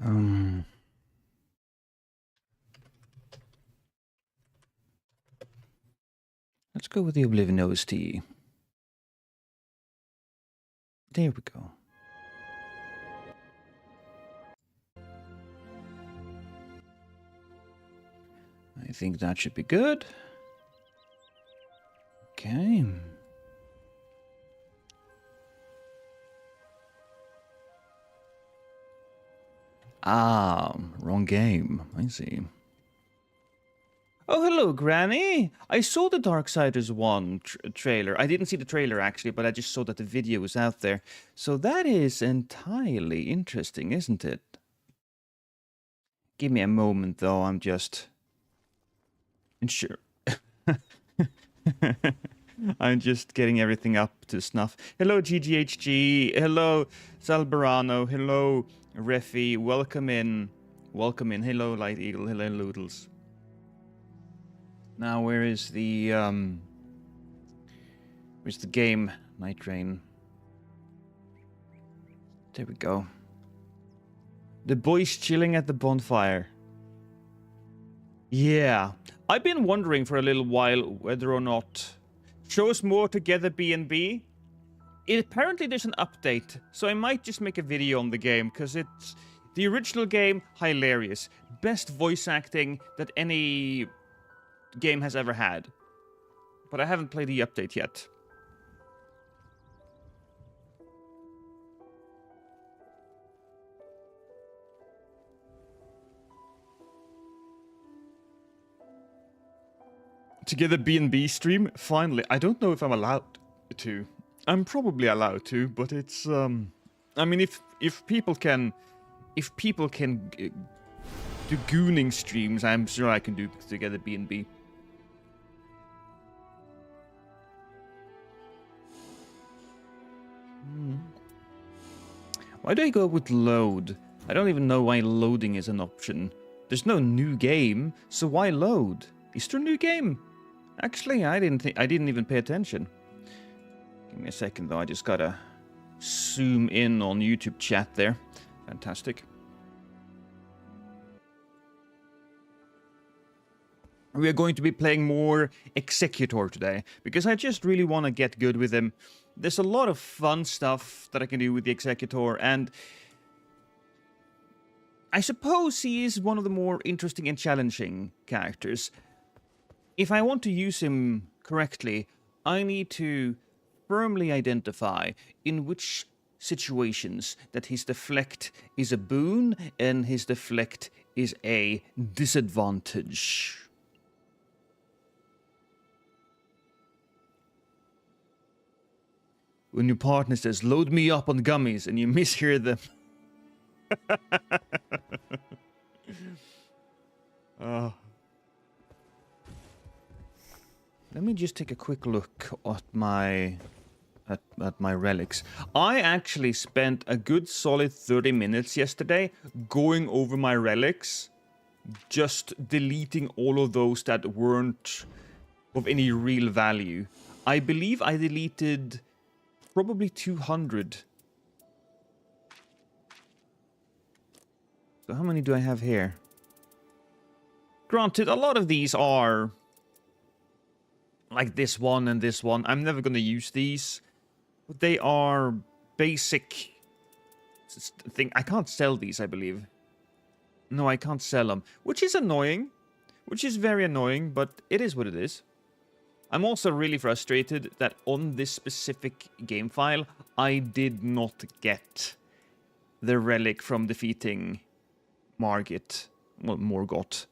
Um, let's go with the Oblivion OST. There we go. I think that should be good. Okay. Ah, wrong game. I see. Oh, hello, Granny. I saw the Darksiders 1 trailer. I didn't see the trailer, actually, but I just saw that the video was out there. So that is entirely interesting, isn't it? Give me a moment, though. I'm just... Sure. I'm just getting everything up to snuff. Hello, GGHG. Hello, Salberano. Hello, Refi. Welcome in. Welcome in. Hello, Light Eagle. Hello, Loodles. Now, where's the game, Nigthreign? There we go. The boys chilling at the bonfire. Yeah. I've been wondering for a little while whether or not shows more together B&B. Apparently there's an update, so I might just make a video on the game, because it's the original game, hilarious. Best voice acting that any game has ever had. But I haven't played the update yet. Together B&B stream? Finally. I don't know if I'm allowed to. I'm probably allowed to, but it's I mean, if people can do gooning streams, I'm sure I can do together B&B. Why do I go with load? I don't even know why loading is an option. There's no new game, so why load? Is there a new game? Actually, I didn't even pay attention. Give me a second though, I just gotta zoom in on YouTube chat there. Fantastic. We are going to be playing more Executor today, because I just really want to get good with him. There's a lot of fun stuff that I can do with the Executor, and I suppose he is one of the more interesting and challenging characters. If I want to use him correctly, I need to firmly identify in which situations that his deflect is a boon and his deflect is a disadvantage. When your partner says, load me up on gummies, and you mishear them. Oh. Let me just take a quick look at my relics. I actually spent a good solid 30 minutes yesterday going over my relics, just deleting all of those that weren't of any real value. I believe I deleted probably 200. So how many do I have here? Granted, a lot of these are like this one and this one. I'm never going to use these. But they are basic thing. I can't sell these, I believe. No, I can't sell them. Which is annoying. Which is very annoying, but it is what it is. I'm also really frustrated that on this specific game file, I did not get the relic from defeating Morgot. Well, Morgot.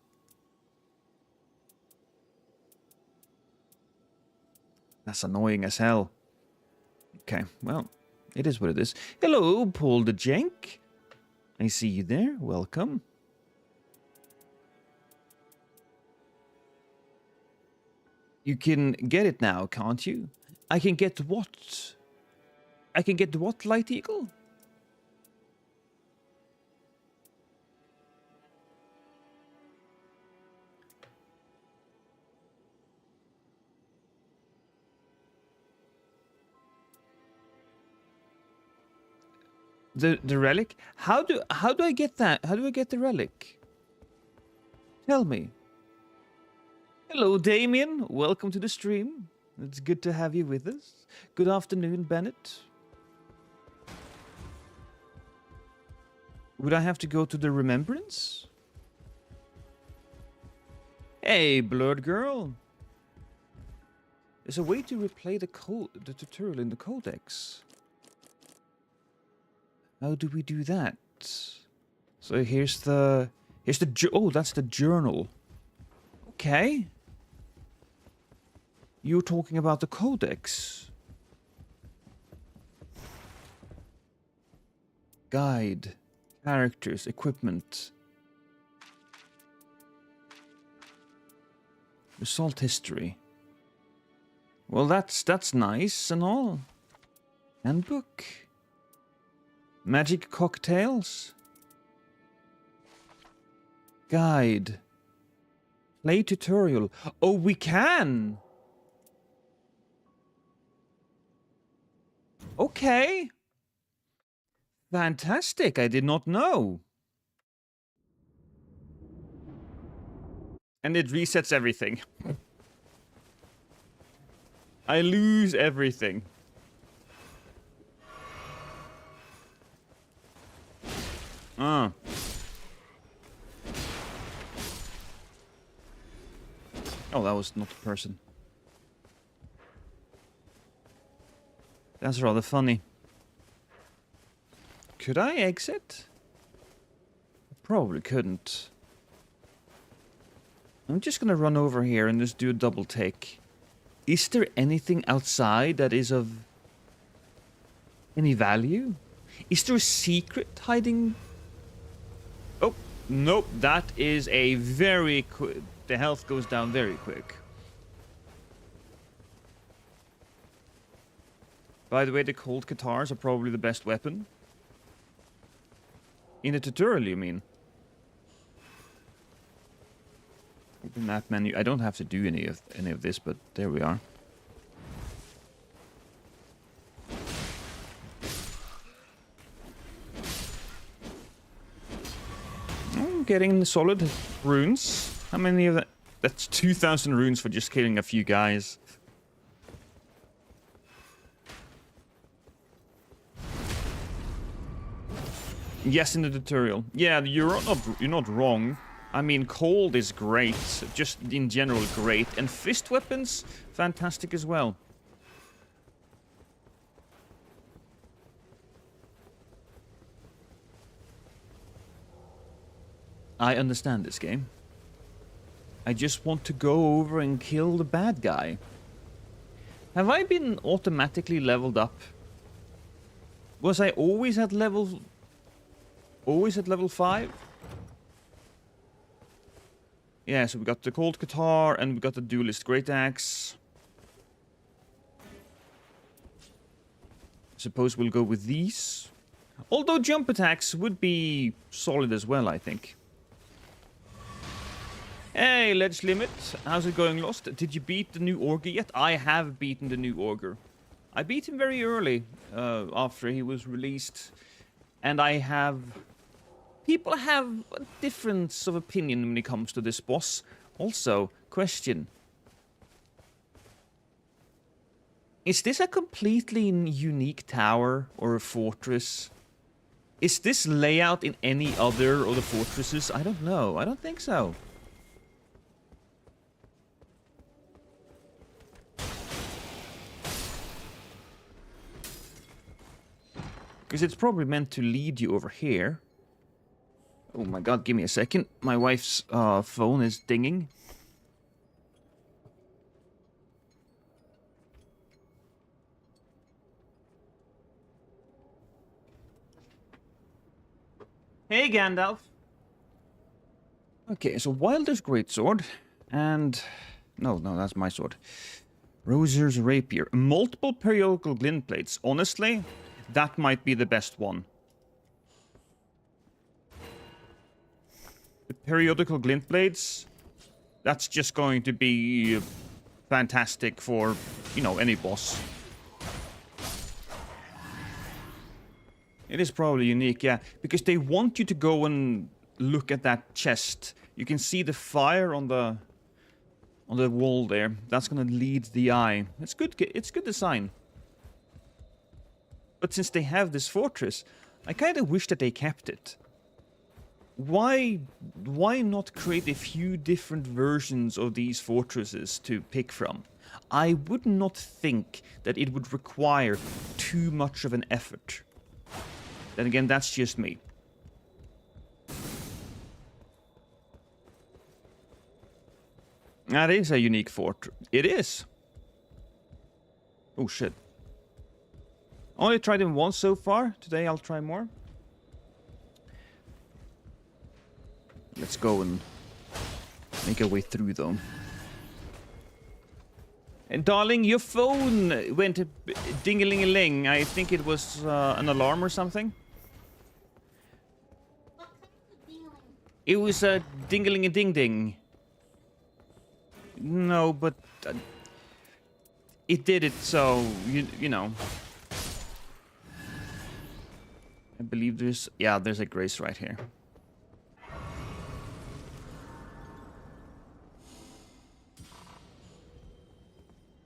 That's annoying as hell. Okay, well, it is what it is. Hello, Paul the Jenk. I see you there. Welcome. You can get it now, can't you? I can get what? I can get what, Light Eagle? The relic? How do I get that? How do I get the relic? Tell me. Hello, Damien. Welcome to the stream. It's good to have you with us. Good afternoon, Bennett. Would I have to go to the remembrance? Hey, Blurred Girl. There's a way to replay the tutorial in the codex. How do we do that? So here's the oh, that's the journal. Okay. You're talking about the codex. Guide, characters, equipment. Result history. Well, that's nice and all. Handbook. Magic cocktails. Guide. Play tutorial. Oh, we can! Okay. Fantastic. I did not know. And it resets everything. I lose everything. Ah. Oh, that was not a person. That's rather funny. Could I exit? I probably couldn't. I'm just gonna run over here and just do a double take. Is there anything outside that is of any value? Is there a secret hiding? Oh, nope. That is a very quick... The health goes down very quick. By the way, the cold guitars are probably the best weapon. In the tutorial, you mean? Open map menu. I don't have to do any of this, but there we are. I'm getting solid runes. How many of that? That's 2,000 runes for just killing a few guys. Yes, in the tutorial. Yeah, you're not wrong. I mean, cold is great, just in general great, and fist weapons, fantastic as well. I understand this game. I just want to go over and kill the bad guy. Have I been automatically leveled up? Was I always at level 5? Yeah, so we got the cold guitar and we got the duelist great axe. Suppose we'll go with these. Although jump attacks would be solid as well, I think. Hey, Ledge Limit. How's it going, Lost? Did you beat the new Ogre yet? I have beaten the new Ogre. I beat him very early after he was released. And I have... People have a difference of opinion when it comes to this boss. Also, question. Is this a completely unique tower or a fortress? Is this layout in any other of the fortresses? I don't know. I don't think so. Because it's probably meant to lead you over here. Oh my god, give me a second. My wife's phone is dinging. Hey, Gandalf. Okay, so Wilder's Greatsword, and... No, that's my sword. Rozier's Rapier. Multiple periodical glint plates. Honestly, that might be the best one. The periodical glint blades, that's just going to be fantastic for, you know, any boss. It is probably unique, yeah. Because they want you to go and look at that chest. You can see the fire on the wall there. That's gonna lead the eye. It's good. It's good design. But since they have this fortress, I kind of wish that they kept it. Why not create a few different versions of these fortresses to pick from? I would not think that it would require too much of an effort. Then again, that's just me. That is a unique fort. It is. Oh shit. Only tried it once so far. Today I'll try more. Let's go and make our way through them. And darling, your phone went ding-a-ling-a-ling. I think it was an alarm or something. What kind of ding-a-ling? It was a ding-a-ling-a-ding-ding. No, but it did it, so you know. I believe there's a grace right here.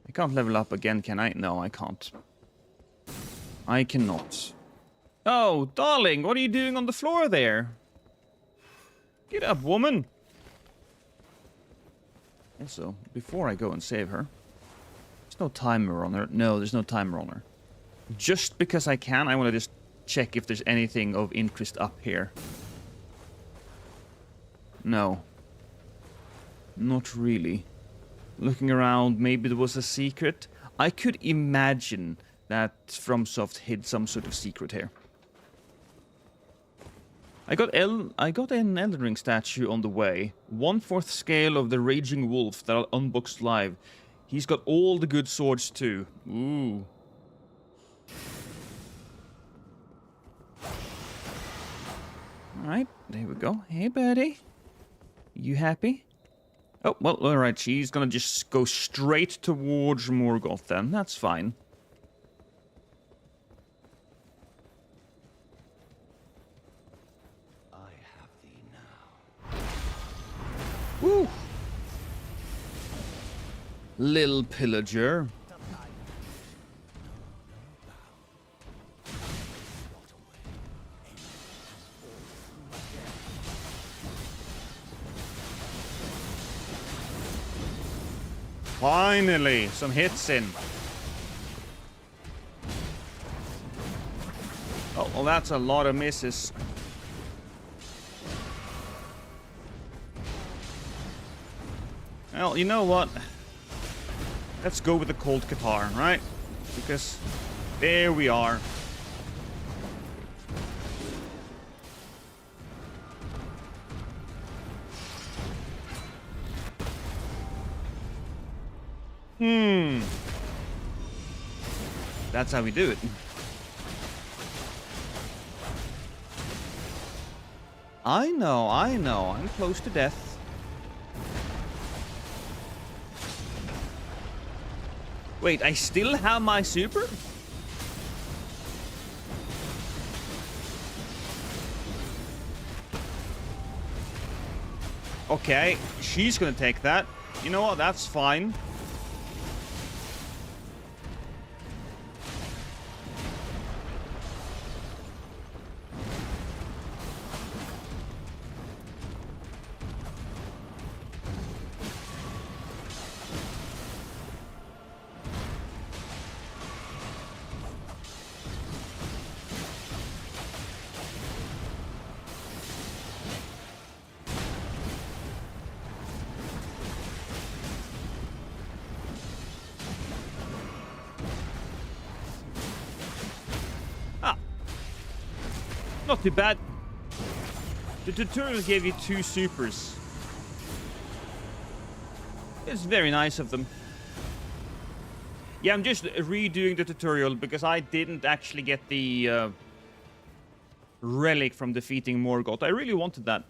I can't level up again, can I? No, I can't. I cannot. Oh, darling, what are you doing on the floor there? Get up, woman. Also, before I go and save her, there's no timer on her. No, there's no timer on her. Just because I can, I want to just check if there's anything of interest up here. No. Not really. Looking around, maybe there was a secret. I could imagine that FromSoft hid some sort of secret here. I got an Elden Ring statue on the way. 1/4 scale of the Raging Wolf that I'll unbox live. He's got all the good swords too. Ooh. Alright, there we go. Hey, buddy. You happy? Oh, well, alright, she's gonna just go straight towards Morgot then. That's fine. I have thee now. Woo! Lil pillager. Finally, some hits in. Oh, well, that's a lot of misses. Well, you know what? Let's go with the Cold Catar, right? Because there we are. That's how we do it. I know. I'm close to death. Wait, I still have my super? Okay, she's gonna take that. You know what? That's fine. Not too bad. The tutorial gave you 2 supers. It's very nice of them. Yeah, I'm just redoing the tutorial because I didn't actually get the relic from defeating Morgot. I really wanted that.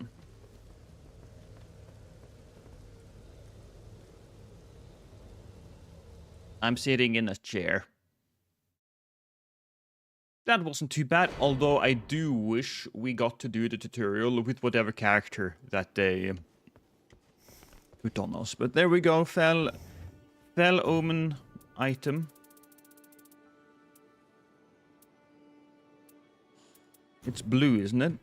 I'm sitting in a chair. That wasn't too bad, although I do wish we got to do the tutorial with whatever character that they put on us. But there we go, Fell Omen item. It's blue, isn't it?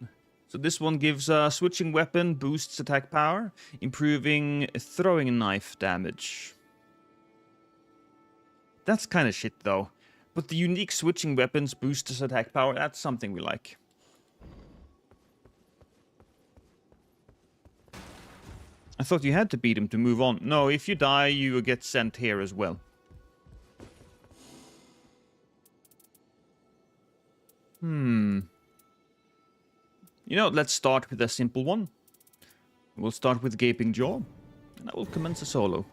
So this one gives switching weapon, boosts attack power, improving throwing knife damage. That's kind of shit though. But the unique switching weapons boosts attack power, that's something we like. I thought you had to beat him to move on. No, if you die, you get sent here as well. You know, let's start with a simple one. We'll start with Gaping Jaw, and I will commence a solo.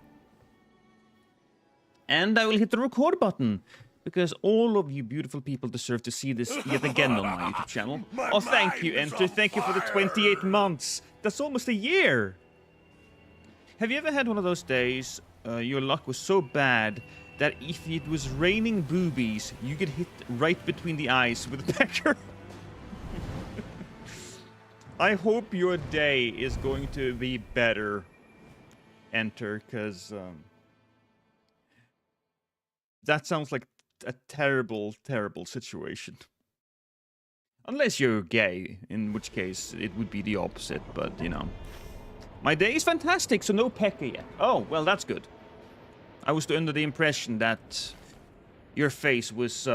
And I will hit the record button, because all of you beautiful people deserve to see this yet again on my YouTube channel. Oh, thank you, Enter. Thank you for the 28 months. That's almost a year. Have you ever had one of those days your luck was so bad that if it was raining boobies, you get hit right between the eyes with a pecker? I hope your day is going to be better, Enter, because that sounds like a terrible, terrible situation. Unless you're gay, in which case it would be the opposite, but, you know. My day is fantastic, so no pecker yet. Oh, well, that's good. I was under the impression that your face was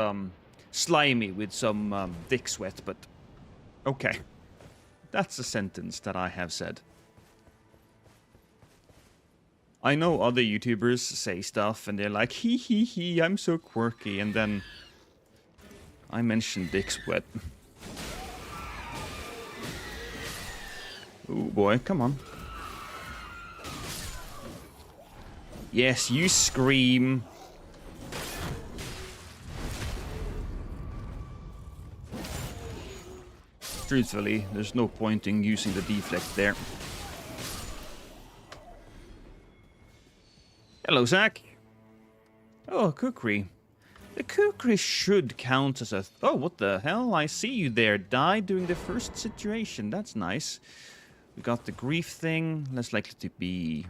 slimy with some dick sweat, but okay. That's a sentence that I have said. I know other YouTubers say stuff and they're like, hee hee hee, I'm so quirky, and then I mention dick sweat. Oh boy, come on. Yes, you scream. Truthfully, there's no point in using the deflect there. Hello, Zach. Oh, kukri. The kukri should count as a... Oh, what the hell? I see you there. Died during the first situation. That's nice. We got the grief thing. Less likely to be...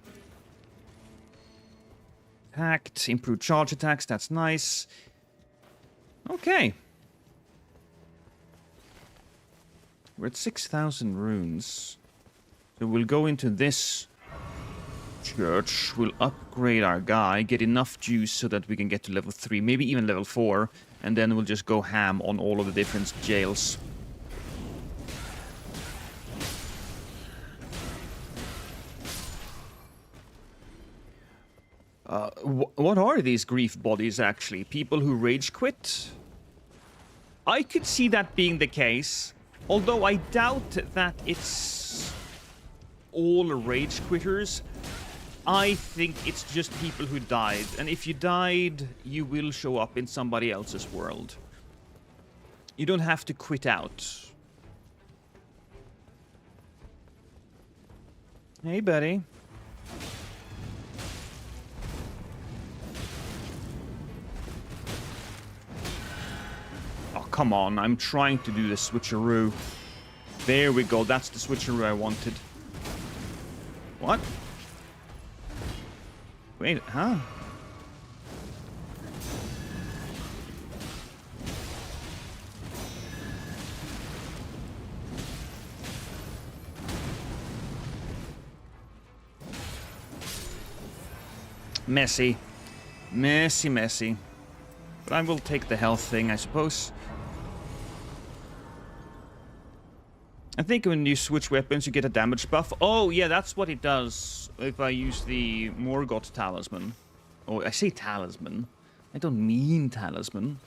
attacked. Improved charge attacks. That's nice. Okay. We're at 6,000 runes. So we'll go into this church. We'll upgrade our guy, get enough juice so that we can get to level 3, maybe even level 4, and then we'll just go ham on all of the different jails. What are these grief bodies, actually? People who rage quit? I could see that being the case. Although I doubt that it's all rage quitters. I think it's just people who died. And if you died, you will show up in somebody else's world. You don't have to quit out. Hey, buddy. Come on, I'm trying to do the switcheroo. There we go, that's the switcheroo I wanted. What? Wait, huh? Messy. Messy, messy. But I will take the health thing, I suppose. I think when you switch weapons, you get a damage buff. Oh, yeah, that's what it does if I use the Morgot talisman. Oh, I say talisman. I don't mean talisman.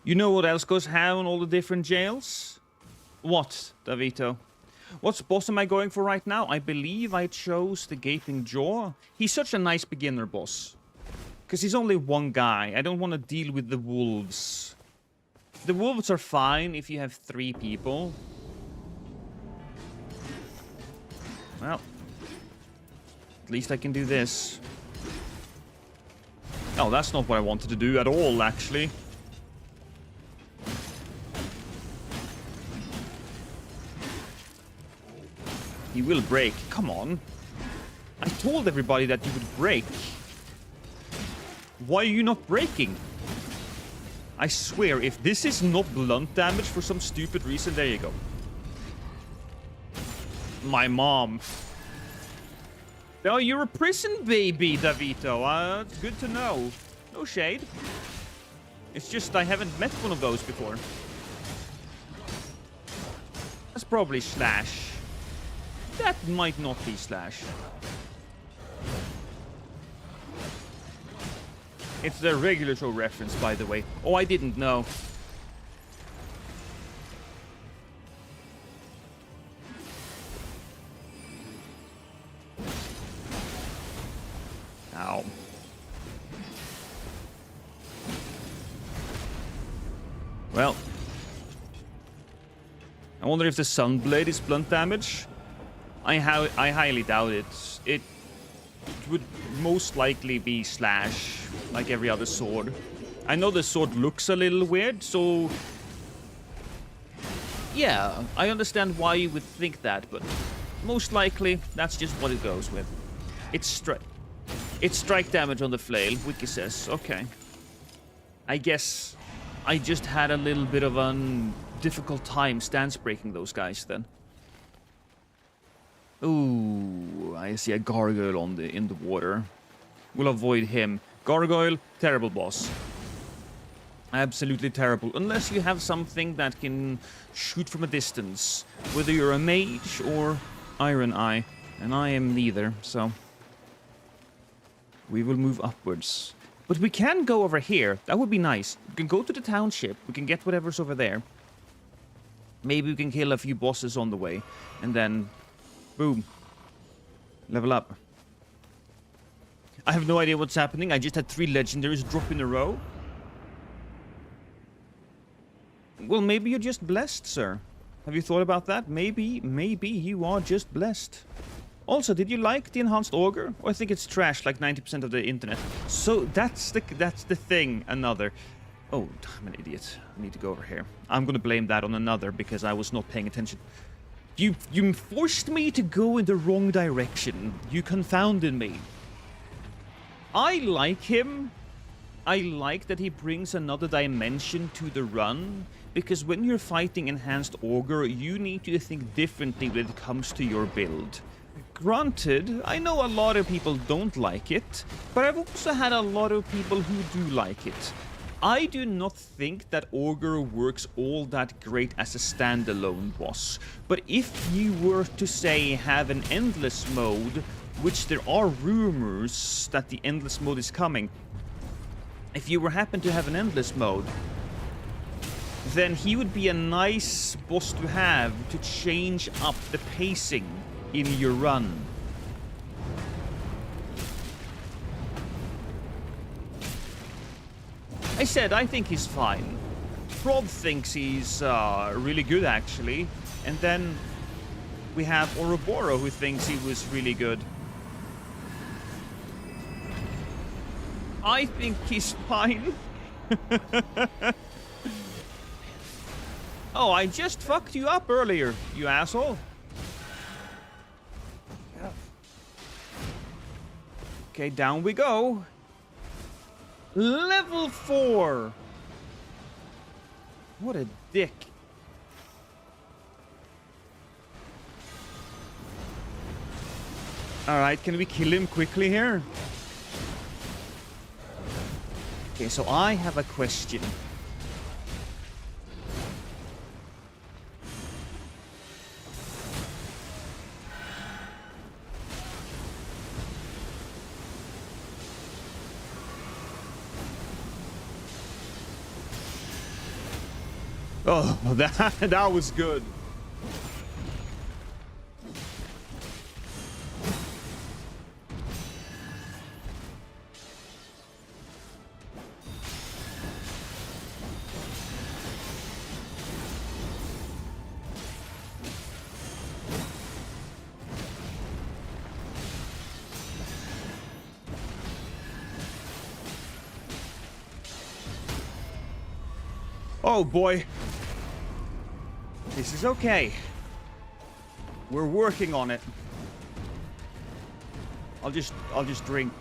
You know what else goes ham on all the different jails? What, Davito? What boss am I going for right now? I believe I chose the Gaping Jaw. He's such a nice beginner boss. Because he's only one guy. I don't want to deal with the wolves. The wolves are fine if you have 3 people. Well, at least I can do this. Oh, that's not what I wanted to do at all, actually. He will break. Come on. I told everybody that you would break. Why are you not breaking? I swear, if this is not blunt damage for some stupid reason, there you go. My mom. Oh, you're a prison baby, Davito. It's good to know. No shade. It's just I haven't met one of those before. That's probably Slash. That might not be Slash. It's the regular show reference, by the way. Oh, I didn't know. Ow. Well. I wonder if the Sunblade is blunt damage. I highly doubt it. It would most likely be Slash, like every other sword. I know the sword looks a little weird, so... yeah, I understand why you would think that, but most likely, that's just what it goes with. It's strike damage on the flail, Wiki says. Okay. I guess I just had a little bit of a difficult time stance breaking those guys then. Ooh, I see a gargoyle in the water. We'll avoid him. Gargoyle, terrible boss. Absolutely terrible. Unless you have something that can shoot from a distance. Whether you're a mage or Iron Eye. And I am neither, so... we will move upwards. But we can go over here. That would be nice. We can go to the township. We can get whatever's over there. Maybe we can kill a few bosses on the way. And then... boom. Level up. I have no idea what's happening. I just had 3 legendaries drop in a row. Well, maybe you're just blessed, sir. Have you thought about that? Maybe you are just blessed. Also, did you like the enhanced auger? Or I think it's trash, like 90% of the internet. So that's the thing. Another. Oh, I'm an idiot. I need to go over here. I'm gonna blame that on another because I was not paying attention. You forced me to go in the wrong direction. You confounded me. I like him. I like that he brings another dimension to the run. Because when you're fighting Enhanced Augur, you need to think differently when it comes to your build. Granted, I know a lot of people don't like it, but I've also had a lot of people who do like it. I do not think that Augur works all that great as a standalone boss, but if you were to say have an endless mode, which there are rumors that the endless mode is coming, if you were happen to have an endless mode, then he would be a nice boss to have to change up the pacing in your run. I said I think he's fine. Rob thinks he's really good actually, and then we have Ouroboros who thinks he was really good. I think he's fine. Oh, I just fucked you up earlier, you asshole. Okay, down we go. Level 4. What a dick. Alright, can we kill him quickly here? Okay, so I have a question. Oh, that was good. Oh boy. This is okay. We're working on it. I'll just drink.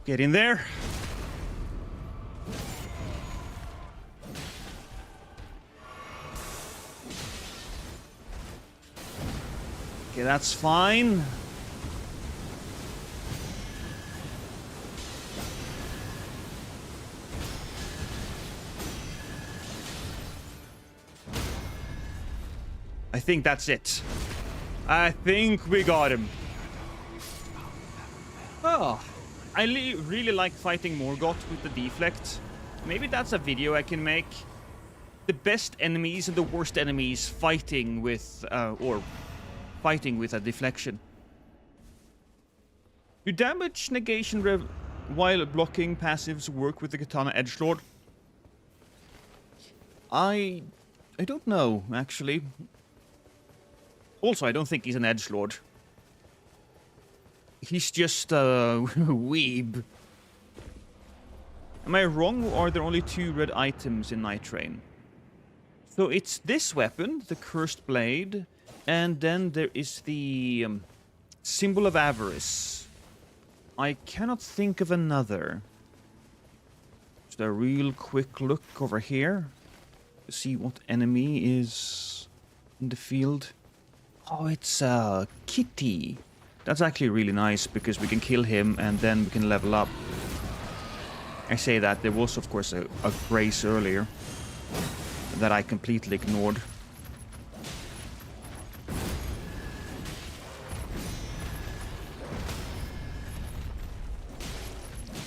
Get in there. Okay, that's fine. I think that's it. I think we got him. Oh, I really like fighting Morgot with the Deflect. Maybe that's a video I can make. The best enemies and the worst enemies fighting with, fighting with a Deflection. Do damage negation while blocking passives work with the Katana Edgelord? I don't know, actually. Also, I don't think he's an edgelord. He's just a weeb. Am I wrong, or are there only 2 red items in Nigthreign? So it's this weapon, the Cursed Blade, and then there is the Symbol of Avarice. I cannot think of another. Just a real quick look over here to see what enemy is in the field. Oh, it's Kitty. That's actually really nice because we can kill him and then we can level up. I say that there was, of course, a grace earlier that I completely ignored.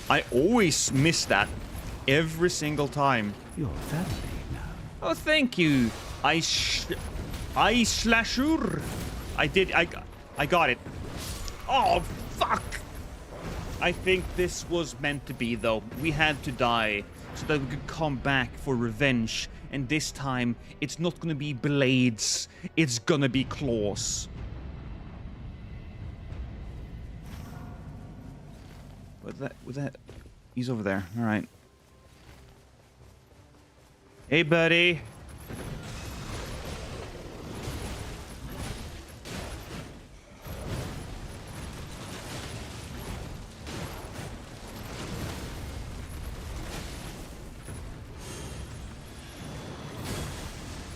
I always miss that every single time. Your family now. Oh, thank you. I slashur. I did. I got it. Oh, fuck. I think this was meant to be, though. We had to die so that we could come back for revenge. And this time, it's not gonna be blades. It's gonna be claws. With that, he's over there. All right. Hey, buddy.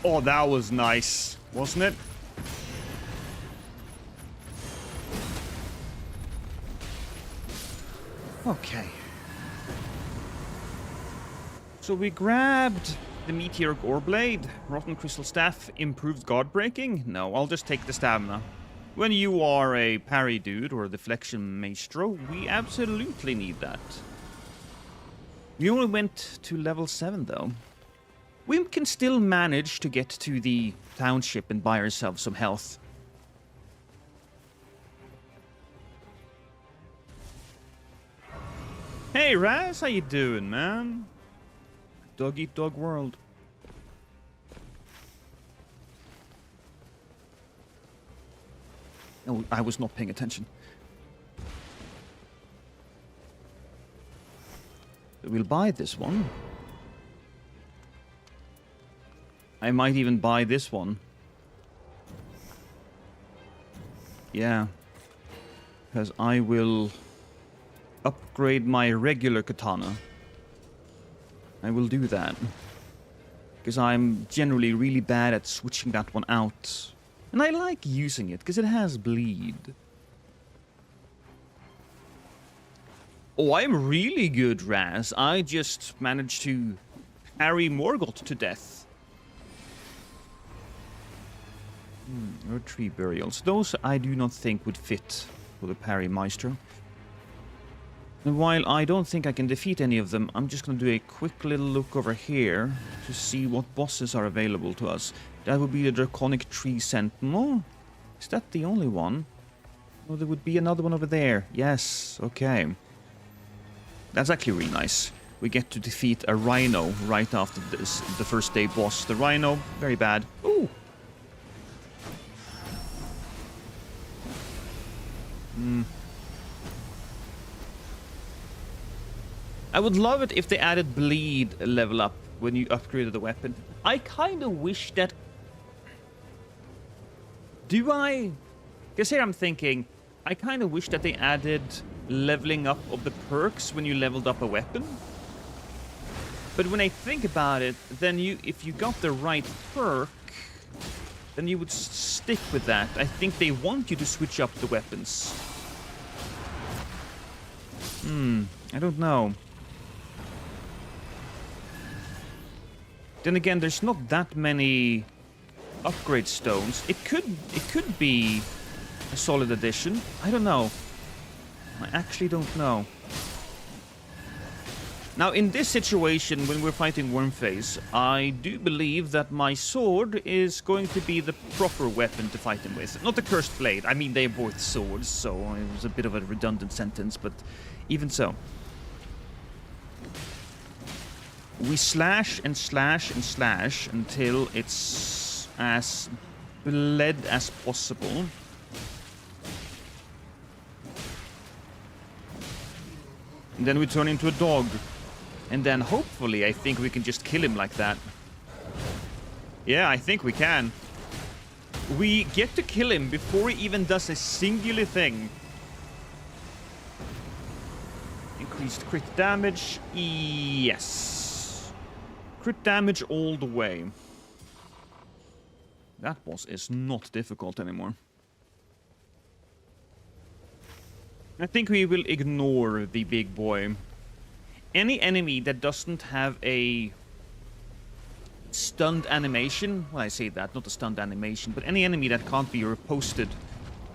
Oh, that was nice, wasn't it? Okay. So we grabbed the Meteoric Ore Blade, Rotten Crystal Staff, Improved Guard Breaking. No, I'll just take the Stamina. When you are a parry dude or a Deflection Maestro, we absolutely need that. We only went to level 7, though. We can still manage to get to the township and buy ourselves some health. Hey, Raz, how you doing, man? Dog eat dog world. Oh, I was not paying attention. We'll buy this one. I might even buy this one. Yeah. Because I will upgrade my regular katana. I will do that. Because I'm generally really bad at switching that one out. And I like using it, because it has bleed. Oh, I'm really good, Raz. I just managed to parry Morgot to death. Earth Tree Burials. Those I do not think would fit for the parry Maestro. And while I don't think I can defeat any of them, I'm just going to do a quick little look over here to see what bosses are available to us. That would be the Draconic Tree Sentinel. Is that the only one? Oh, there would be another one over there. Yes, okay. That's actually really nice. We get to defeat a Rhino right after this, the first day boss. The Rhino, very bad. Ooh! I would love it if they added bleed level up when you upgraded the weapon. I kind of wish that... Do I? Because here I'm thinking, I kind of wish that they added leveling up of the perks when you leveled up a weapon. But when I think about it, then if you got the right perk, then you would stick with that. I think they want you to switch up the weapons. I don't know. Then again, there's not that many upgrade stones. It could be a solid addition. I don't know. I actually don't know. Now, in this situation, when we're fighting Wormface, I do believe that my sword is going to be the proper weapon to fight him with. Not the Cursed Blade. I mean, they're both swords, so it was a bit of a redundant sentence, but even so. We slash and slash and slash until it's as bled as possible. And then we turn into a dog. And then hopefully I think we can just kill him like that. Yeah, I think we can. We get to kill him before he even does a singular thing. Increased crit damage. Yes. Crit damage all the way. That boss is not difficult anymore. I think we will ignore the big boy. Any enemy that doesn't have a stunned animation, well, I say that, not a stunned animation, but any enemy that can't be riposted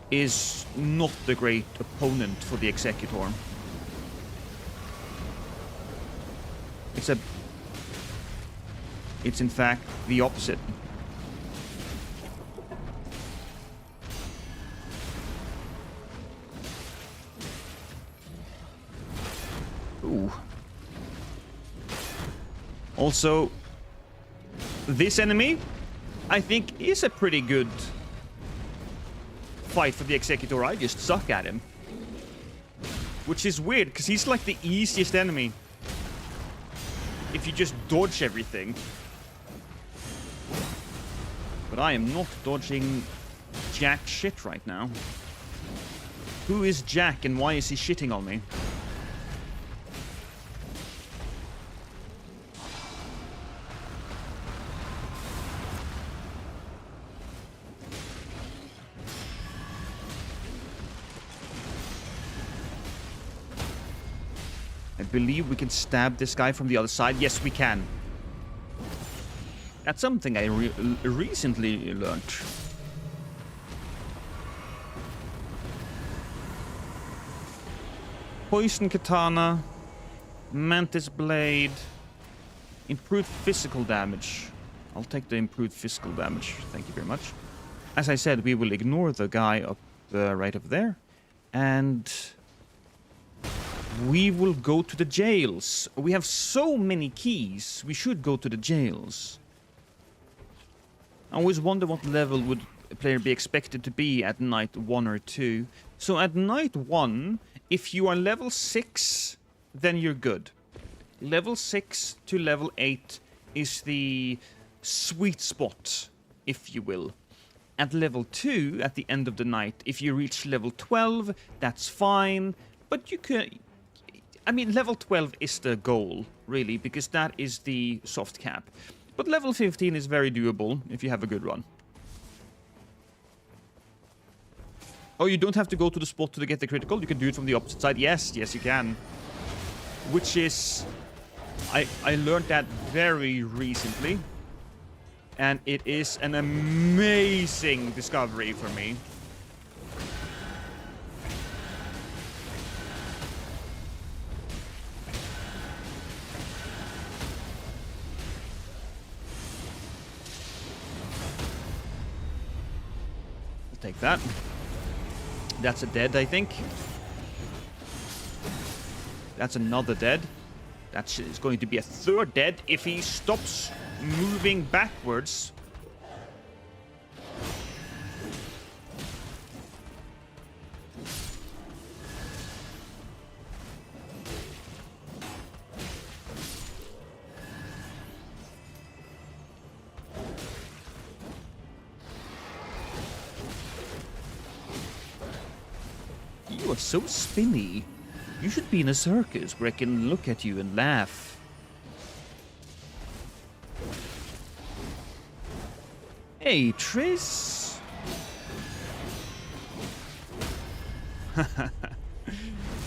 is not the great opponent for the Executor. It's in fact the opposite. Ooh. Also, this enemy, I think, is a pretty good fight for the Executor. I just suck at him. Which is weird, because he's like the easiest enemy. If you just dodge everything. But I am not dodging jack shit right now. Who is Jack and why is he shitting on me? I believe we can stab this guy from the other side. Yes, we can. That's something I recently learned. Poison Katana. Mantis Blade. Improved physical damage. I'll take the improved physical damage. Thank you very much. As I said, we will ignore the guy up right up there. And we will go to the jails. We have so many keys. We should go to the jails. I always wonder what level would a player be expected to be at night 1 or 2. So at night 1, if you are level 6, then you're good. Level 6 to level 8 is the sweet spot, if you will. At level 2, at the end of the night, if you reach level 12, that's fine. But you can... I mean, level 12 is the goal, really, because that is the soft cap. But level 15 is very doable if you have a good run. Oh, you don't have to go to the spot to get the critical. You can do it from the opposite side. Yes, yes, you can. Which is... I learned that very recently. And it is an amazing discovery for me. Take that. That's a dead, I think. That's another dead. That's going to be a third dead if he stops moving backwards. it's so spinny. You should be in a circus where I can look at you and laugh. Hey, Triss.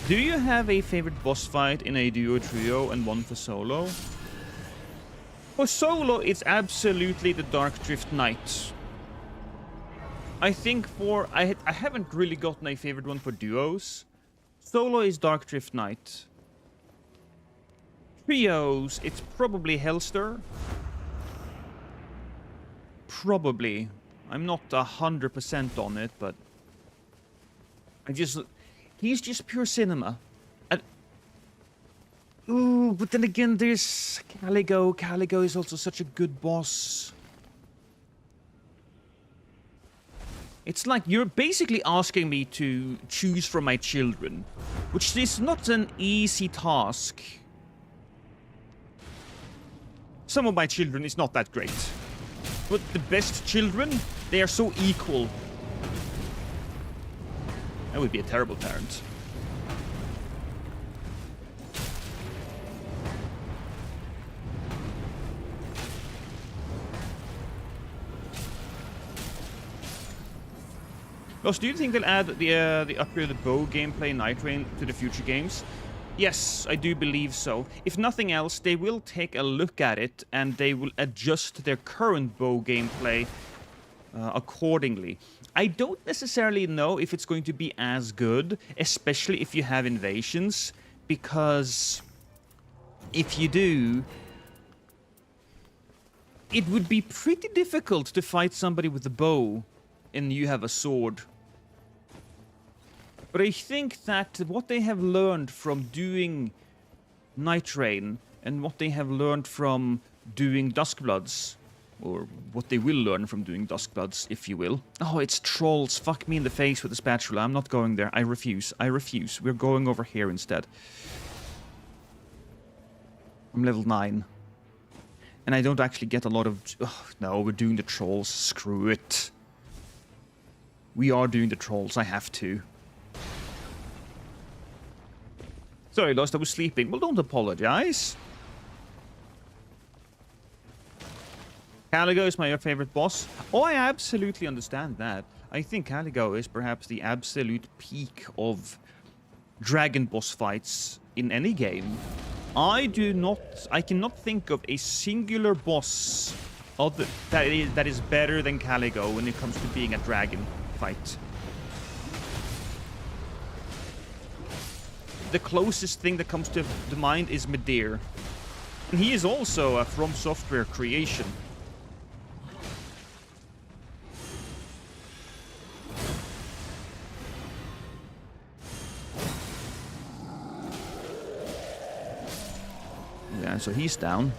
Do you have a favorite boss fight in a duo, trio, and one for solo? For solo, it's absolutely the Dark Drift Knight. I think I haven't really gotten a favorite one for duos. Solo is Dark Drift Knight. Trios, it's probably Hellster. Probably. I'm not 100% on it, but he's just pure cinema. Ooh, but then again, there's Caligo. Caligo is also such a good boss. It's like you're basically asking me to choose from my children, which is not an easy task. Some of my children is not that great. But the best children, they are so equal. I would be a terrible parent. Ross, do you think they'll add the upgraded bow gameplay Nightreign to the future games? Yes, I do believe so. If nothing else, they will take a look at it and they will adjust their current bow gameplay accordingly. I don't necessarily know if it's going to be as good, especially if you have invasions, because if you do, it would be pretty difficult to fight somebody with a bow and you have a sword. But I think that what they have learned from doing Nightreign and what they have learned from doing Duskbloods, or what they will learn from doing Duskbloods, if you will. Oh, it's trolls. Fuck me in the face with a spatula. I'm not going there. I refuse. I refuse. We're going over here instead. I'm level 9. And I don't actually get a lot of... Oh, no, we're doing the trolls. Screw it. We are doing the trolls. I have to. Sorry, Lost, I was sleeping. Well, don't apologize. Caligo is my favorite boss. Oh, I absolutely understand that. I think Caligo is perhaps the absolute peak of dragon boss fights in any game. I cannot think of a singular boss that is better than Caligo when it comes to being a dragon fight. The closest thing that comes to the mind is Medir. And he is also a From Software creation. Yeah, so he's down.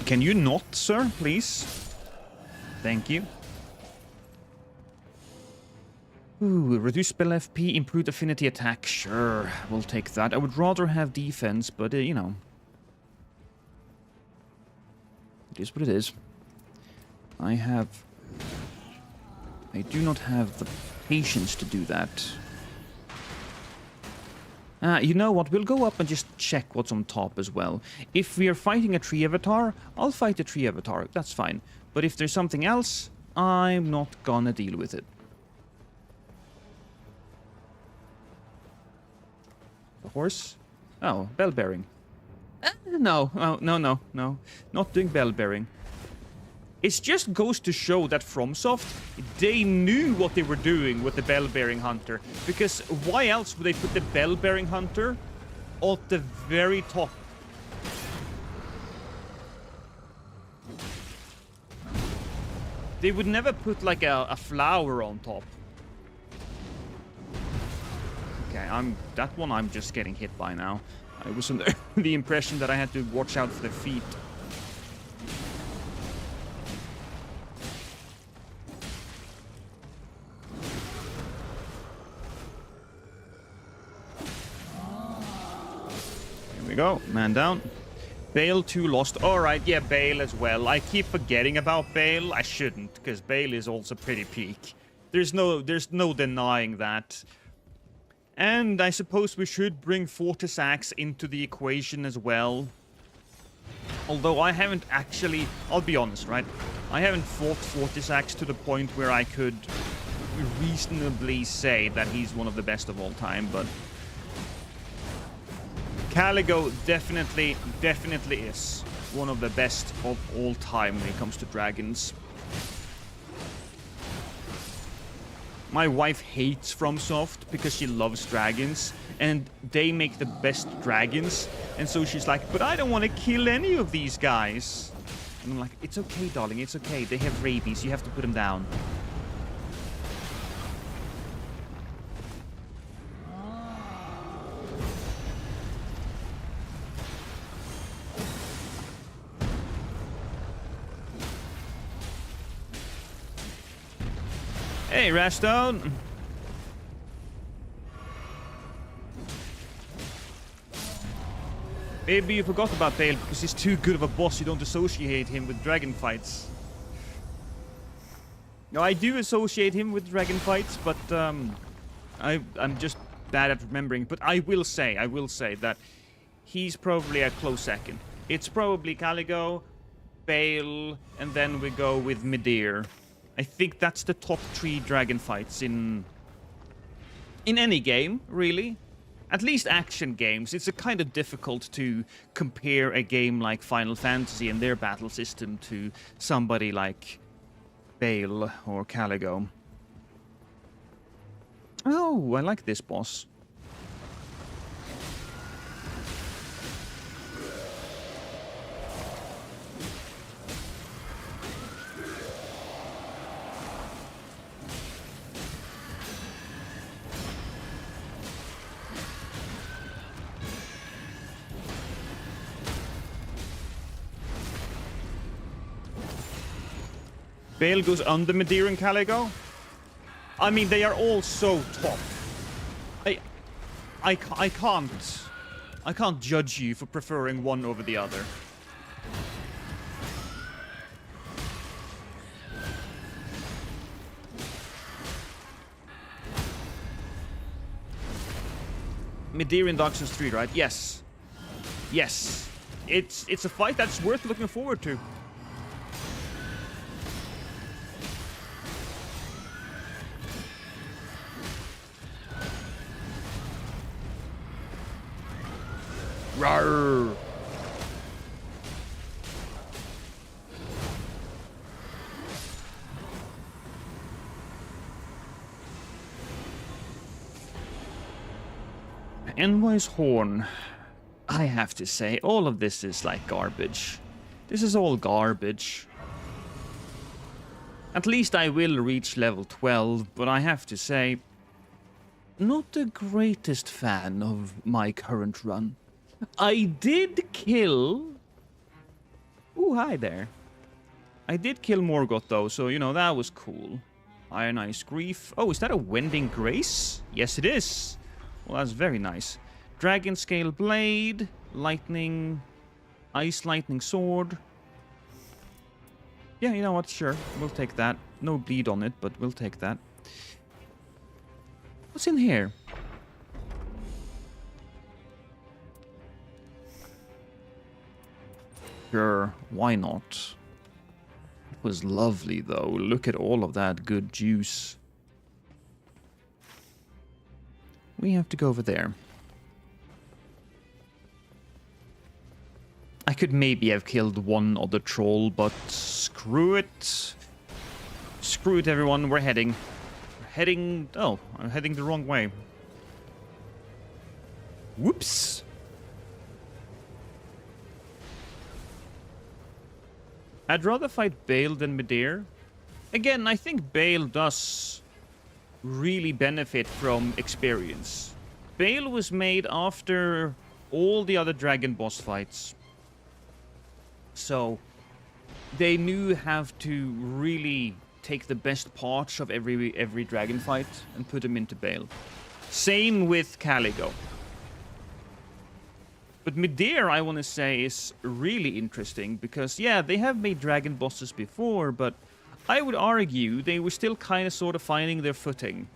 Can you not, sir, please? Thank you. Ooh, reduce spell FP, improved affinity attack. Sure, we'll take that. I would rather have defense, but, you know. It is what it is. I do not have the patience to do that. You know what? We'll go up and just check what's on top as well. If we are fighting a tree avatar, I'll fight a tree avatar. That's fine. But if there's something else, I'm not gonna deal with it. A horse? Oh, bell bearing. No. Oh, no. Not doing bell bearing. It just goes to show that FromSoft, they knew what they were doing with the Bell-Bearing Hunter. Because why else would they put the Bell-Bearing Hunter at the very top? They would never put like a flower on top. Okay, that one I'm just getting hit by now. I was under the impression that I had to watch out for the feet. Go, man down. Bale 2 lost. Alright, yeah, Bale as well. I keep forgetting about Bale. I shouldn't, because Bale is also pretty peak. There's no denying that. And I suppose we should bring Fortis Axe into the equation as well. Although I haven't actually... I'll be honest, right? I haven't fought Fortis Axe to the point where I could reasonably say that he's one of the best of all time, but... Caligo definitely is one of the best of all time when it comes to dragons. My wife hates FromSoft because she loves dragons, and they make the best dragons, and so she's like, but I don't want to kill any of these guys. And I'm like, it's okay, darling, it's okay. They have rabies, you have to put them down. Hey, Rashstone. Maybe you forgot about Bale because he's too good of a boss. You don't associate him with dragon fights. No, I do associate him with dragon fights, but I'm just bad at remembering. But I will say that he's probably a close second. It's probably Caligo, Bale, and then we go with Midir. I think that's the top 3 dragon fights in any game, really. At least action games. It's a kind of difficult to compare a game like Final Fantasy and their battle system to somebody like Bale or Caligo. Oh, I like this boss. Bale goes under Midir and Caligo. I mean, they are all so top. I can't judge you for preferring one over the other. Midir in Dark Souls 3, right? Yes. Yes. It's a fight that's worth looking forward to. Rawr. Envoy's Horn. I have to say, all of this is like garbage. This is all garbage. At least I will reach level 12, but I have to say, not the greatest fan of my current run. I did kill... Ooh, hi there. I did kill Morgot though, so you know, that was cool. Iron Ice Grief. Oh, is that a Wending Grace? Yes, it is. Well, that's very nice. Dragon Scale Blade, Lightning, Ice Lightning Sword. Yeah, you know what? Sure, we'll take that. No bleed on it, but we'll take that. What's in here? Sure, why not? It was lovely, though. Look at all of that good juice. We have to go over there. I could maybe have killed one other troll, but screw it. Screw it, everyone. We're heading. We're heading... Oh, I'm heading the wrong way. Whoops. I'd rather fight Bale than Midir. Again, I think Bale does really benefit from experience. Bale was made after all the other dragon boss fights. So they knew how to really take the best parts of every dragon fight and put them into Bale. Same with Caligo. But Midir, I want to say, is really interesting because, yeah, they have made dragon bosses before, but I would argue they were still kind of sort of finding their footing.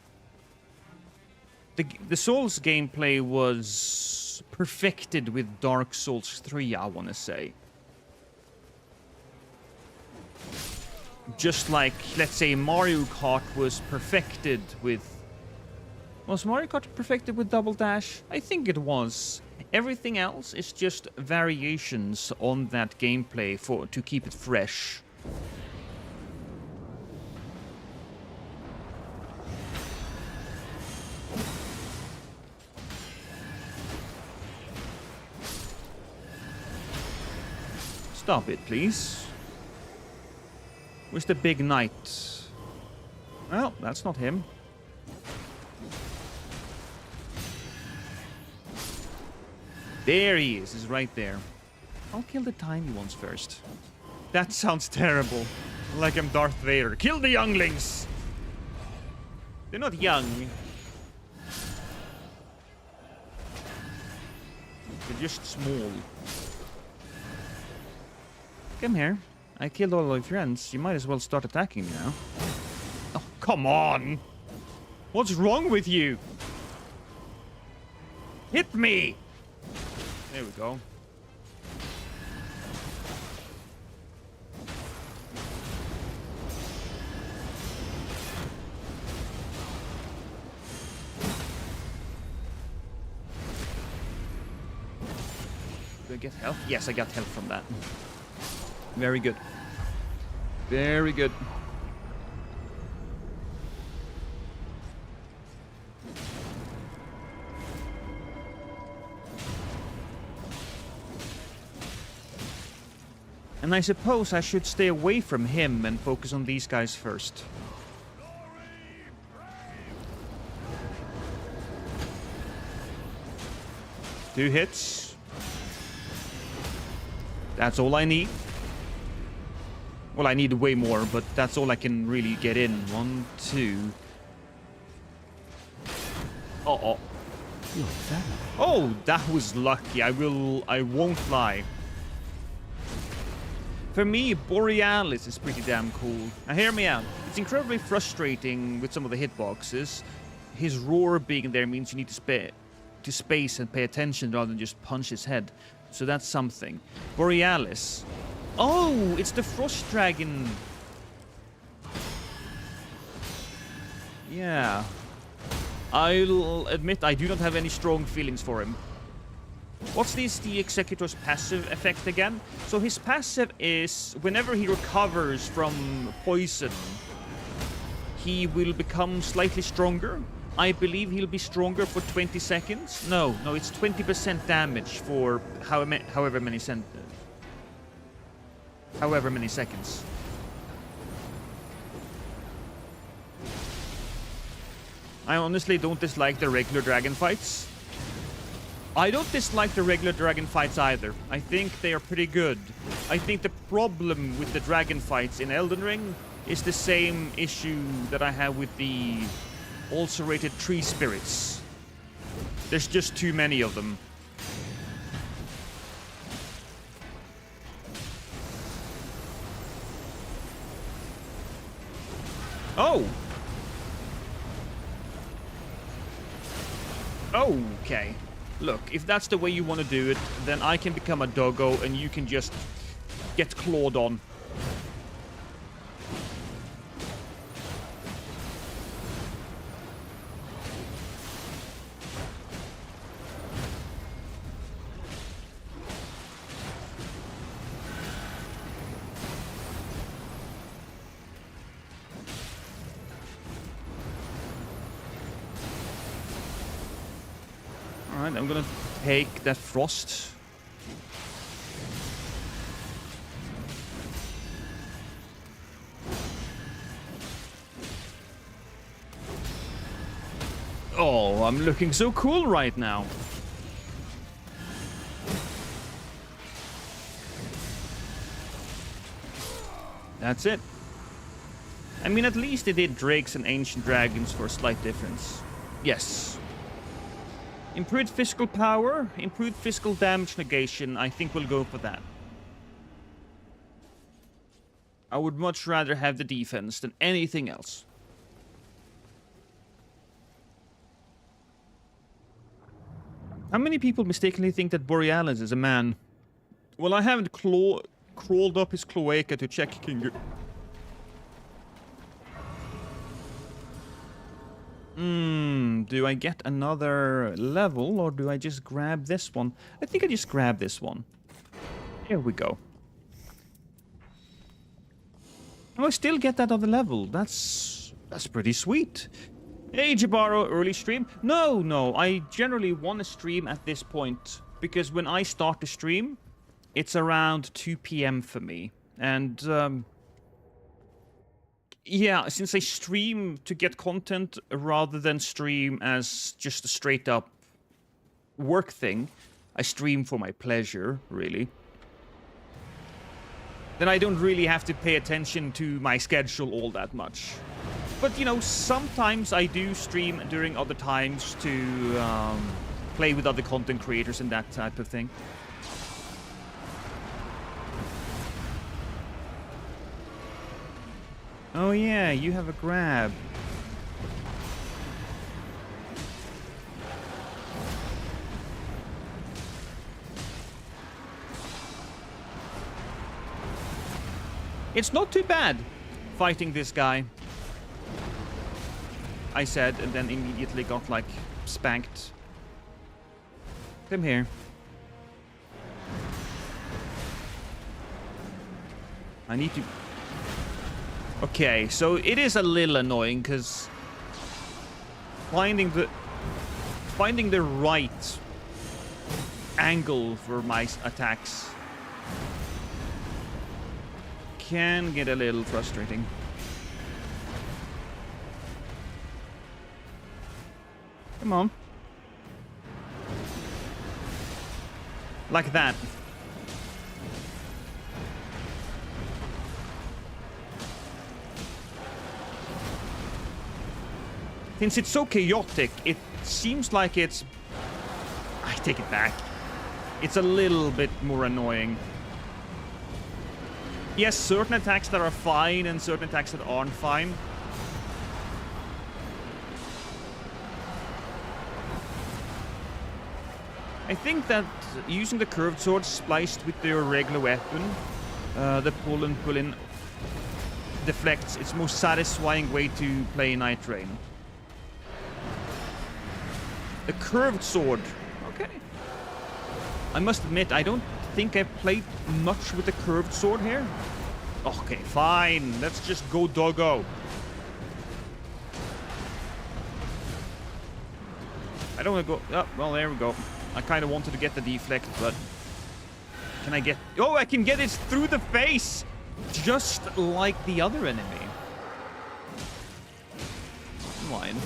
The Souls gameplay was perfected with Dark Souls 3, I want to say. Just like, let's say, Mario Kart was perfected with... Was Mario Kart perfected with Double Dash? I think it was. Everything else is just variations on that gameplay to keep it fresh. Stop it, please. Where's the big knight? Well, that's not him. There he is. He's right there. I'll kill the tiny ones first. That sounds terrible. Like I'm Darth Vader. Kill the younglings! They're not young. They're just small. Come here. I killed all my friends. You might as well start attacking me now. Oh, come on! What's wrong with you? Hit me! There we go. Do I get health? Yes, I got health from that. Very good. Very good. And I suppose I should stay away from him and focus on these guys first. Two hits. That's all I need. Well, I need way more, but that's all I can really get in. 1, 2. Uh-oh. Oh, that was lucky. I won't lie. For me, Borealis is pretty damn cool. Now, hear me out. It's incredibly frustrating with some of the hitboxes. His roar being there means you need to space and pay attention rather than just punch his head. So that's something. Borealis. Oh, it's the Frost Dragon. Yeah. I'll admit I do not have any strong feelings for him. What's the Executor's passive effect again? So his passive is whenever he recovers from poison, he will become slightly stronger. I believe he'll be stronger for 20 seconds. No, it's 20% damage for however many seconds. I honestly don't dislike the regular dragon fights. I don't dislike the regular dragon fights either. I think they are pretty good. I think the problem with the dragon fights in Elden Ring is the same issue that I have with the ulcerated tree spirits. There's just too many of them. Oh! Okay. Look, if that's the way you want to do it, then I can become a doggo and you can just get clawed on. Alright, I'm gonna take that frost. Oh, I'm looking so cool right now. That's it. I mean, at least they did Drakes and Ancient Dragons for a slight difference. Yes. Improved physical power, improved physical damage negation. I think we'll go for that. I would much rather have the defense than anything else. How many people mistakenly think that Borealis is a man? Well, I haven't crawled up his cloaca to check King. Do I get another level or do I just grab this one? I think I just grab this one. Here we go. Oh, I still get that other level. That's pretty sweet. Hey, Jabaro, early stream? No, I generally want to stream at this point because when I start the stream, it's around 2 p.m. for me. And, yeah, since I stream to get content rather than stream as just a straight up work thing, I stream for my pleasure, really. Then I don't really have to pay attention to my schedule all that much. But, you know, sometimes I do stream during other times to play with other content creators and that type of thing. Oh yeah, you have a grab. It's not too bad fighting this guy, I said, and then immediately got, like, spanked. Come here. I need to... Okay, so it is a little annoying, because finding the right angle for my attacks can get a little frustrating. Come on. Like that. Since it's so chaotic, it seems like it's... I take it back. It's a little bit more annoying. Yes, certain attacks that are fine and certain attacks that aren't fine. I think that using the curved sword spliced with your regular weapon, the pull and pull in deflects, it's the most satisfying way to play Nigthreign. The curved sword. Okay. I must admit, I don't think I've played much with the curved sword here. Okay, fine. Let's just go doggo. I don't want to go... Oh, well, there we go. I kind of wanted to get the deflect, but... Can I get... Oh, I can get it through the face! Just like the other enemy. Fine.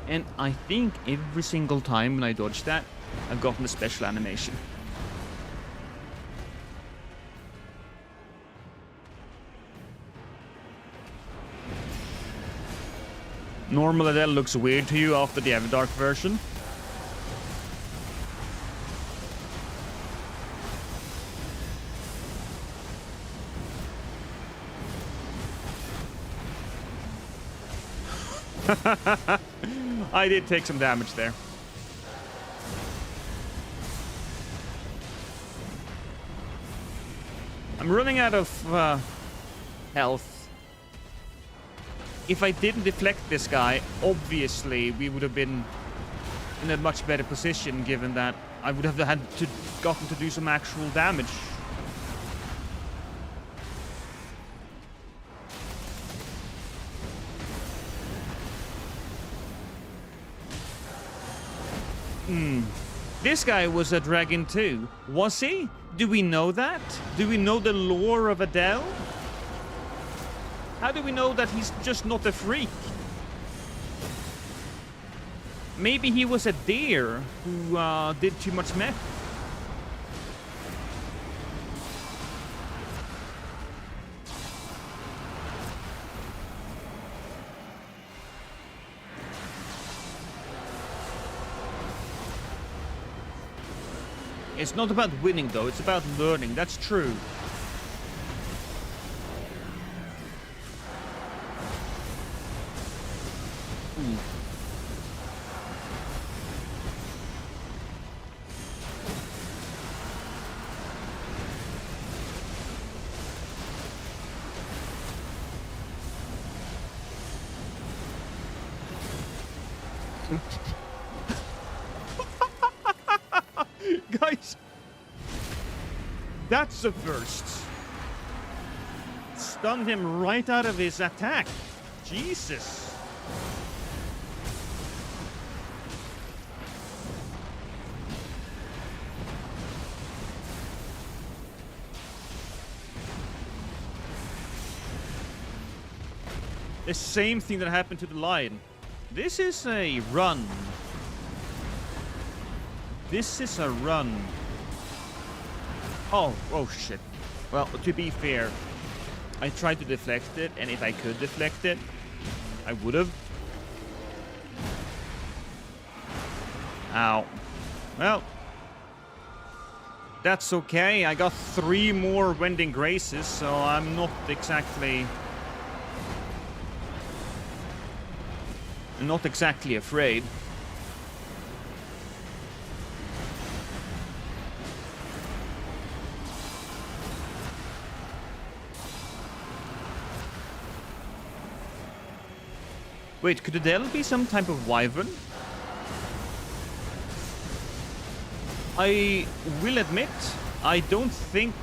And I think every single time when I dodge that, I've gotten a special animation. Normal Adele looks weird to you after the Everdark version. I did take some damage there. I'm running out of health. If I didn't deflect this guy, obviously we would have been in a much better position, given that I would have had to gotten to do some actual damage. This guy was a dragon too. Was he? Do we know that? Do we know the lore of Adele? How do we know that he's just not a freak? Maybe he was a deer who did too much meth. It's not about winning, though. It's about learning. That's true. Ooh. Guys, that's a first. Stunned him right out of his attack. Jesus. The same thing that happened to the lion. This is a run. This is a run. Oh shit. Well, to be fair, I tried to deflect it, and if I could deflect it, I would have. Ow. Well, that's okay. I got 3 more Wending Graces, so I'm not exactly afraid. Wait, could Adele be some type of wyvern? I will admit, I don't think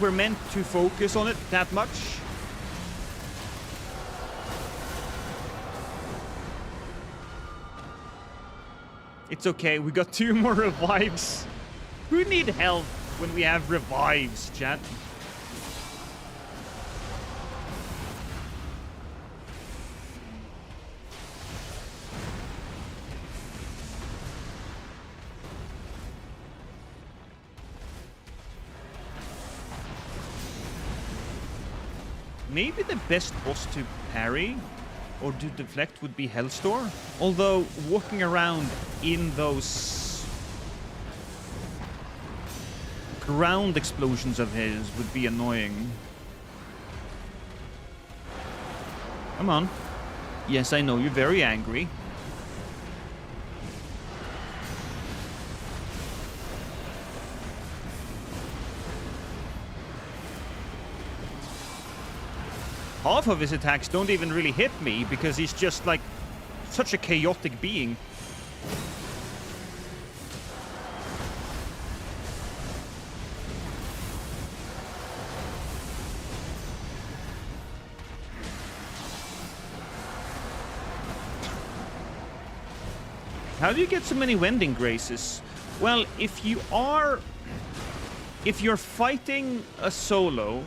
we're meant to focus on it that much. It's okay, we got 2 more revives. Who need help when we have revives, chat? Maybe the best boss to parry or to deflect would be Hellstore. Although walking around in those ground explosions of his would be annoying. Come on. Yes, I know you're very angry. Half of his attacks don't even really hit me because he's just like such a chaotic being. How do you get so many Wending Graces? Well, if you're fighting a solo,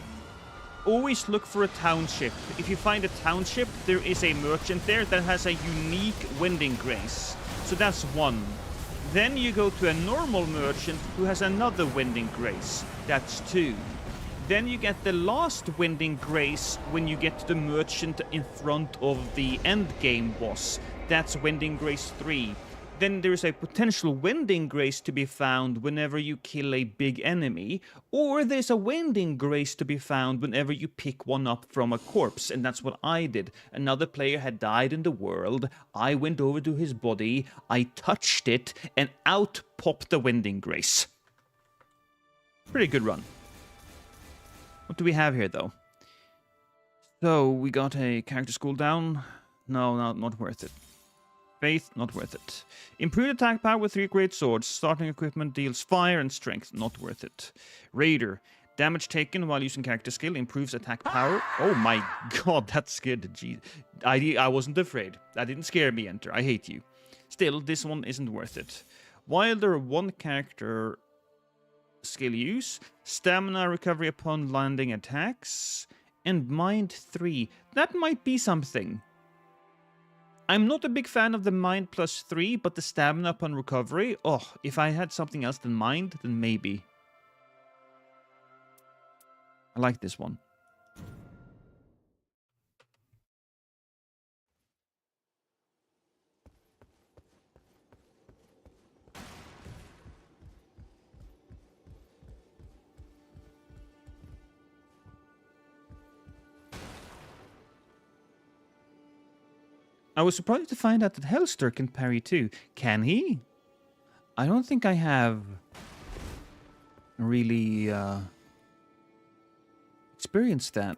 always look for a township. If you find a township, there is a merchant there that has a unique Wending Grace. So that's 1. Then you go to a normal merchant who has another Wending Grace. That's 2. Then you get the last Wending Grace when you get to the merchant in front of the end game boss. That's Wending Grace 3. Then there's a potential Wending Grace to be found whenever you kill a big enemy, or there's a Wending Grace to be found whenever you pick one up from a corpse, and that's what I did. Another player had died in the world, I went over to his body, I touched it, and out popped the Wending Grace. Pretty good run. What do we have here, though? So, we got a character school down. No, not worth it. Faith, not worth it. Improved attack power with 3 great swords. Starting equipment deals fire and strength, not worth it. Raider, damage taken while using character skill improves attack power. Oh my god, that scared the G. I wasn't afraid. That didn't scare me, Enter. I hate you. Still, this one isn't worth it. Wilder, 1 character skill use. Stamina recovery upon landing attacks. And mind 3. That might be something. I'm not a big fan of the mind plus 3, but the stamina upon recovery, oh, if I had something else than mind, then maybe. I like this one. I was surprised to find out that Hellster can parry too. Can he? I don't think I have really experienced that.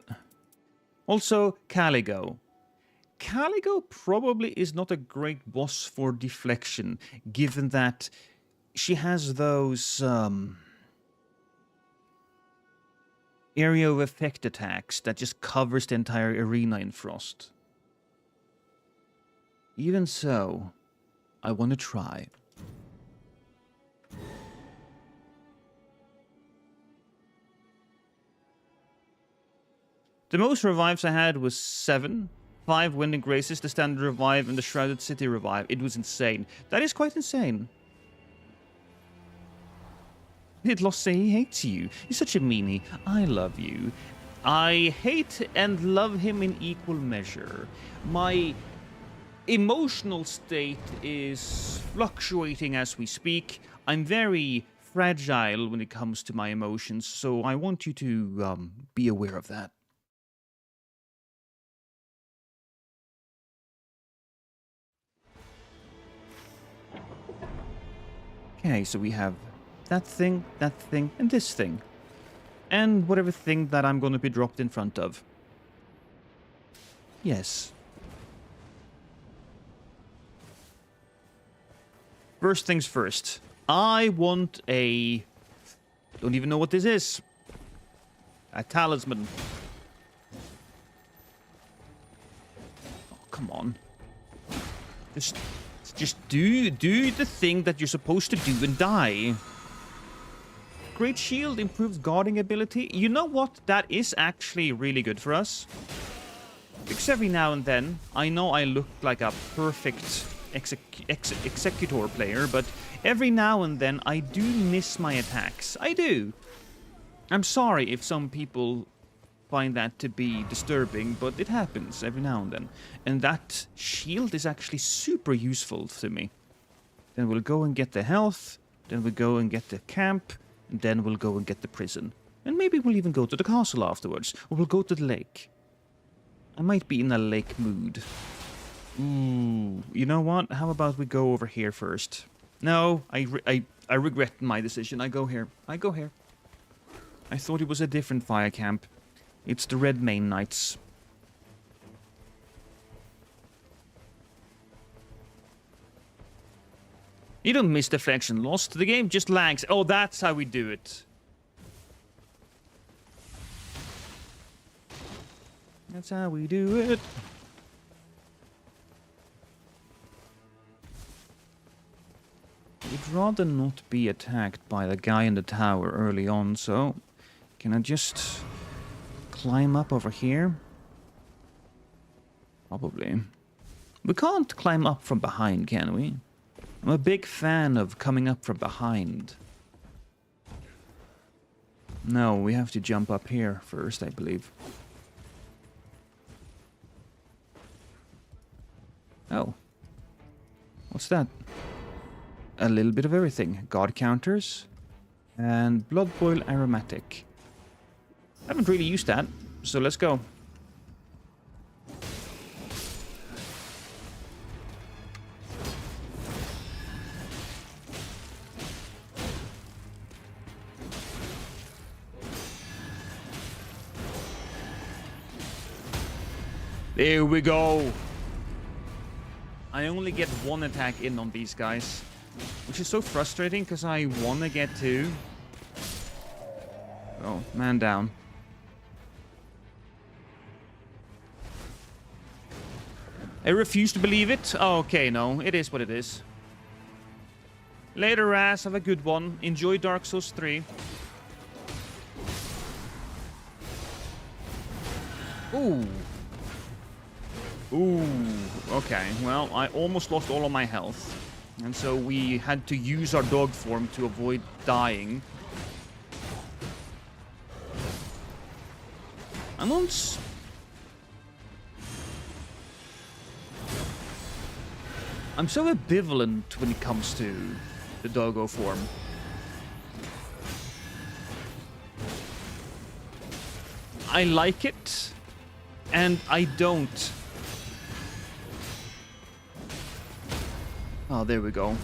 Also, Caligo. Caligo probably is not a great boss for Deflection, given that she has those area of effect attacks that just covers the entire arena in Frost. Even so, I want to try. The most revives I had was 7. 5 Winding Graces, the Standard Revive, and the Shrouded City Revive. It was insane. That is quite insane. Hitloss say he hates you. He's such a meanie. I love you. I hate and love him in equal measure. My emotional state is fluctuating as we speak. I'm very fragile when it comes to my emotions, so I want you to be aware of that. Okay, so we have that thing, and this thing. And whatever thing that I'm going to be dropped in front of. Yes. First things first. I want a... Don't even know what this is. A talisman. Oh, come on. Just do the thing that you're supposed to do and die. Great Shield improves guarding ability. You know what? That is actually really good for us. Because every now and then, I know I look like a perfect Executor player, but every now and then I do miss my attacks. I do. I'm sorry if some people find that to be disturbing, but it happens every now and then. And that shield is actually super useful to me. Then we'll go and get the health, then we'll go and get the camp, and then we'll go and get the prison. And maybe we'll even go to the castle afterwards, or we'll go to the lake. I might be in a lake mood. Ooh, you know what? How about we go over here first? No, I regret my decision. I go here. I thought it was a different fire camp. It's the Red Mane Knights. You don't miss Deflection lost. The game just lags. Oh, that's how we do it. That's how we do it. I'd rather not be attacked by the guy in the tower early on, so... Can I just... climb up over here? Probably. We can't climb up from behind, can we? I'm a big fan of coming up from behind. No, we have to jump up here first, I believe. Oh. What's that? A little bit of everything. God counters. And Blood Boil Aromatic. I haven't really used that, so let's go. There we go. I only get one attack in on these guys, which is so frustrating because I want to get two. Oh, man down. I refuse to believe it. Oh, okay, no. It is what it is. Later, Raz. Have a good one. Enjoy Dark Souls 3. Ooh. Ooh. Okay, well, I almost lost all of my health. And so we had to use our dog form to avoid dying. I'm on... I'm so ambivalent when it comes to the doggo form. I like it, and I don't. Oh, there we go.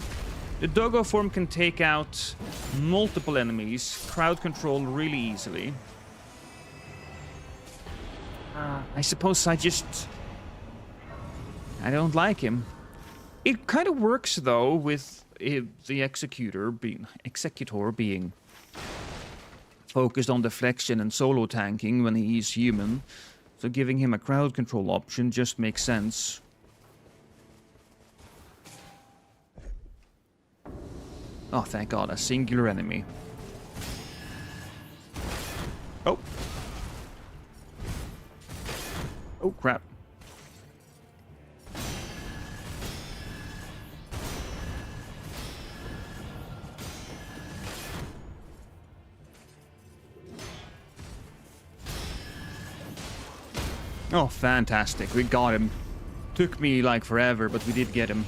The doggo form can take out multiple enemies, crowd control really easily. I suppose I don't like him. It kind of works though with the Executor being focused on deflection and solo tanking when he's human. So giving him a crowd control option just makes sense. Oh, thank God, a singular enemy. Oh. Oh, crap. Oh, fantastic. We got him. Took me, like, forever, but we did get him.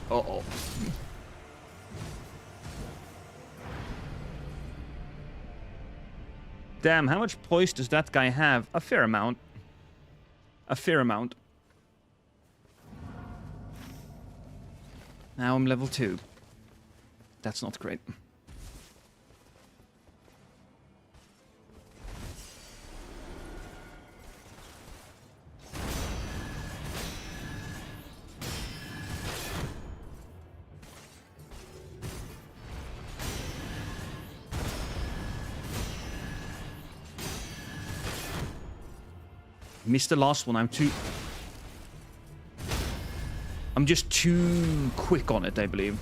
Uh-oh. Damn, how much poise does that guy have? A fair amount. A fair amount. Now I'm level 2. That's not great. Missed the last one. I'm just too quick on it, I believe.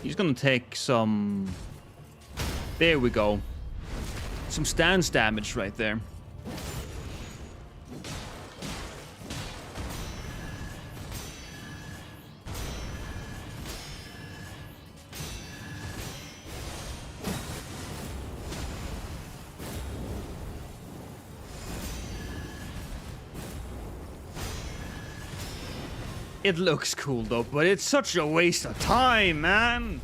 He's gonna take some... There we go. Some stance damage right there. It looks cool though, but it's such a waste of time, man.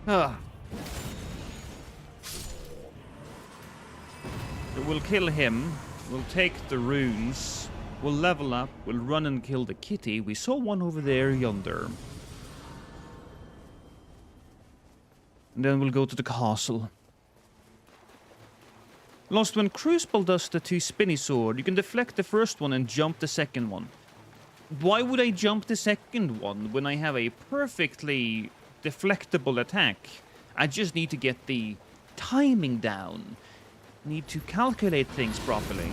Ugh. We'll kill him. We'll take the runes. We'll level up. We'll run and kill the kitty. We saw one over there yonder. And then we'll go to the castle. Lost when Crucible does the 2 spinny sword, you can deflect the first one and jump the second one. Why would I jump the second one when I have a perfectly deflectable attack? I just need to get the timing down. Need to calculate things properly.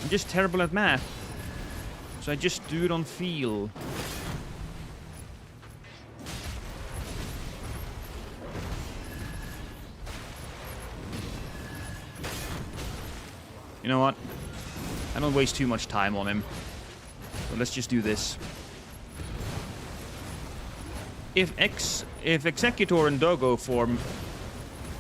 I'm just terrible at math. So I just do it on feel. You know what? I don't waste too much time on him. So let's just do this. If Executor and Doggo form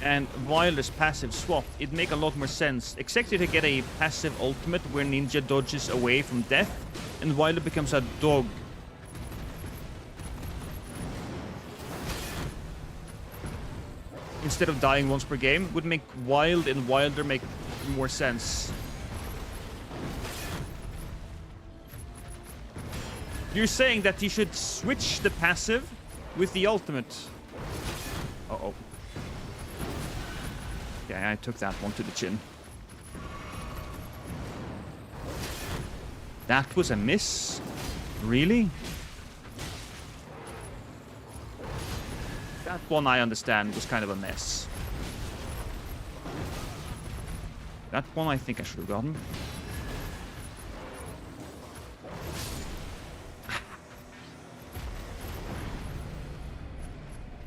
and Wilder's passive swap, it'd make a lot more sense. Executor get a passive ultimate where Ninja dodges away from death, and Wilder becomes a dog. Instead of dying once per game, would make Wild and Wilder make more sense. You're saying that he should switch the passive with the ultimate. Uh-oh. Yeah, I took that one to the chin. That was a miss? Really? That one I understand was kind of a mess. That one I think I should have gotten.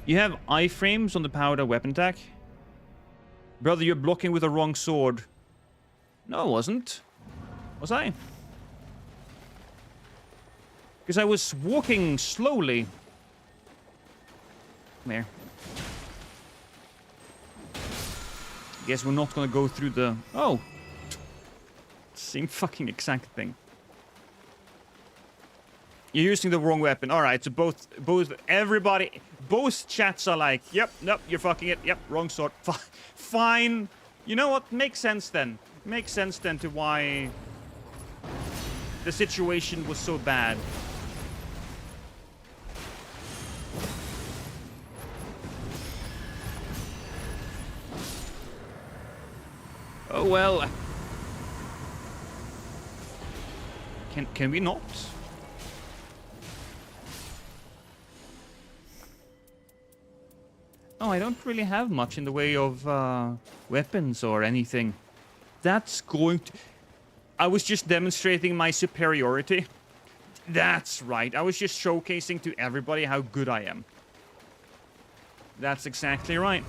You have iframes on the powered weapon attack? Brother, you're blocking with the wrong sword. No, I wasn't. Was I? Because I was walking slowly. Come here. Guess we're not gonna go through the... Oh! Same fucking exact thing. You're using the wrong weapon. Alright, so both chats are like, yep, nope, you're fucking it. Yep, wrong sword. Fine. You know what? Makes sense then. Makes sense then to why the situation was so bad. Oh well. Can we not? Oh, I don't really have much in the way of weapons or anything. That's going to... I was just demonstrating my superiority. That's right. I was just showcasing to everybody how good I am. That's exactly right.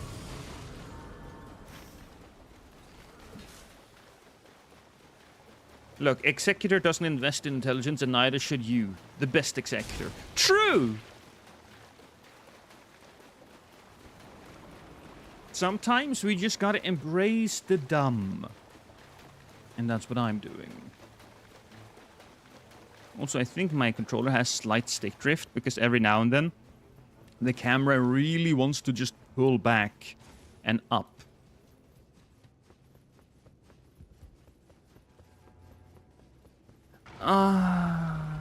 Look, Executor doesn't invest in intelligence, and neither should you. The best Executor. True! Sometimes we just gotta embrace the dumb. And that's what I'm doing. Also, I think my controller has slight stick drift, because every now and then, the camera really wants to just pull back and up.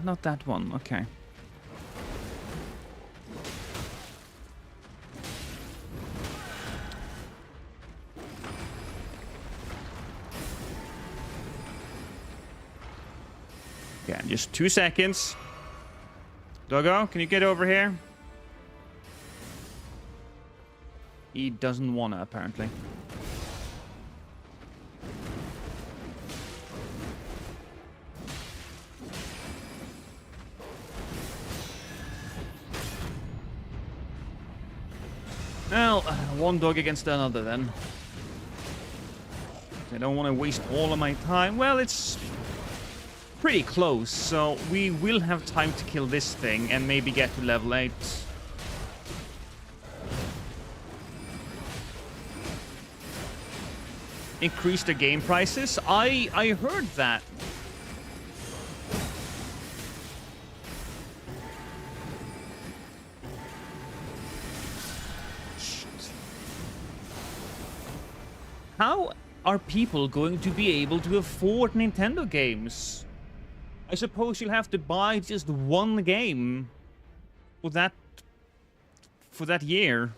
Not that one. Okay. Yeah, just 2 seconds. Doggo, can you get over here? He doesn't wanna, apparently. Well, one dog against another then. I don't want to waste all of my time. Well, it's pretty close, so we will have time to kill this thing and maybe get to level 8. Increase the game prices? I heard that. How are people going to be able to afford Nintendo games? I suppose you'll have to buy just one game for that year.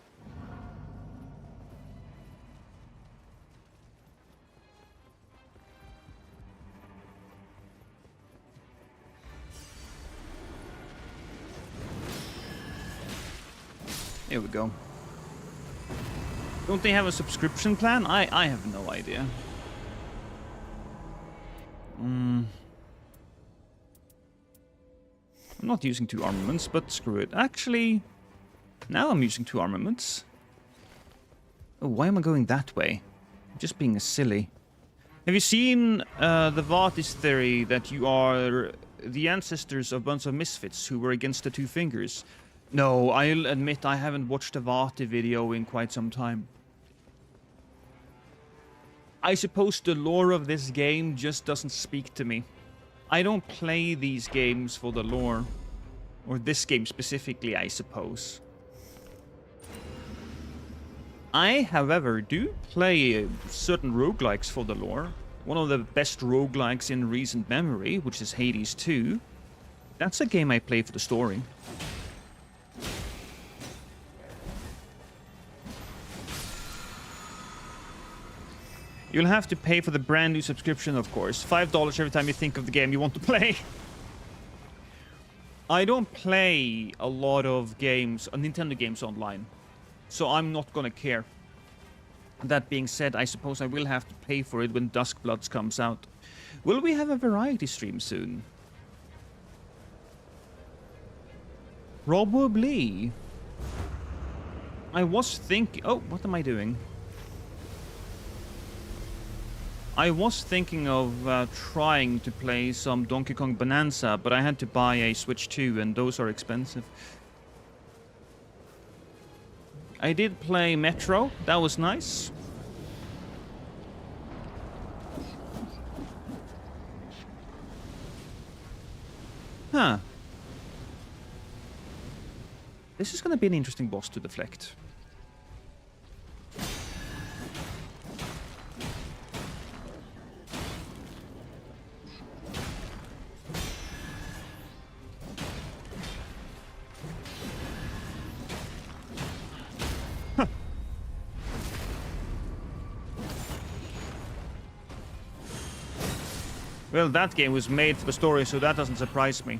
Here we go. Don't they have a subscription plan? I have no idea. I'm not using 2 armaments, but screw it. Actually, now I'm using 2 armaments. Oh, why am I going that way? I'm just being silly. Have you seen the Vartis theory that you are the ancestors of a bunch of misfits who were against the 2 fingers? No, I'll admit I haven't watched a Vati video in quite some time. I suppose the lore of this game just doesn't speak to me. I don't play these games for the lore. Or this game specifically, I suppose. I, however, do play certain roguelikes for the lore. One of the best roguelikes in recent memory, which is Hades 2. That's a game I play for the story. You'll have to pay for the brand new subscription, of course. $5 every time you think of the game you want to play. I don't play a lot of games, Nintendo games online. So I'm not gonna care. That being said, I suppose I will have to pay for it when Duskbloods comes out. Will we have a variety stream soon? Probably. I was thinking... Oh, what am I doing? I was thinking of trying to play some Donkey Kong Bonanza, but I had to buy a Switch 2, and those are expensive. I did play Metro. That was nice. Huh. This is going to be an interesting boss to deflect. Well, that game was made for the story, so that doesn't surprise me.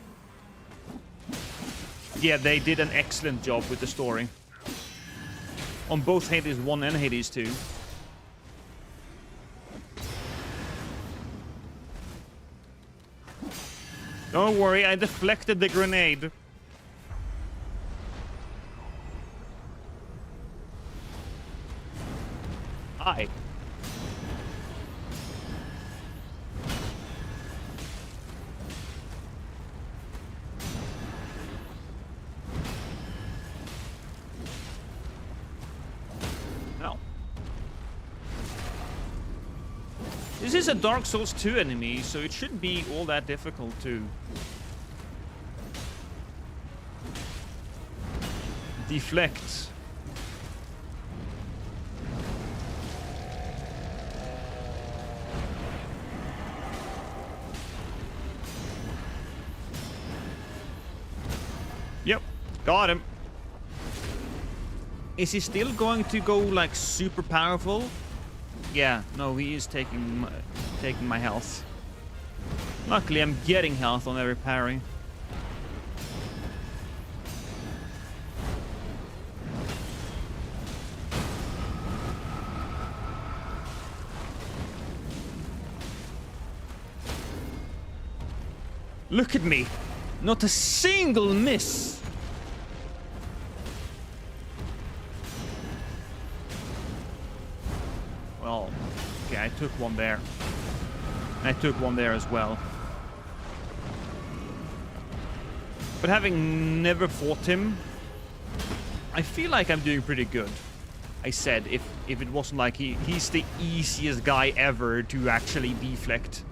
Yeah, they did an excellent job with the story. On both Hades 1 and Hades 2. Don't worry, I deflected the grenade. Hi. This is a Dark Souls 2 enemy, so it shouldn't be all that difficult to deflect. Yep, got him. Is he still going to go like super powerful? Yeah, no, he is taking my health. Luckily, I'm getting health on every parry. Look at me! Not a single miss! Well, okay, I took one there. I took one there as well. But having never fought him, I feel like I'm doing pretty good. I said, if it wasn't like he's the easiest guy ever to actually deflect.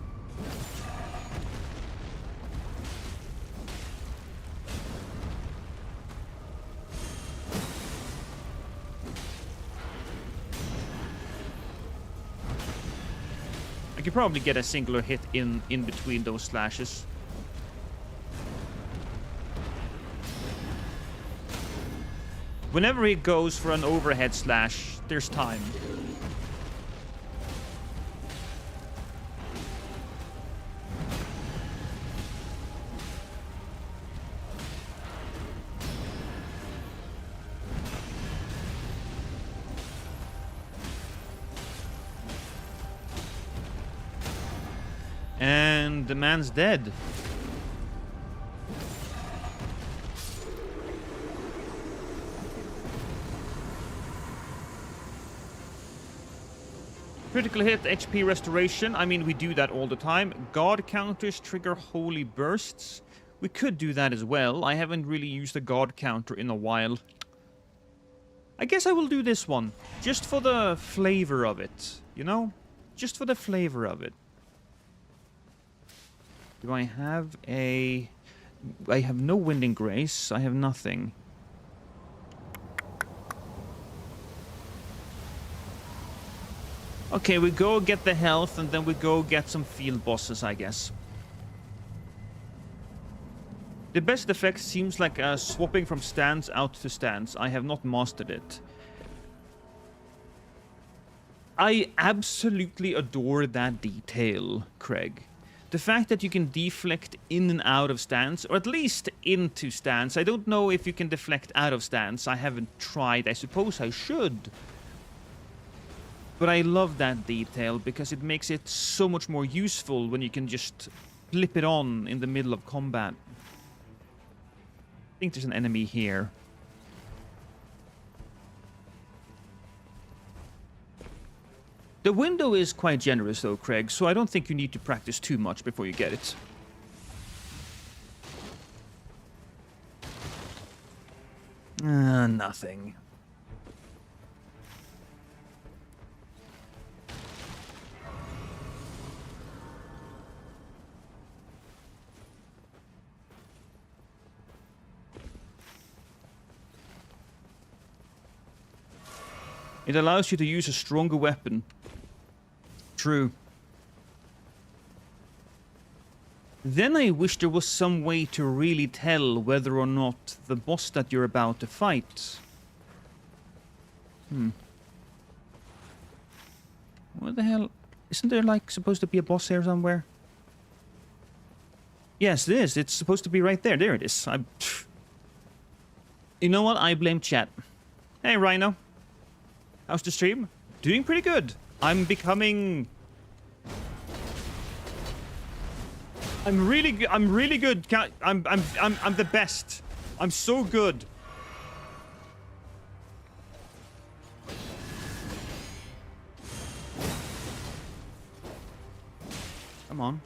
I could probably get a singular hit in between those slashes. Whenever he goes for an overhead slash, there's time. And the man's dead. Critical hit, HP restoration. I mean, we do that all the time. God counters trigger holy bursts. We could do that as well. I haven't really used a God counter in a while. I guess I will do this one. Just for the flavor of it. You know? Just for the flavor of it. Do I have a... I have no Winding Grace. I have nothing. Okay, we go get the health, and then we go get some field bosses, I guess. The best effect seems like swapping from stance out to stance. I have not mastered it. I absolutely adore that detail, Craig. The fact that you can deflect in and out of stance, or at least into stance. I don't know if you can deflect out of stance. I haven't tried. I suppose I should. But I love that detail because it makes it so much more useful when you can just flip it on in the middle of combat. I think there's an enemy here. The window is quite generous though, Craig, so I don't think you need to practice too much before you get it. Nothing. It allows you to use a stronger weapon. True. Then I wish there was some way to really tell whether or not the boss that you're about to fight... What the hell? Isn't there, like, supposed to be a boss here somewhere? Yes, it is. It's supposed to be right there. There it is. You know what? I blame chat. Hey, Rhino. How's the stream? Doing pretty good. I'm becoming... I'm really good. I'm the best. I'm so good. Come on.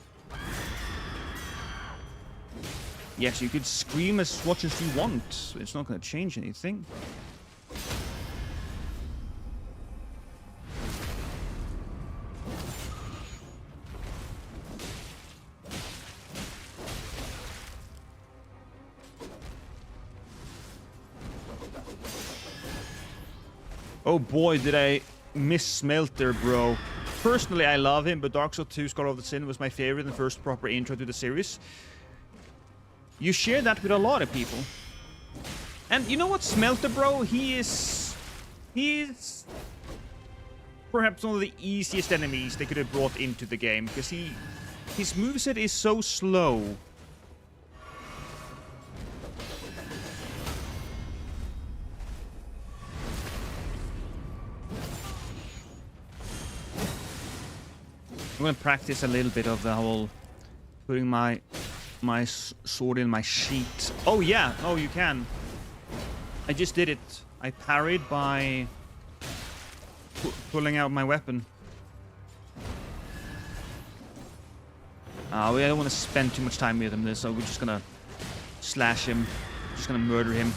Yes, you could scream as much as you want. It's not going to change anything. Oh boy, did I miss Smelter, bro. Personally, I love him, but Dark Souls 2 Scholar of the Sin was my favorite and first proper intro to the series. You share that with a lot of people. And you know what, Smelter, bro? He is perhaps one of the easiest enemies they could have brought into the game, because his moveset is so slow. I'm gonna practice a little bit of the whole putting my sword in my sheath. Oh yeah, oh you can. I just did it. I parried by pulling out my weapon. I don't want to spend too much time with him, so we're just gonna slash him. Just gonna murder him.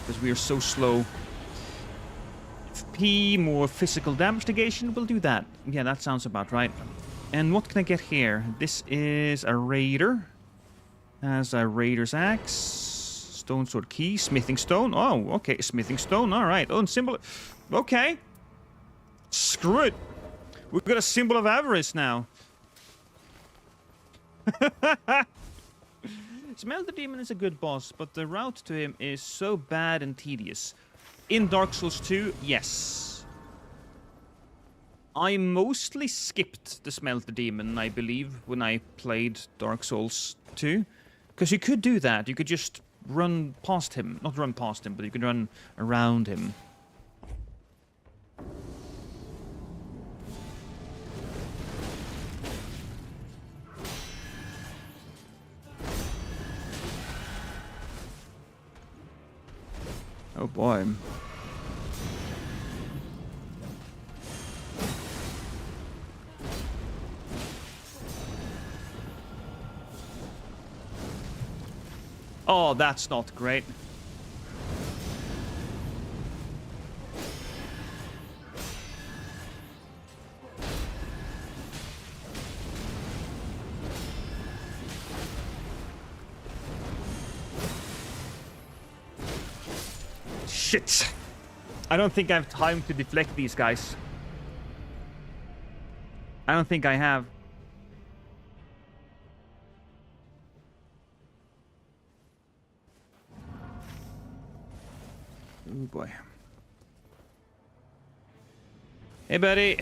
Because we are so slow. P, more physical damage negation, we'll do that. Yeah, that sounds about right. And what can I get here? This is a raider. Has a raider's axe. Stone sword key. Smithing stone. Oh, okay. Smithing stone. Alright. Oh, and symbol. Okay. Screw it. We've got a symbol of avarice now. Smell the Demon is a good boss, but the route to him is so bad and tedious. In Dark Souls 2, yes. I mostly skipped the Smell the Demon, I believe, when I played Dark Souls 2. Because you could do that. You could just run past him. Not run past him, but you could run around him. Oh boy. Oh, that's not great. Shit. I don't think I have time to deflect these guys. I don't think I have. Oh boy. Hey buddy.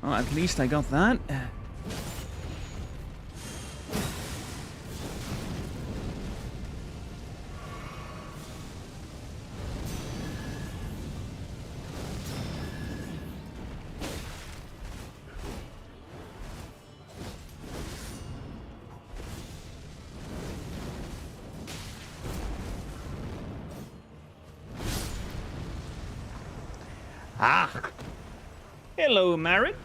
Oh, at least I got that. Ah! Hello, Marin.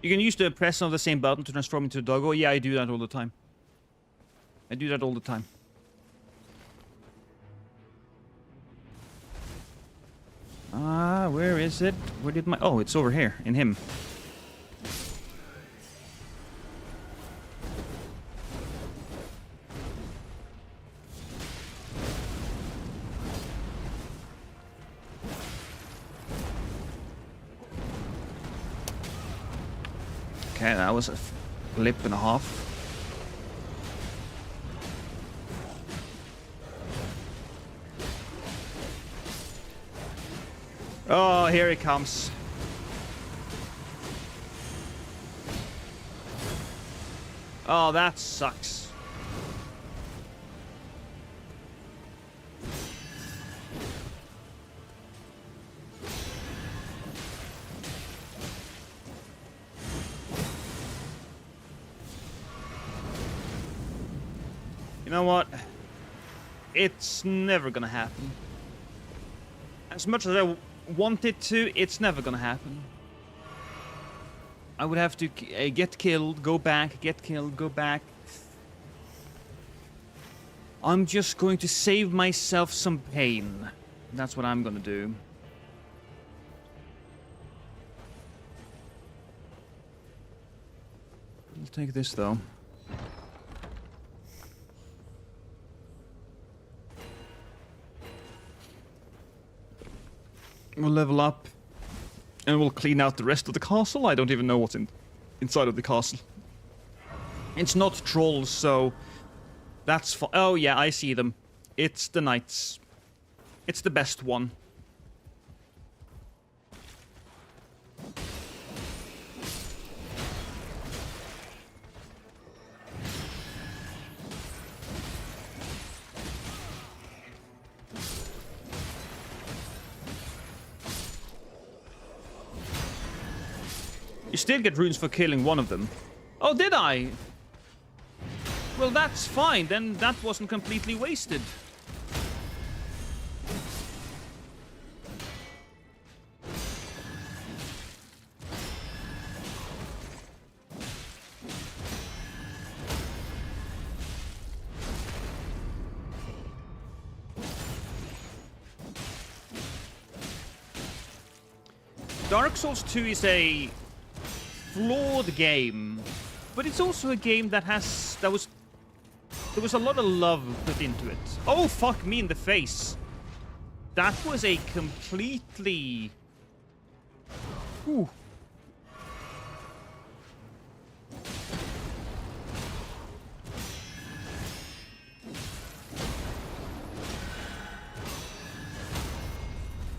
You can use the press of the same button to transform into a doggo. Yeah, I do that all the time. I do that all the time. Ah, where is it? Where did my... Oh, it's over here, in him. Okay, that was a flip and a half. Oh, here he comes. Oh, that sucks. You know what? It's never gonna happen. As much as I want it to, it's never gonna happen. I would have to get killed, go back, get killed, go back. I'm just going to save myself some pain. That's what I'm gonna do. I'll take this though. We'll level up, and we'll clean out the rest of the castle. I don't even know what's inside of the castle. It's not trolls, so that's fine. Oh yeah, I see them. It's the knights. It's the best one. You still get runes for killing one of them. Oh, did I? Well, that's fine. Then that wasn't completely wasted. Dark Souls 2 is a flawed game, but it's also a game that there was a lot of love put into it. Oh, fuck me in the face. That was a completely... Whew.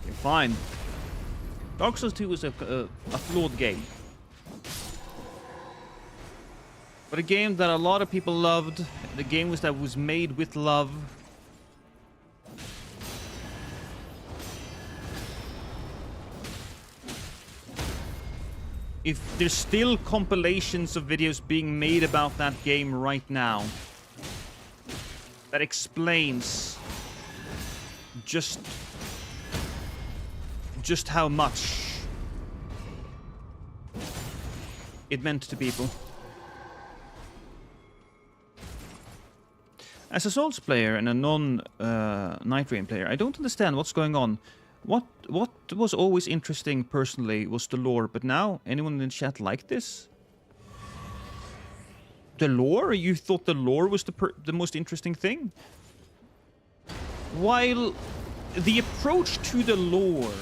Okay, fine. Dark Souls 2 was a flawed game. But a game that a lot of people loved, the game that was made with love. If there's still compilations of videos being made about that game right now, that explains just how much it meant to people. As a Souls player and a non-Nightreign player, I don't understand what's going on. What was always interesting personally was the lore, but now anyone in the chat like this? The lore? You thought the lore was the most interesting thing? While the approach to the lore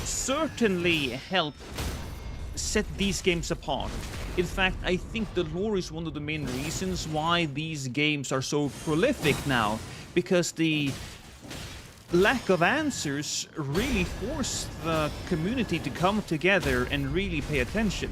certainly helped set these games apart. In fact, I think the lore is one of the main reasons why these games are so prolific now, because the lack of answers really forced the community to come together and really pay attention.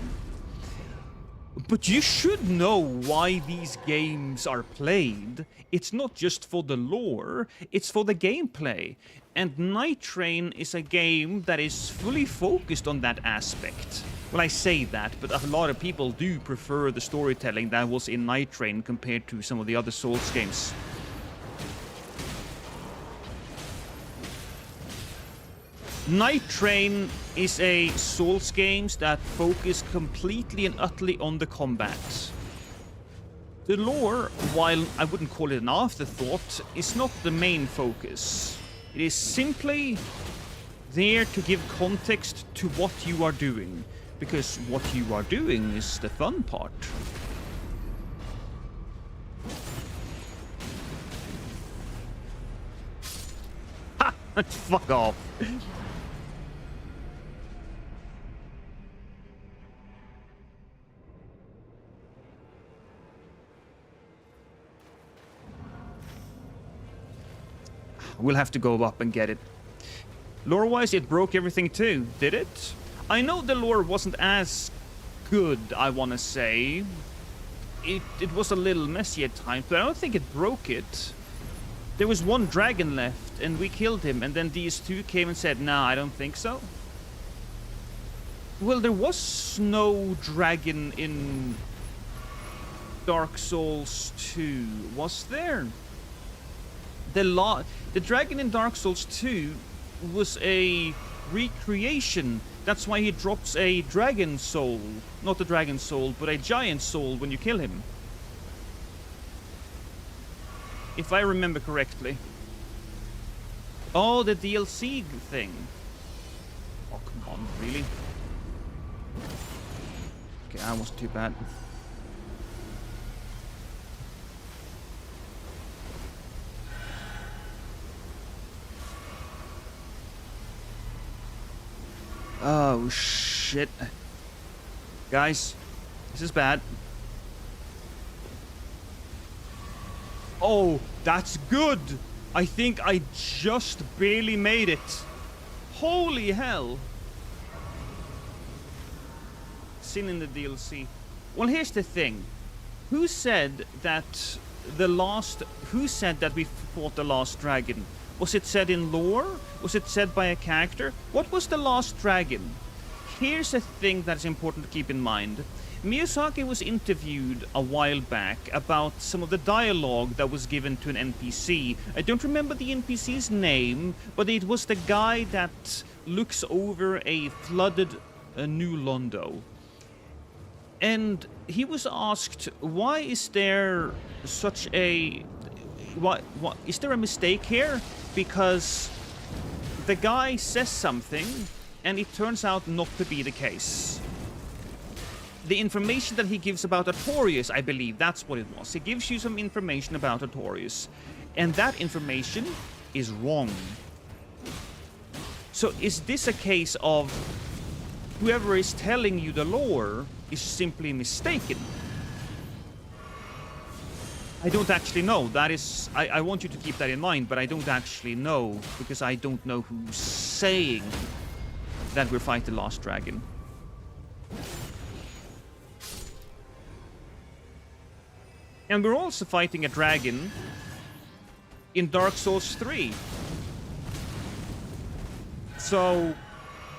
But you should know why these games are played. It's not just for the lore, it's for the gameplay. And Nigthreign is a game that is fully focused on that aspect. Well, I say that, but a lot of people do prefer the storytelling that was in Nigthreign compared to some of the other Souls games. Nigthreign is a Souls games that focus completely and utterly on the combat. The lore, while I wouldn't call it an afterthought, is not the main focus. It is simply there to give context to what you are doing, because what you are doing is the fun part. Ha! Fuck off. We'll have to go up and get it. Lore-wise, it broke everything too, did it? I know the lore wasn't as good, I want to say. It was a little messy at times, but I don't think it broke it. There was one dragon left, and we killed him, and then these two came and said, nah, I don't think so. Well, there was no dragon in Dark Souls 2, was there? The dragon in Dark Souls 2 was a recreation. That's why he drops a dragon soul. Not a dragon soul, but a giant soul when you kill him. If I remember correctly. Oh, the DLC thing. Oh, come on, really? Okay, that wasn't too bad. Oh, shit. Guys, this is bad. Oh, that's good. I think I just barely made it. Holy hell. Sin in the DLC. Well, here's the thing. Who said that we fought the last dragon? Was it said in lore? Was it said by a character? What was the last dragon? Here's a thing that's important to keep in mind. Miyazaki was interviewed a while back about some of the dialogue that was given to an NPC. I don't remember the NPC's name, but it was the guy that looks over a flooded New Londo. And he was asked, why is there such a... What is there a mistake here? Because the guy says something, and it turns out not to be the case. The information that he gives about Artorias, I believe, that's what it was. He gives you some information about Artorias, and that information is wrong. So is this a case of whoever is telling you the lore is simply mistaken? I don't actually know. That is... I want you to keep that in mind, but I don't actually know, because I don't know who's saying that we're fighting the last dragon. And we're also fighting a dragon in Dark Souls 3. So,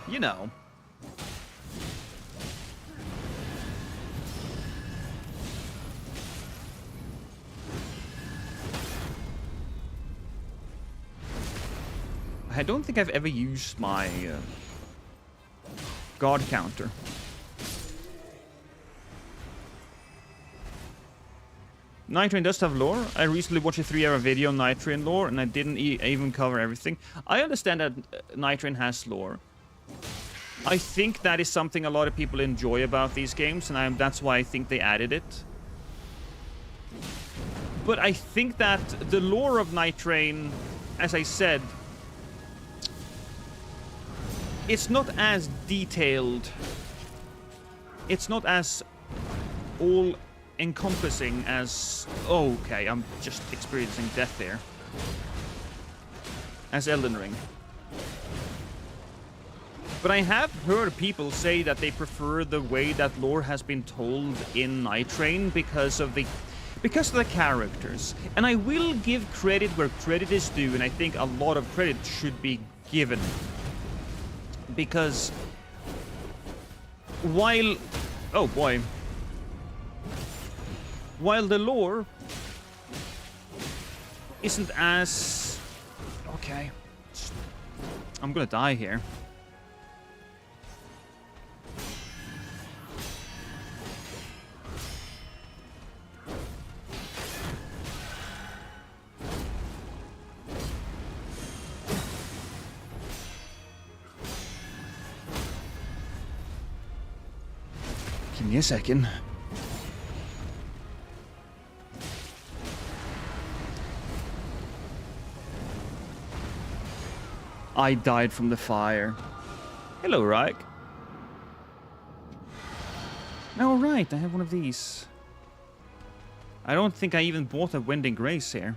you know... I don't think I've ever used my guard counter. Nightreign does have lore. I recently watched a 3-hour video on Nightreign lore, and I didn't even cover everything. I understand that Nightreign has lore. I think that is something a lot of people enjoy about these games, and that's why I think they added it. But I think that the lore of Nightreign, as I said, it's not as detailed. It's not as all-encompassing as... Oh, okay, I'm just experiencing death there. as Elden Ring. But I have heard people say that they prefer the way that lore has been told in Nightreign because of the characters. And I will give credit where credit is due, and I think a lot of credit should be given. Because while... oh boy. While the lore isn't as... okay. I'm gonna die here. Give me a second. I died from the fire. Hello, Reich. Oh, right, I have one of these. I don't think I even bought a Wending Grace here.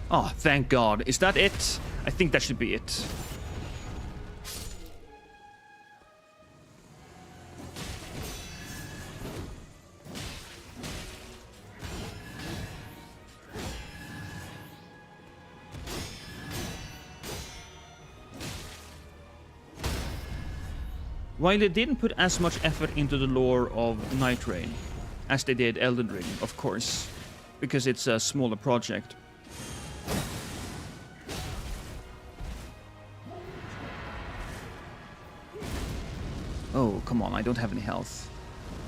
Oh, thank God. Is that it? I think that should be it. While they didn't put as much effort into the lore of Nightreign as they did Elden Ring, of course, because it's a smaller project. Oh, come on, I don't have any health.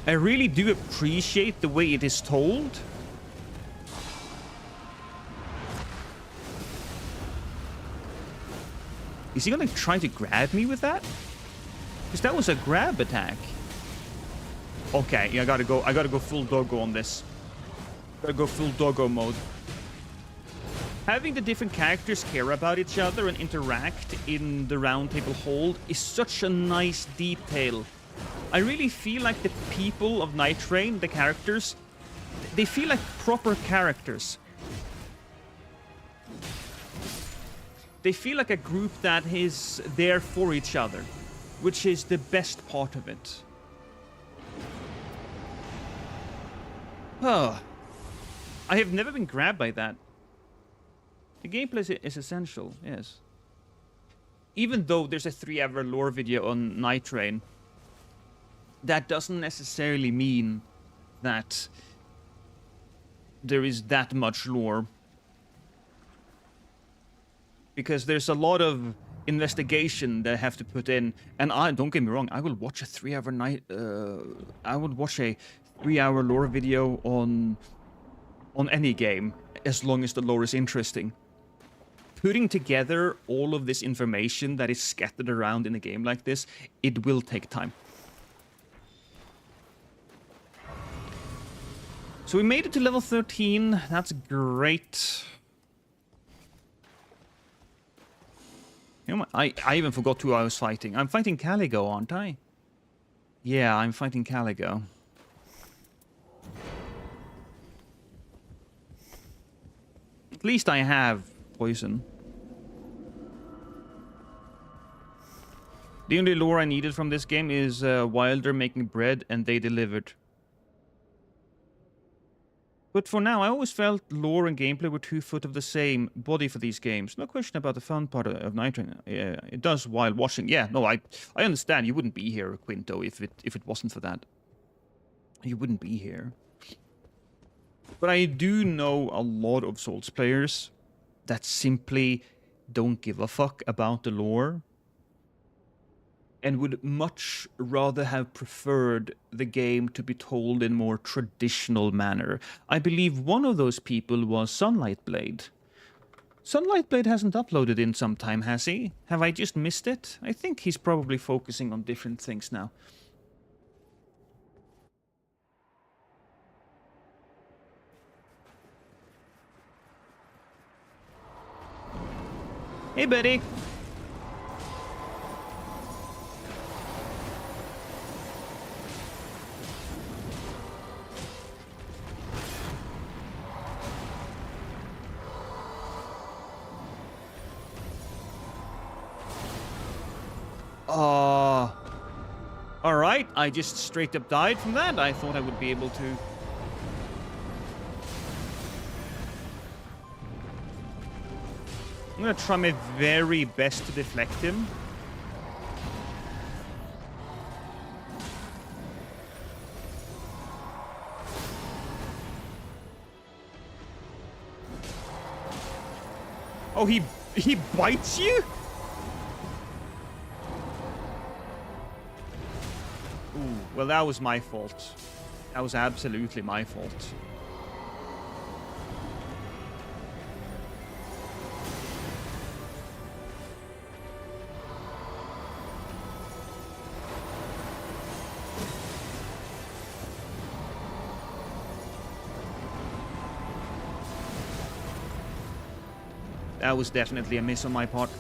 I really do appreciate the way it is told. Is he gonna try to grab me with that? Because that was a grab attack. Okay, yeah, I gotta go full doggo on this. Gotta go full doggo mode. Having the different characters care about each other and interact in the Round Table Hold is such a nice detail. I really feel like the people of Nightreign, the characters, they feel like proper characters. They feel like a group that is there for each other, which is the best part of it. Oh, I have never been grabbed by that. The gameplay is essential, yes. Even though there's a 3-hour lore video on Nightreign, that doesn't necessarily mean that there is that much lore. Because there's a lot of investigation that I have to put in, and don't get me wrong, I will watch a 3-hour I would watch a 3-hour lore video on any game, as long as the lore is interesting. Putting together all of this information that is scattered around in a game like this, it will take time. So we made it to level 13. That's great. You know, I even forgot who I was fighting. I'm fighting Caligo, aren't I? Yeah, I'm fighting Caligo. At least I have poison. The only lore I needed from this game is Wilder making bread, and they delivered. But for now, I always felt lore and gameplay were 2 foot of the same body for these games. No question about the fun part of Nightreign. It does while watching. Yeah, no, I understand. You wouldn't be here, Quinto, if it wasn't for that. You wouldn't be here. But I do know a lot of Souls players that simply don't give a fuck about the lore and would much rather have preferred the game to be told in more traditional manner. I believe one of those people was Sunlight Blade. Sunlight Blade hasn't uploaded in some time, has he? Have I just missed it? I think he's probably focusing on different things now. Hey, buddy. Alright, I just straight up died from that. I thought I would be able to. I'm gonna try my very best to deflect him. Oh, he bites you? Ooh, well, that was my fault. That was absolutely my fault. That was definitely a miss on my part.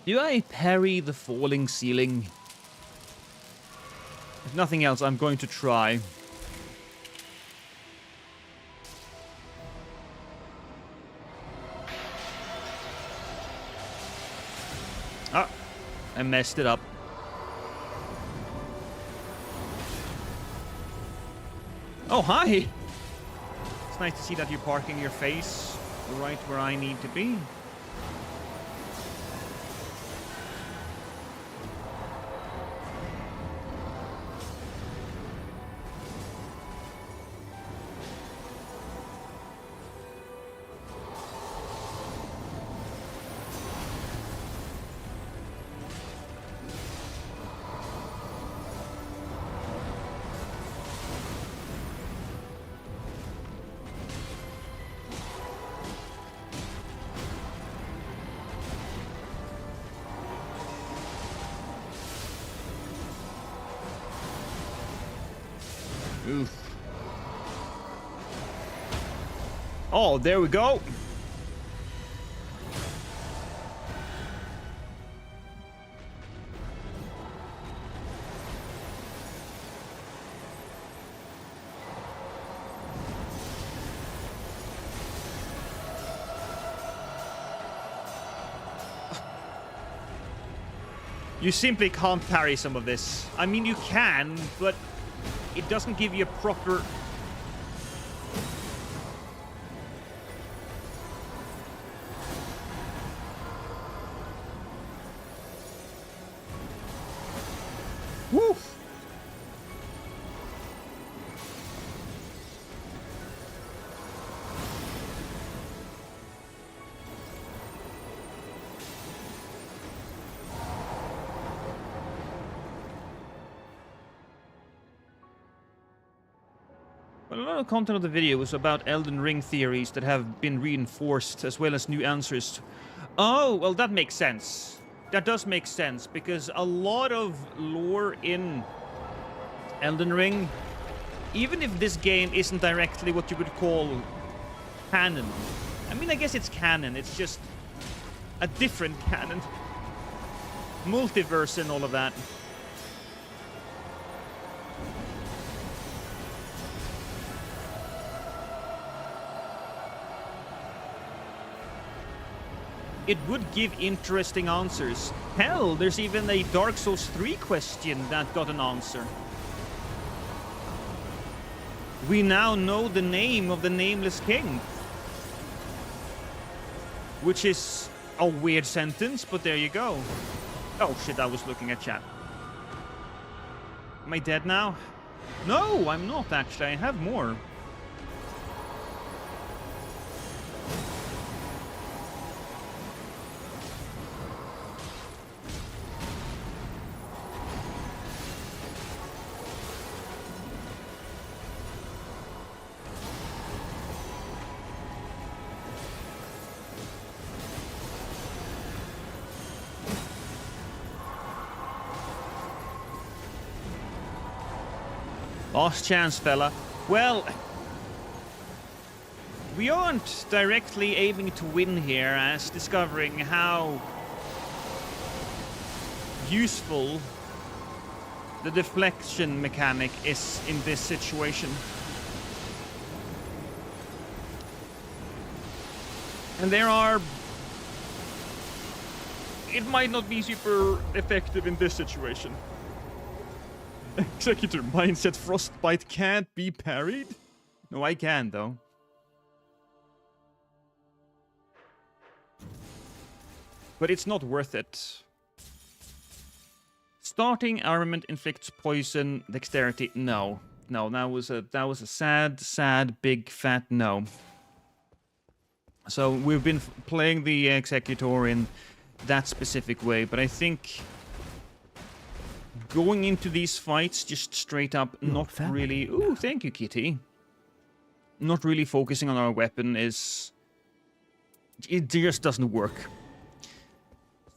Do I parry the falling ceiling? If nothing else, I'm going to try. Ah, I messed it up. Oh, hi! It's nice to see that you're parking your face right where I need to be. Oof. Oh, there we go. You simply can't parry some of this. I mean, you can, but it doesn't give you a proper... Woo! Well, a lot of content of the video was about Elden Ring theories that have been reinforced, as well as new answers. Oh, well, that makes sense. That does make sense, because a lot of lore in Elden Ring, even if this game isn't directly what you would call canon, I mean, I guess it's canon, it's just a different canon. Multiverse and all of that. It would give interesting answers. Hell, there's even a Dark Souls 3 question that got an answer. We now know the name of the Nameless King. Which is a weird sentence, but there you go. Oh shit, I was looking at chat. Am I dead now? No, I'm not actually. I have more. Last chance, fella. Well, we aren't directly aiming to win here, as discovering how useful the deflection mechanic is in this situation. And there are... It might not be super effective in this situation. Executor mindset frostbite can't be parried? No, I can though. But it's not worth it. Starting armament inflicts poison, dexterity. No. No, that was a sad, big fat no. So we've been playing the Executor in that specific way, but I think going into these fights just straight up, not really... Ooh, thank you, Kitty. Not really focusing on our weapon is... It just doesn't work.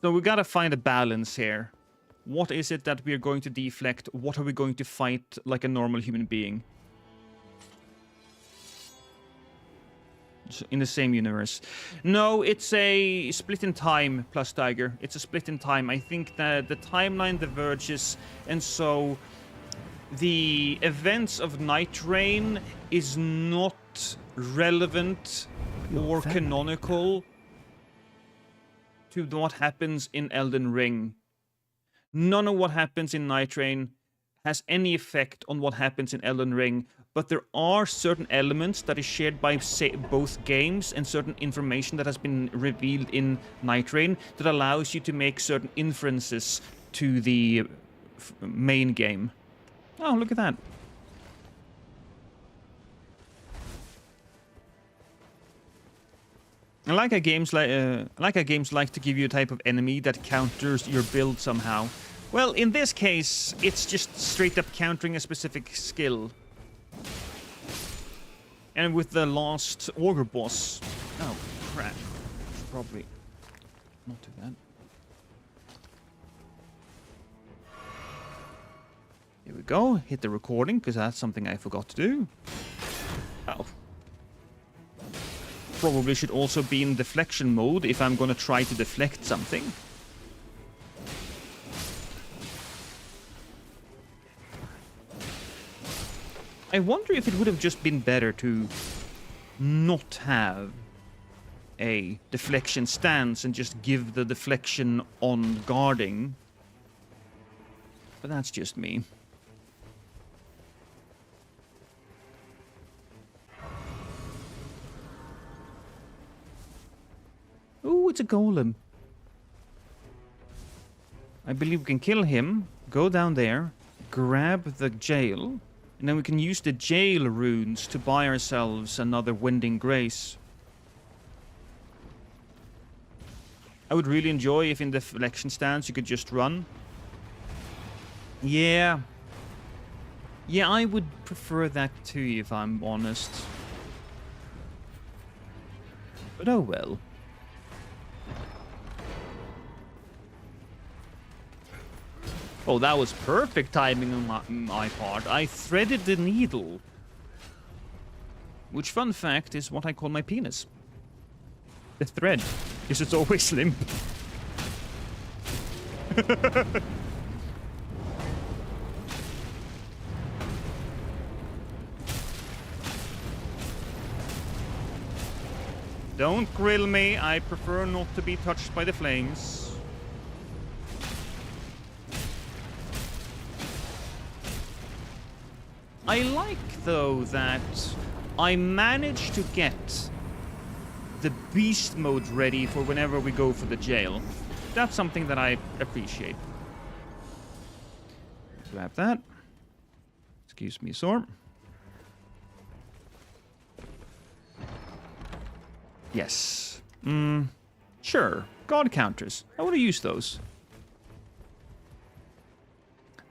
So we gotta find a balance here. What is it that we're going to deflect? What are we going to fight like a normal human being? In the same universe. No, it's a split in time plus Tiger. It's a split in time. I think that the timeline diverges, and so the events of Nigthreign is not relevant or canonical to what happens in Elden Ring. None of what happens in Nigthreign has any effect on what happens in Elden Ring, but there are certain elements that is shared by both games and certain information that has been revealed in Nigthreign that allows you to make certain inferences to the main game. Oh, look at that. I like how games like to give you a type of enemy that counters your build somehow. Well, in this case, it's just straight up countering a specific skill. And with the last Ogre boss... Oh, crap. Should probably not do that. Here we go. Hit the recording, because that's something I forgot to do. Oh. Probably should also be in deflection mode if I'm gonna try to deflect something. I wonder if it would have just been better to not have a deflection stance and just give the deflection on guarding. But that's just me. Ooh, it's a golem. I believe we can kill him, go down there, grab the jail, and then we can use the jail runes to buy ourselves another Winding Grace. I would really enjoy if in the deflection stance you could just run. Yeah. Yeah, I would prefer that too, if I'm honest. But oh well. Oh, that was perfect timing on my part. I threaded the needle. Which, fun fact, is what I call my penis. The thread. Because it's always limp. Don't grill me. I prefer not to be touched by the flames. I like, though, that I managed to get the beast mode ready for whenever we go for the jail. That's something that I appreciate. Grab that. Excuse me, sir. Yes. Sure. God counters. I want to use those.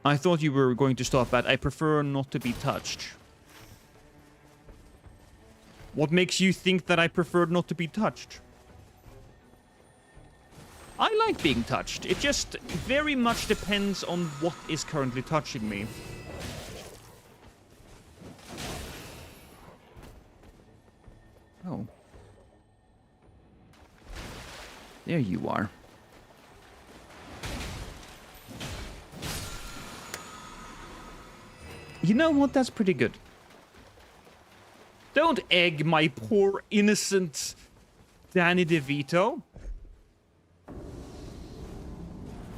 I thought you were going to stop at I prefer not to be touched. What makes you think that I prefer not to be touched? I like being touched. It just very much depends on what is currently touching me. Oh. There you are. You know what? That's pretty good. Don't egg my poor innocent Danny DeVito.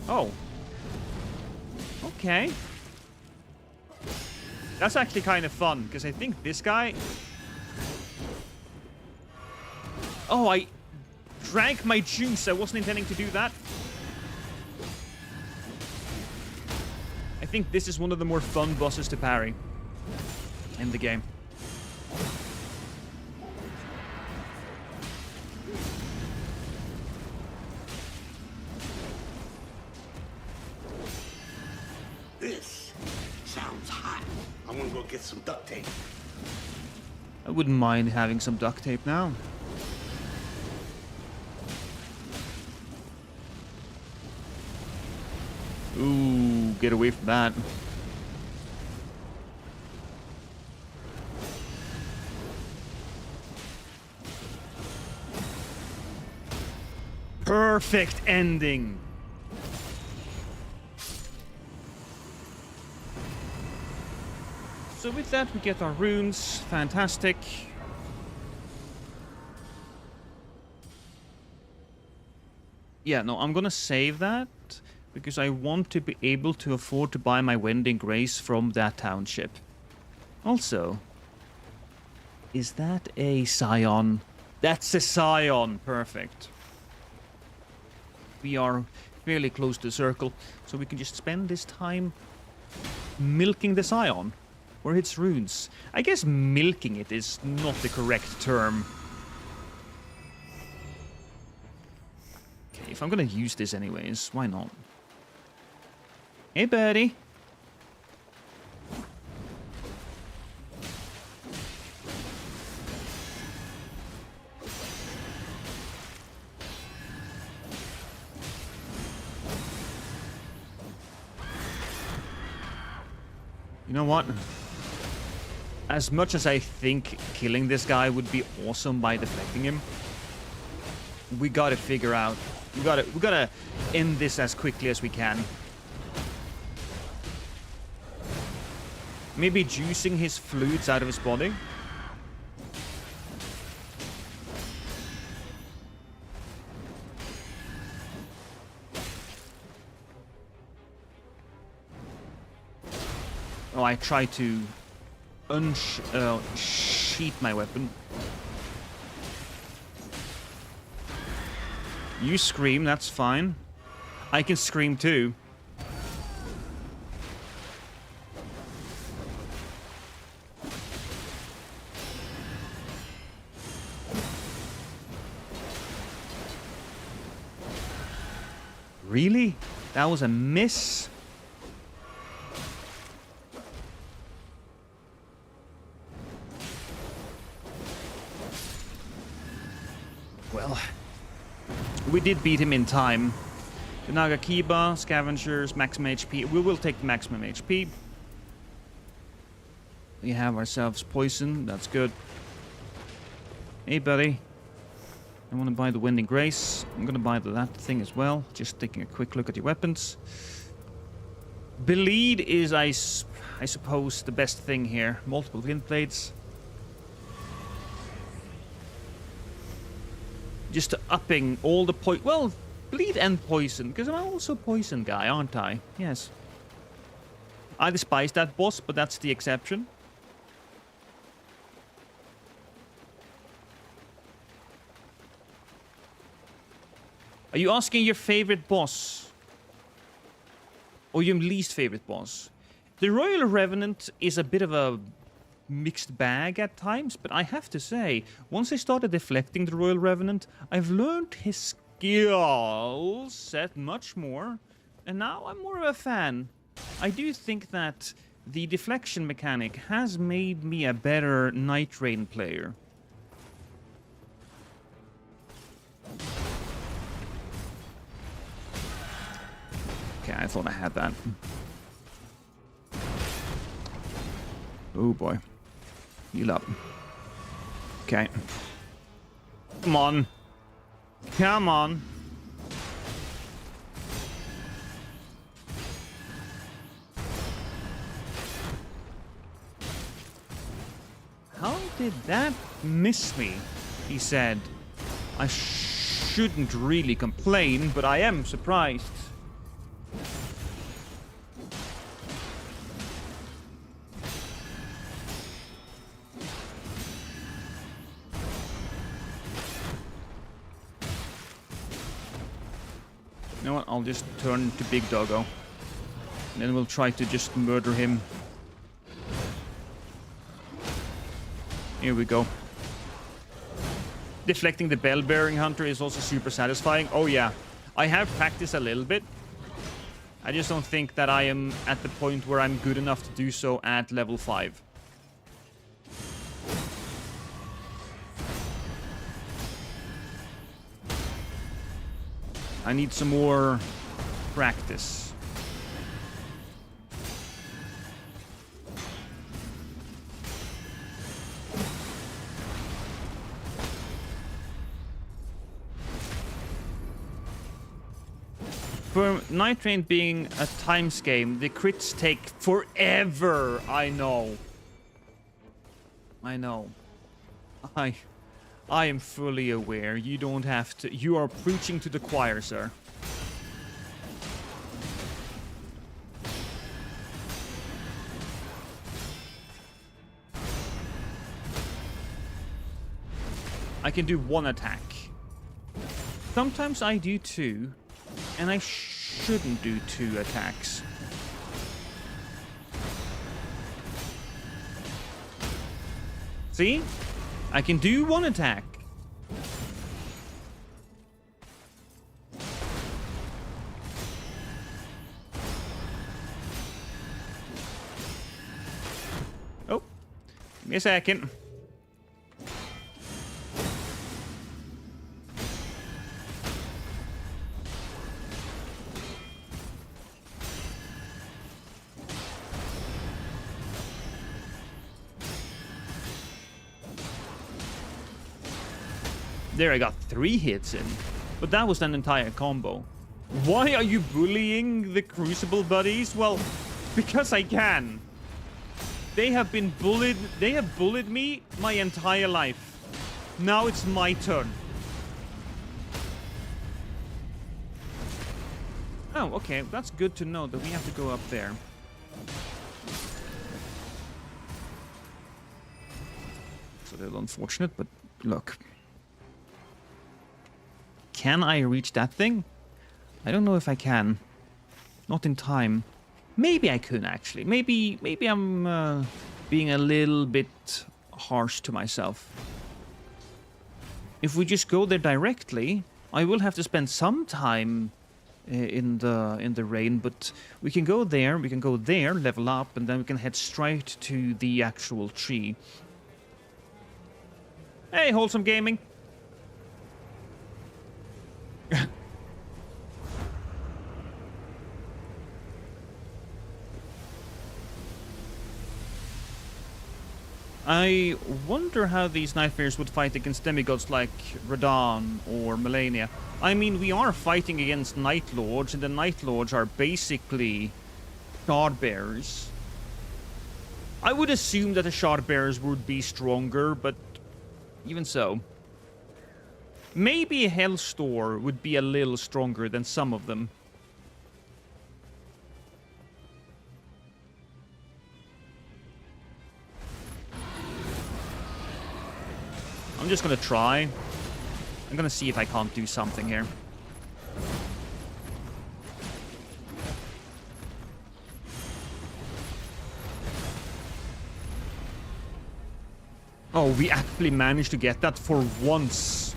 Oh. Okay. That's actually kind of fun, because I think this guy... Oh, I drank my juice. I wasn't intending to do that. I think this is one of the more fun bosses to parry in the game. This sounds hot. I want to go get some duct tape. I wouldn't mind having some duct tape now. Ooh, get away from that. Perfect ending. So with that, we get our runes. Fantastic. Yeah, no, I'm gonna save that, because I want to be able to afford to buy my Wending Grace from that township. Also, is that a Scion? That's a Scion. Perfect. We are fairly close to the circle, so we can just spend this time milking the Scion, or its runes. I guess milking it is not the correct term. Okay, if I'm gonna use this anyways, why not? Hey, buddy. You know what? As much as I think killing this guy would be awesome by deflecting him, we gotta figure out. We gotta end this as quickly as we can. Maybe juicing his fluids out of his body. Oh, I tried to sheath my weapon. You scream, that's fine. I can scream too. Really? That was a miss? Well, we did beat him in time. The Nagakiba, Scavengers, maximum HP. We will take the maximum HP. We have ourselves poison. That's good. Hey, buddy. I want to buy the Wending Grace. I'm going to buy that thing as well. Just taking a quick look at your weapons. Bleed is, I suppose, the best thing here. Multiple glint blades. Just upping all the well, bleed and poison, because I'm also a poison guy, aren't I? Yes. I despise that boss, but that's the exception. Are you asking your favorite boss? Or your least favorite boss? The Royal Revenant is a bit of a mixed bag at times, but I have to say, once I started deflecting the Royal Revenant, I've learned his skill set much more, and now I'm more of a fan. I do think that the deflection mechanic has made me a better Nigthreign player. Okay, I thought I had that. Oh boy. Heal up. Okay. Come on. Come on. How did that miss me? He said. I shouldn't really complain, but I am surprised. You know what? I'll just turn to Big Doggo. And then we'll try to just murder him. Here we go. Deflecting the Bell-Bearing Hunter is also super satisfying. Oh yeah, I have practiced a little bit. I just don't think that I am at the point where I'm good enough to do so at level 5. I need some more practice. For Nigthreign being a times game, the crits take forever. I know. I am fully aware. You don't have to. You are preaching to the choir, sir. I can do one attack. Sometimes I do two. And I shouldn't do 2 attacks. See? I can do 1 attack. Oh. Give me a second. There, I got 3 hits in. But that was an entire combo. Why are you bullying the Crucible buddies? Well, because I can. They have been bullied. They have bullied me my entire life. Now it's my turn. Oh, okay. That's good to know that we have to go up there. It's a little unfortunate, but look. Can I reach that thing? I don't know if I can. Not in time. Maybe I could, actually. Maybe I'm being a little bit harsh to myself. If we just go there directly, I will have to spend some time in the rain, but we can go there, level up, and then we can head straight to the actual tree. Hey, Wholesome Gaming. I wonder how these Nightmares would fight against demigods like Radahn or Melania. I mean, we are fighting against Night Lords, and the Night Lords are basically Shard Bearers. I would assume that the Shard Bearers would be stronger, but even so. Maybe a Hellstor would be a little stronger than some of them. I'm just gonna try. I'm gonna see if I can't do something here. Oh, we actually managed to get that for once.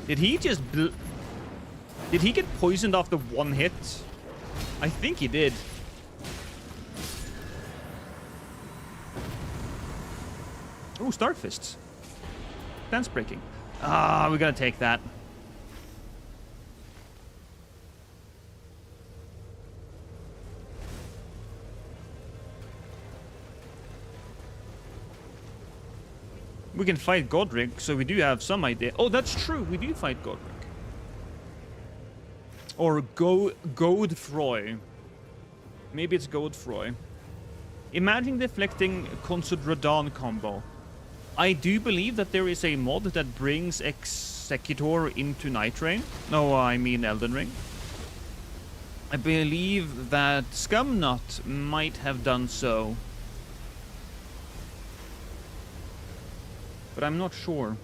Did he just... Did he get poisoned after one hit? I think he did. Oh, Starfists. Dance breaking. Ah, we gotta take that. We can fight Godric, so we do have some idea. Oh, that's true. We do fight Godric. Or Godfroy. Maybe it's Godfroy. Imagine deflecting Consort Radahn combo. I do believe that there is a mod that brings Executor into Nightreign. No, I mean Elden Ring. I believe that Scumnut might have done so. But I'm not sure.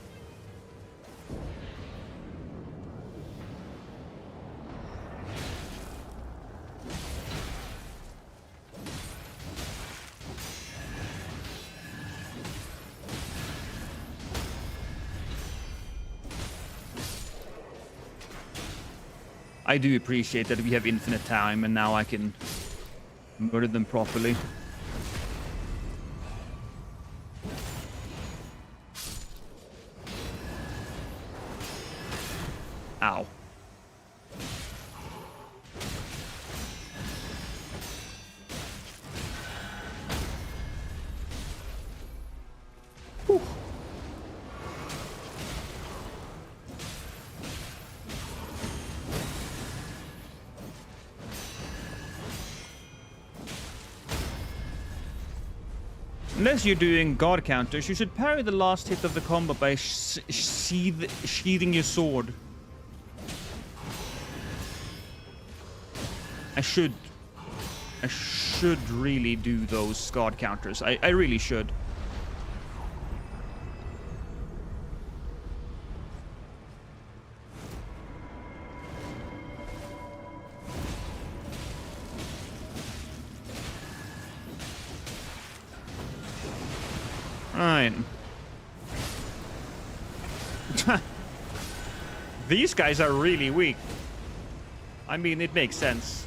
I do appreciate that we have infinite time and now I can murder them properly. Ow. Whew. Unless you're doing guard counters, you should parry the last hit of the combo by sheathing your sword. I should really do those guard counters. I really should. Right. These guys are really weak. I mean, it makes sense.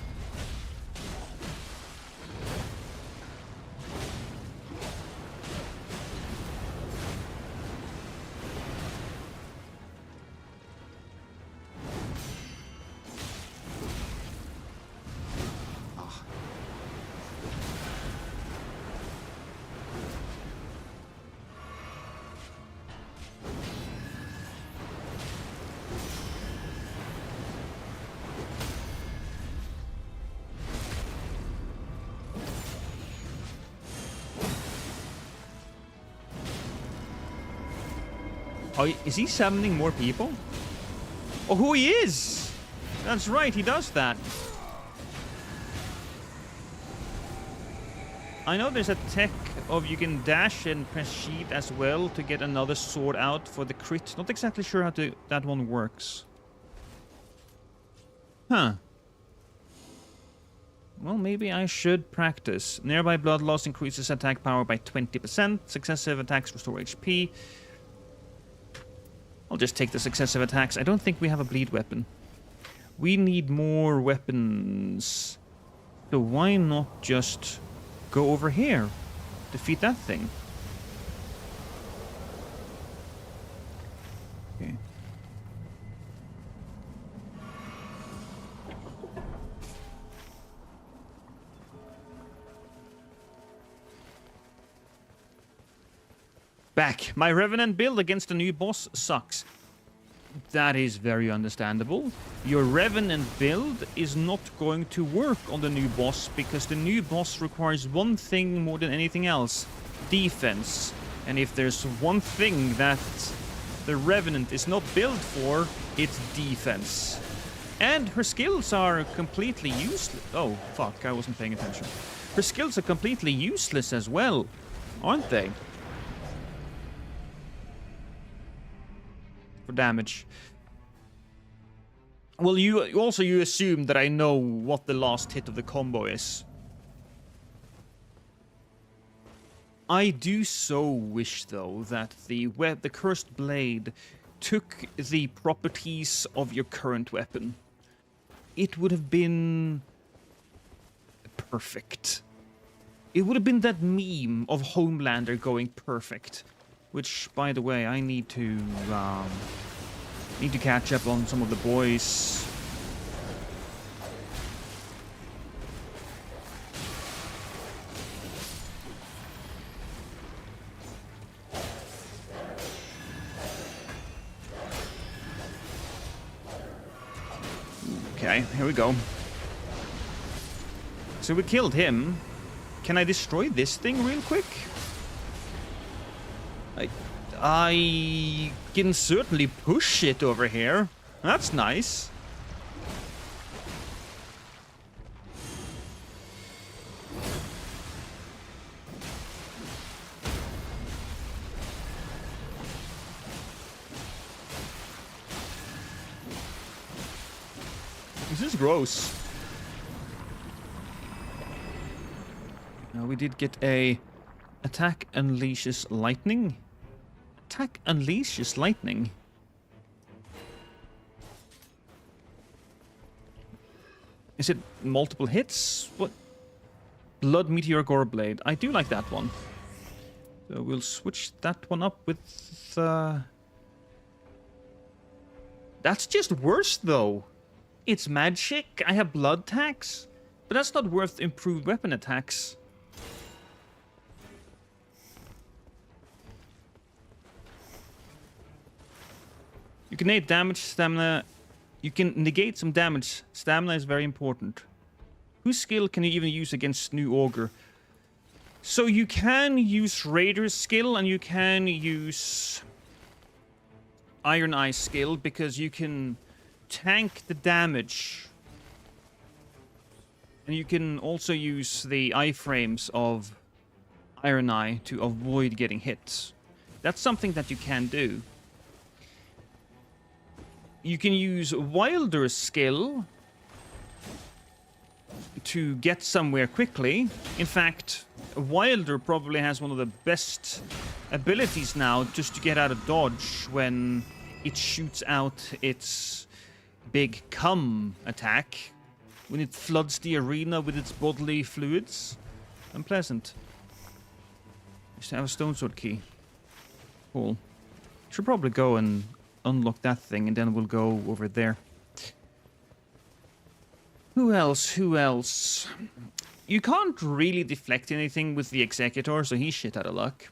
Oh, is he summoning more people? Oh, who he is! That's right, he does that. I know there's a tech of you can dash and press sheath as well to get another sword out for the crit. Not exactly sure how that one works. Huh. Well, maybe I should practice. Nearby blood loss increases attack power by 20%. Successive attacks restore HP. I'll just take the successive attacks. I don't think we have a bleed weapon. We need more weapons. So why not just go over here? Defeat that thing. Okay. Back. My Revenant build against the new boss sucks. That is very understandable. Your Revenant build is not going to work on the new boss because the new boss requires one thing more than anything else. Defense. And if there's one thing that the Revenant is not built for, it's defense. And her skills are completely useless. Oh, fuck. I wasn't paying attention. Her skills are completely useless as well, aren't they? For damage. Well, you assume that I know what the last hit of the combo is. I do so wish, though, that the cursed blade took the properties of your current weapon. It would have been perfect. It would have been that meme of Homelander going perfect, which, by the way, I need to catch up on some of the boys. Okay, here we go. So we killed him. Can I destroy this thing real quick? I can certainly push it over here. That's nice. This is gross. Now we did get a attack unleashes lightning. Attack unleashes lightning. Is it multiple hits? What? Blood Meteor Gore Blade. I do like that one. So we'll switch that one up with... That's just worse, though. It's magic. I have blood attacks. But that's not worth improved weapon attacks. You can negate damage, stamina. You can negate some damage. Stamina is very important. Whose skill can you even use against New Ogre? So you can use Raider's skill and you can use Iron Eye's skill because you can tank the damage. And you can also use the iframes of Iron Eye to avoid getting hit. That's something that you can do. You can use Wilder's skill to get somewhere quickly. In fact, Wilder probably has one of the best abilities now just to get out of dodge when it shoots out its big cum attack. When it floods the arena with its bodily fluids. Unpleasant. Just have a stone sword key. Cool. Should probably go and unlock that thing and then we'll go over there. Who else? Who else? You can't really deflect anything with the Executor, so he's shit out of luck.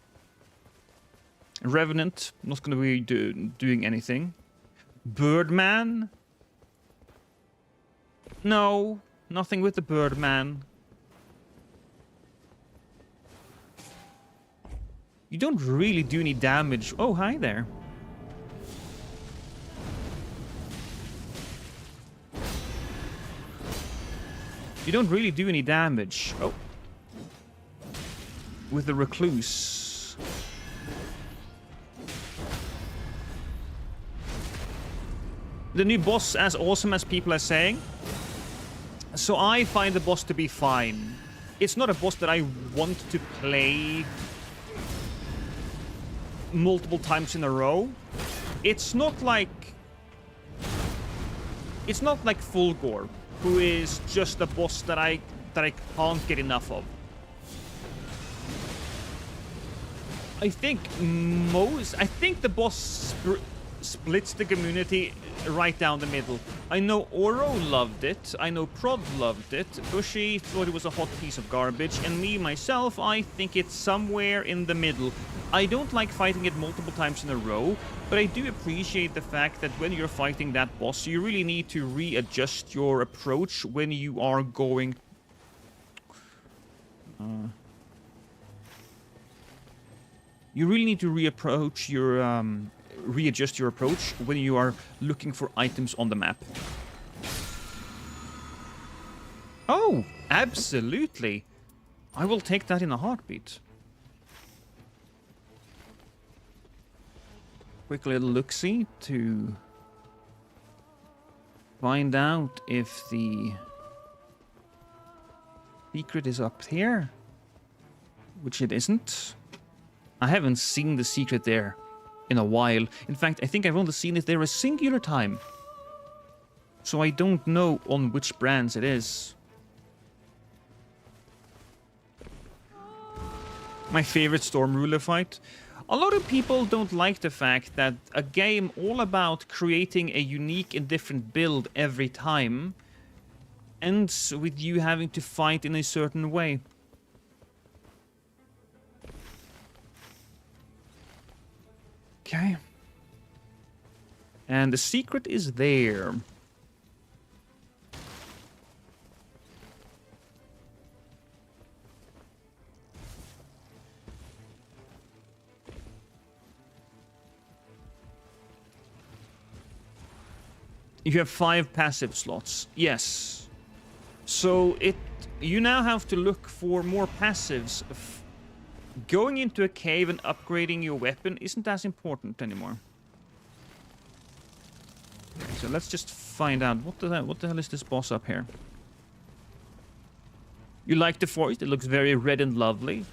Revenant, not going to be doing anything. Birdman? No, nothing with the Birdman. You don't really do any damage. Oh, hi there. You don't really do any damage. Oh. With the Recluse. The new boss as awesome as people are saying. So I find the boss to be fine. It's not a boss that I want to play multiple times in a row. It's not like Fulgore, who is just a boss that I can't get enough of. I think the boss splits the community right down the middle. I know Oro loved it, I know Prod loved it, Bushy thought it was a hot piece of garbage, and me, myself, I think it's somewhere in the middle. I don't like fighting it multiple times in a row, but I do appreciate the fact that when you're fighting that boss, you really need to readjust your approach when you are going... You really need to readjust your approach when you are looking for items on the map. Oh, absolutely. I will take that in a heartbeat. Quick little look-see to find out if the secret is up here, which it isn't. I haven't seen the secret there in a while. In fact, I think I've only seen it there a singular time. So I don't know on which brands it is. My favorite Storm Ruler fight. A lot of people don't like the fact that a game all about creating a unique and different build every time ends with you having to fight in a certain way. Okay. And the secret is there. You have 5 passive slots. Yes. So you now have to look for more passives. Going into a cave and upgrading your weapon isn't as important anymore. Okay, so let's just find out what the hell is this boss up here? You like the forest? It looks very red and lovely.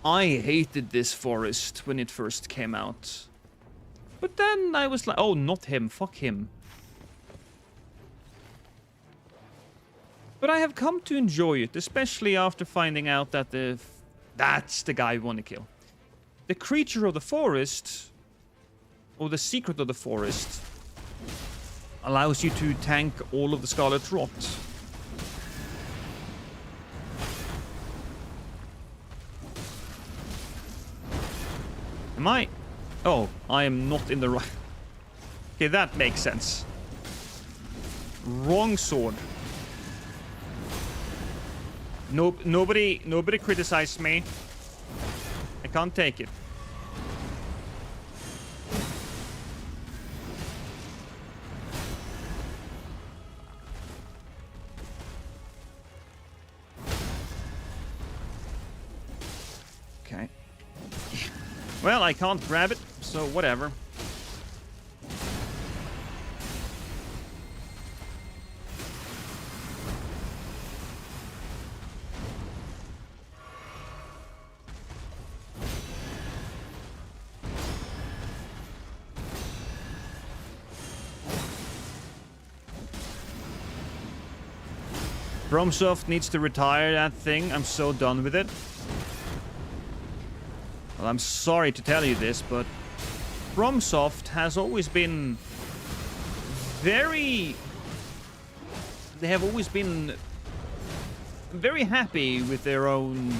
I hated this forest when it first came out. But then I was like, oh, not him, fuck him. But I have come to enjoy it, especially after finding out that that's the guy we want to kill. The creature of the forest, or the secret of the forest, allows you to tank all of the Scarlet Rot. Am I? Oh, I am not in the right... Okay, that makes sense. Wrong sword. Nope, nobody criticized me. I can't take it. Okay. Well, I can't grab it, so whatever. FromSoft needs to retire that thing. I'm so done with it. Well, I'm sorry to tell you this, but FromSoft has always been very... They have always been very happy with their own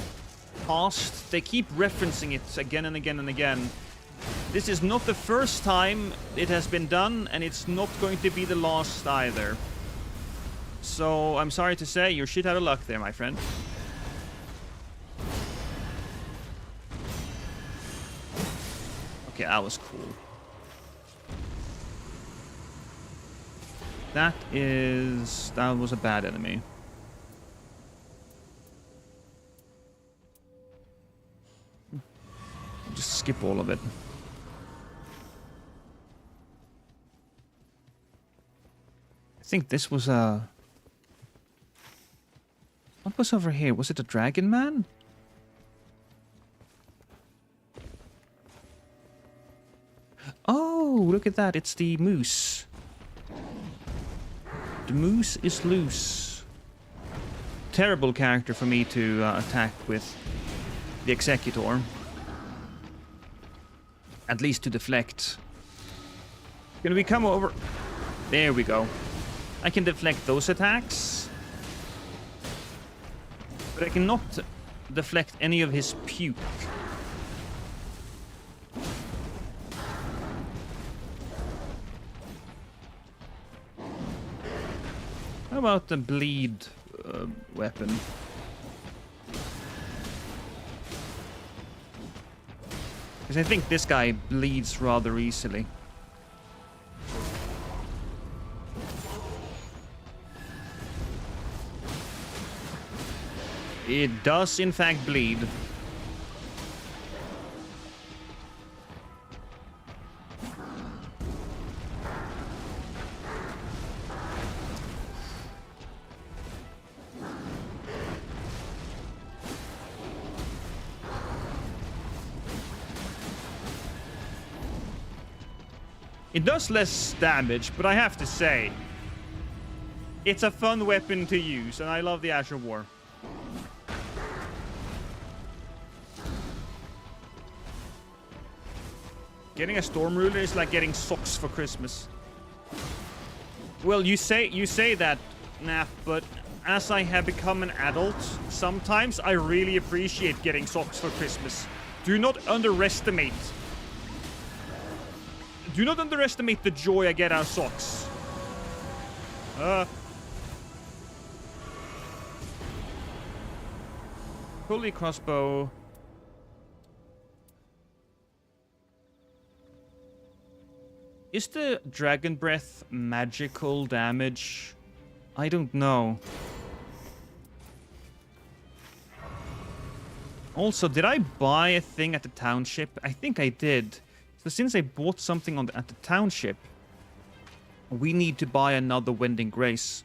past. They keep referencing it again and again and again. This is not the first time it has been done, and it's not going to be the last either. So, I'm sorry to say, you're shit out of luck there, my friend. Okay, that was cool. That was a bad enemy. Just skip all of it. I think this was a... What was over here? Was it a dragon man? Oh, look at that. It's the moose. The moose is loose. Terrible character for me to attack with the Executor. At least to deflect. Can we come over? There we go. I can deflect those attacks. But I cannot deflect any of his puke. How about the bleed weapon? Because I think this guy bleeds rather easily. It does, in fact, bleed. It does less damage, but I have to say, it's a fun weapon to use, and I love the Azure War. Getting a Storm Ruler is like getting socks for Christmas. Well, you say that, Naf, but as I have become an adult, sometimes I really appreciate getting socks for Christmas. Do not underestimate the joy I get out of socks. Holy crossbow. Is the Dragon Breath magical damage? I don't know. Also, did I buy a thing at the township? I think I did. So since I bought something at the township, we need to buy another Wending Grace.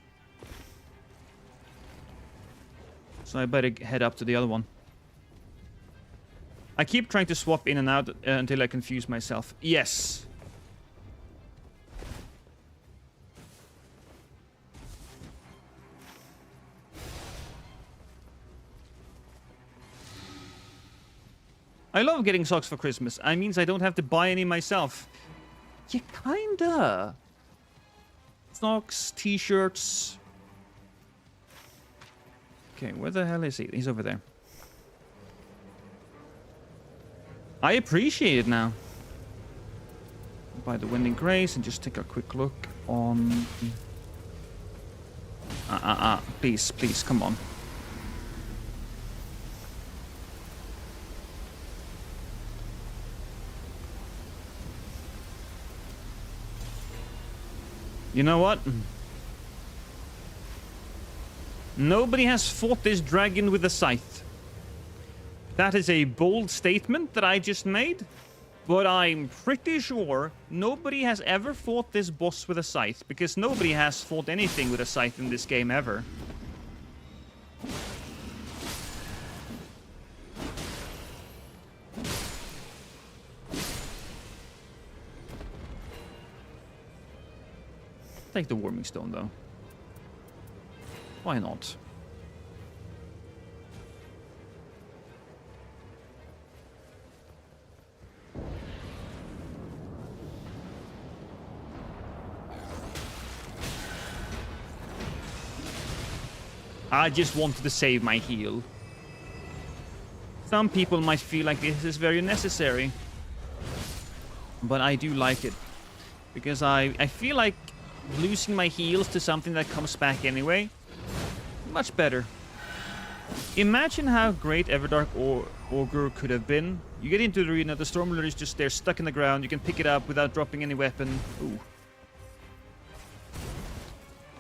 So I better head up to the other one. I keep trying to swap in and out until I confuse myself. Yes. I love getting socks for Christmas. It means I don't have to buy any myself. Yeah, kinda. Socks, t-shirts. Okay, where the hell is he? He's over there. I appreciate it now. Buy the Wending Grace and just take a quick look on... Please, please, come on. You know what? Nobody has fought this dragon with a scythe. That is a bold statement that I just made, but I'm pretty sure nobody has ever fought this boss with a scythe, because nobody has fought anything with a scythe in this game ever. Take the Warming Stone, though. Why not? I just wanted to save my heal. Some people might feel like this is very necessary, but I do like it. Because I feel like losing my heals to something that comes back anyway, much better. Imagine how great Everdark Augur could have been. You get into the arena, the Stormlord is just there, stuck in the ground. You can pick it up without dropping any weapon. Ooh.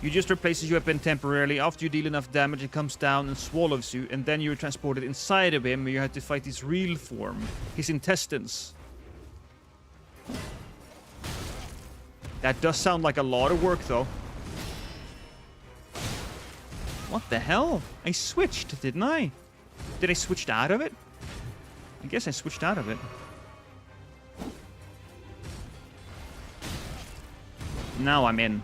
You just replace his weapon temporarily. After you deal enough damage, it comes down and swallows you, and then you're transported inside of him, where you have to fight his real form, his intestines. That does sound like a lot of work, though. What the hell? I switched, didn't I? Did I switch out of it? I guess I switched out of it. Now I'm in.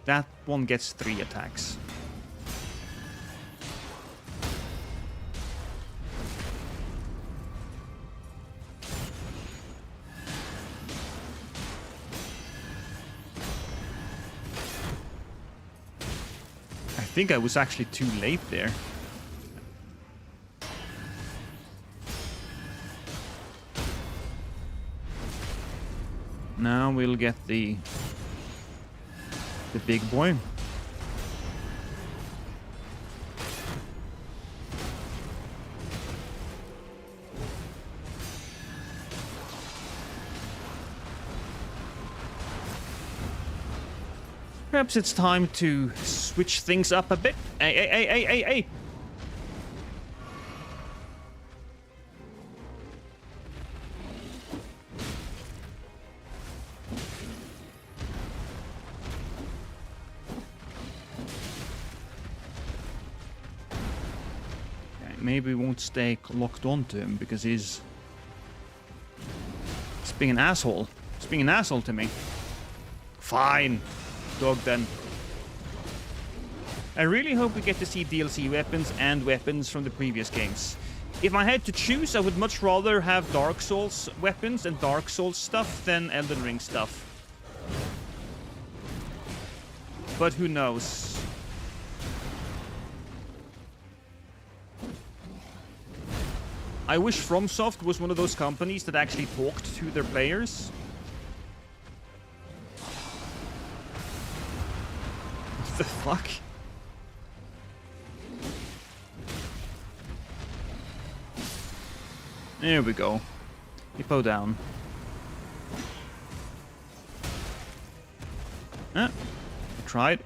That one gets 3 attacks. I think I was actually too late there. Now we'll get the big boy. Perhaps it's time to switch things up a bit. Hey. maybe we won't stay locked onto him because he's being an asshole. He's being an asshole to me. Fine. Dog then. I really hope we get to see DLC weapons and weapons from the previous games. If I had to choose, I would much rather have Dark Souls weapons and Dark Souls stuff than Elden Ring stuff. But who knows? I wish FromSoft was one of those companies that actually talked to their players. What the fuck? There we go. Hippo down. I tried.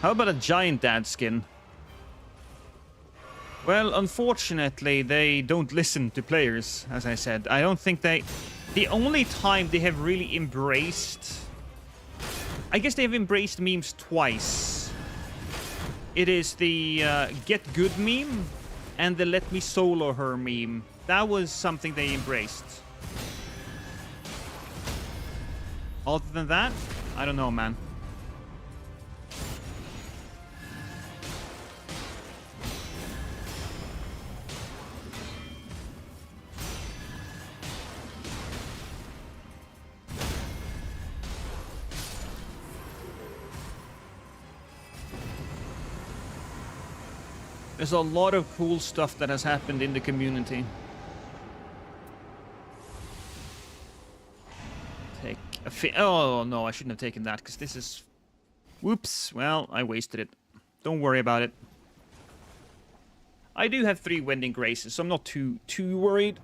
How about a giant dad skin? Well, unfortunately, they don't listen to players, as I said. I don't think they... The only time they have really embraced... I guess they've embraced memes twice. It is the Get Good meme and the Let Me Solo Her meme. That was something they embraced. Other than that, I don't know, man. There's a lot of cool stuff that has happened in the community. Take a oh no, I shouldn't have taken that because this is... Whoops, well, I wasted it. Don't worry about it. I do have 3 Wending Graces, so I'm not too worried.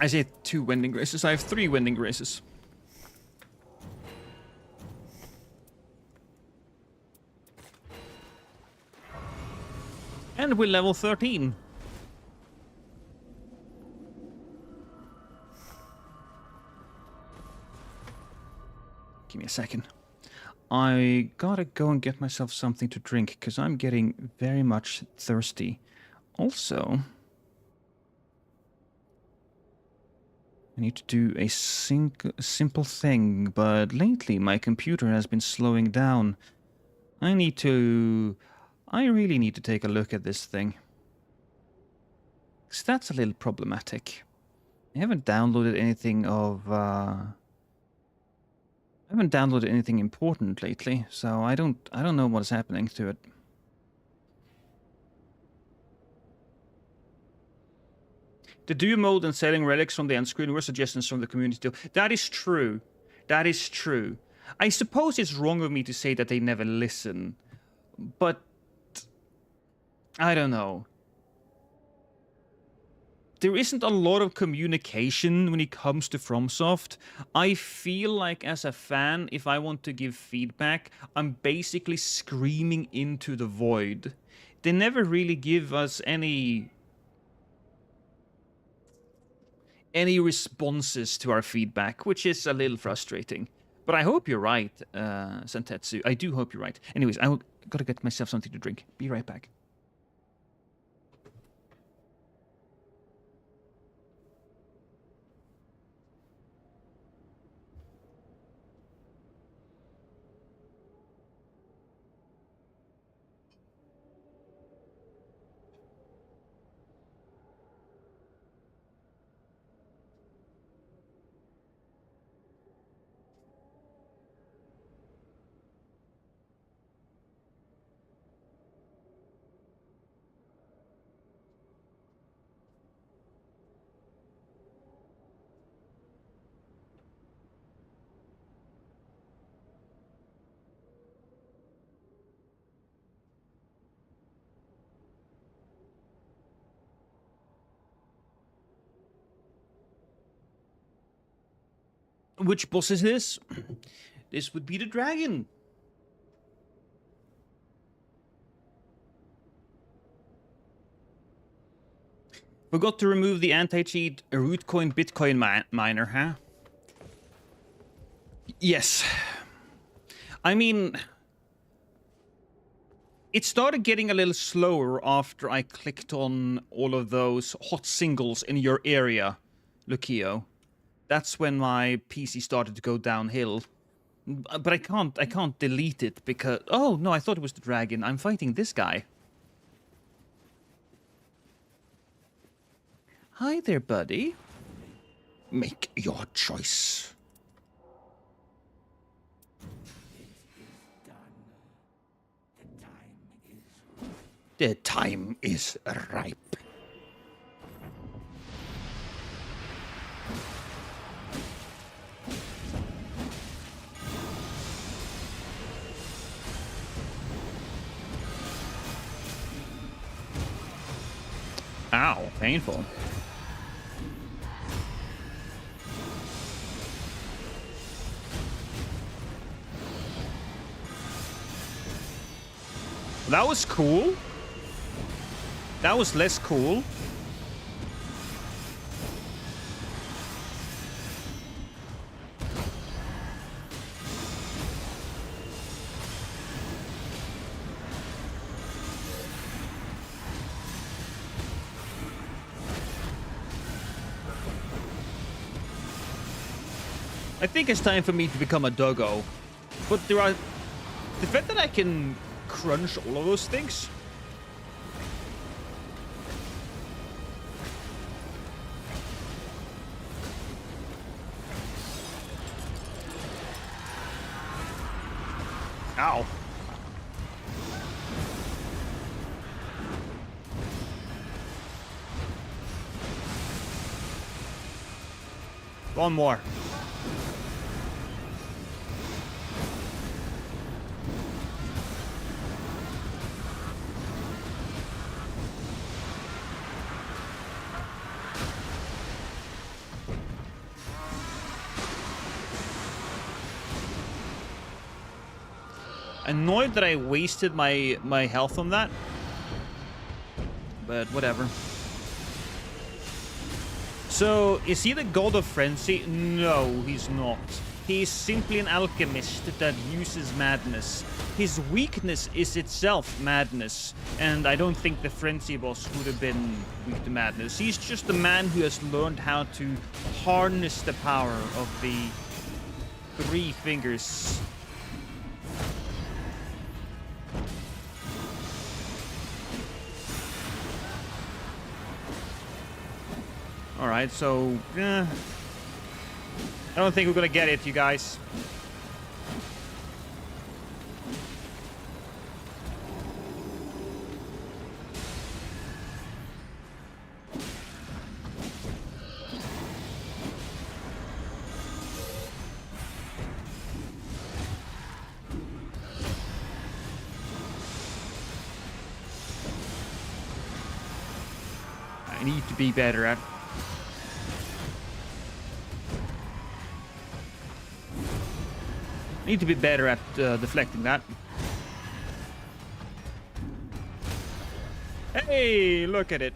I say 2 Wending Graces. I have 3 Wending Graces. And we're level 13. Give me a second. I gotta go and get myself something to drink, because I'm getting very much thirsty. Also... I need to do a simple thing, but lately my computer has been slowing down. I really need to take a look at this thing. 'Cause that's a little problematic. I haven't downloaded anything important lately, so I don't know what is happening to it. The duo mode and selling relics from the end screen were suggestions from the community too. That is true. That is true. I suppose it's wrong of me to say that they never listen. But... I don't know. There isn't a lot of communication when it comes to FromSoft. I feel like as a fan, if I want to give feedback, I'm basically screaming into the void. They never really give us any responses to our feedback, which is a little frustrating. But I hope you're right, Santetsu. I do hope you're right. Anyways, I gotta get myself something to drink. Be right back. Which boss is this? This would be the dragon. Forgot to remove the anti-cheat rootcoin Bitcoin miner, huh? Yes. I mean, it started getting a little slower after I clicked on all of those hot singles in your area, Lucio. That's when my PC started to go downhill. But I can't delete it because... Oh, no, I thought it was the dragon. I'm fighting this guy. Hi there, buddy. Make your choice. The time is ripe. Ow, painful. That was cool. That was less cool. I think it's time for me to become a doggo. But there are... The fact that I can crunch all of those things... Ow. One more. Annoyed that I wasted my health on that. But whatever. So, is he the god of frenzy? No, he's not. He is simply an alchemist that uses madness. His weakness is itself madness. And I don't think the frenzy boss would have been weak to madness. He's just a man who has learned how to harness the power of the three fingers. Alright, so... I don't think we're gonna get it, you guys. I need to be better at... Need to be better at deflecting that. Hey, look at it.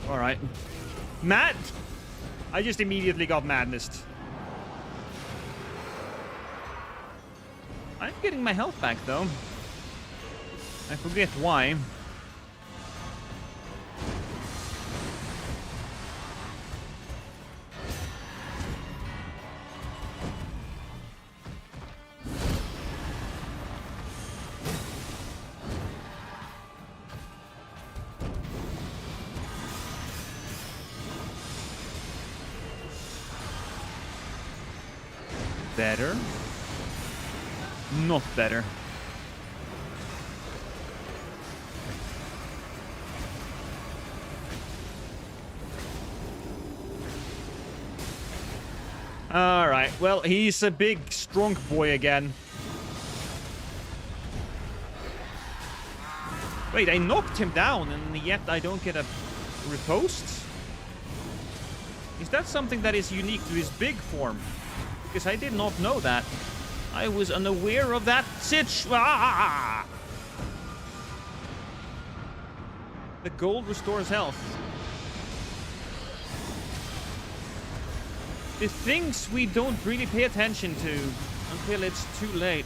Alright. Matt! I just immediately got madness. I'm getting my health back, though. I forget why. better. Not better. Alright, well, he's a big, strong boy again. Wait, I knocked him down, and yet I don't get a riposte? Is that something that is unique to his big form? Because I did not know that. I was unaware of that Ah! The gold restores health. The things we don't really pay attention to until it's too late.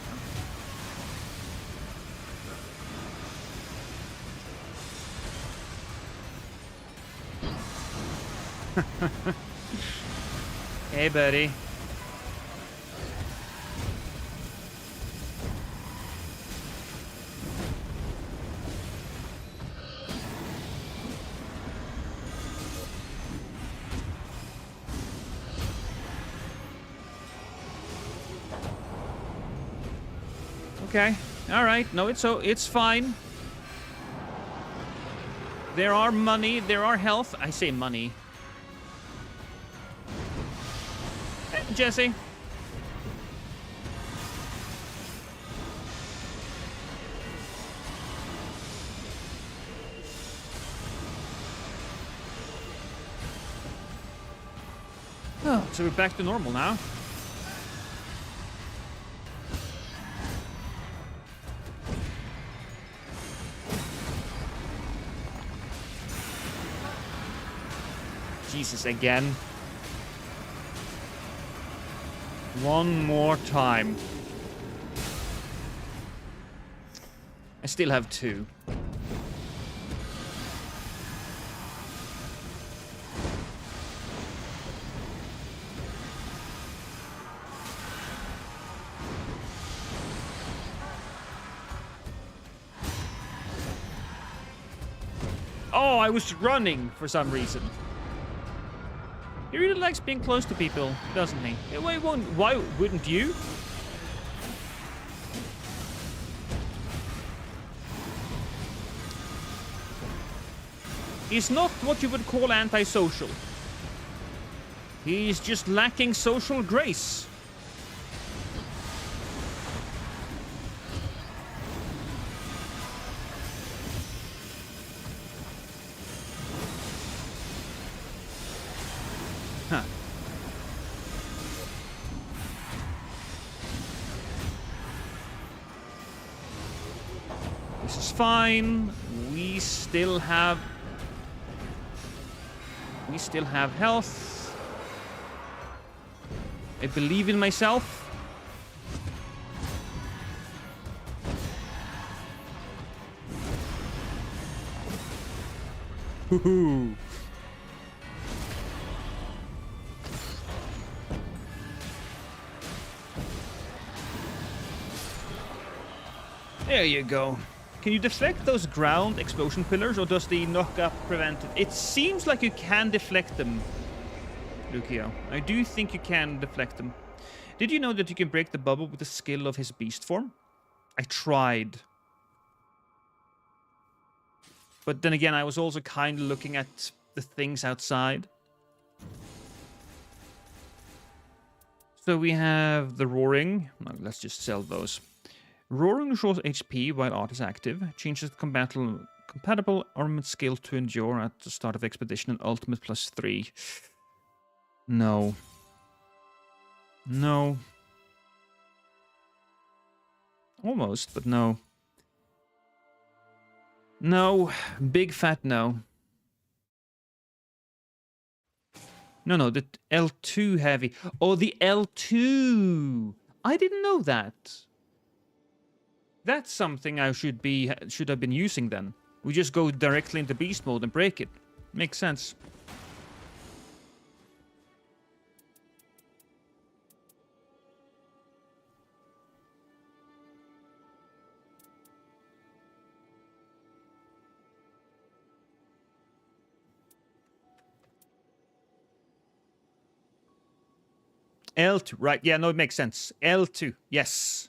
Hey, buddy. Okay. All right. No, it's fine. There are money. There are health. I say money. Hey, Jesse. Oh, so we're back to normal now. Jesus, again. One more time. I still have 2. Oh, I was running for some reason. He really likes being close to people, doesn't he? Why wouldn't you? He's not what you would call antisocial. He's just lacking social grace. Huh. This is fine. We still have health. I believe in myself. Hoo-hoo. There you go. Can you deflect those ground explosion pillars, or does the knock-up prevent it? It seems like you can deflect them, Lucio. I do think you can deflect them. Did you know that you can break the bubble with the skill of his beast form? I tried. But then again, I was also kind of looking at the things outside. So we have the roaring. No, let's just sell those. Roaring restores HP while art is active. Changes the compatible armament skill to endure at the start of expedition and ultimate +3. No. No. Almost, but no. No. Big fat no. No, the L2 heavy. Oh, the L2! I didn't know that. That's something I should have been using then. We just go directly into beast mode and break it. Makes sense. L2, right. Yeah, no, it makes sense. L2, yes.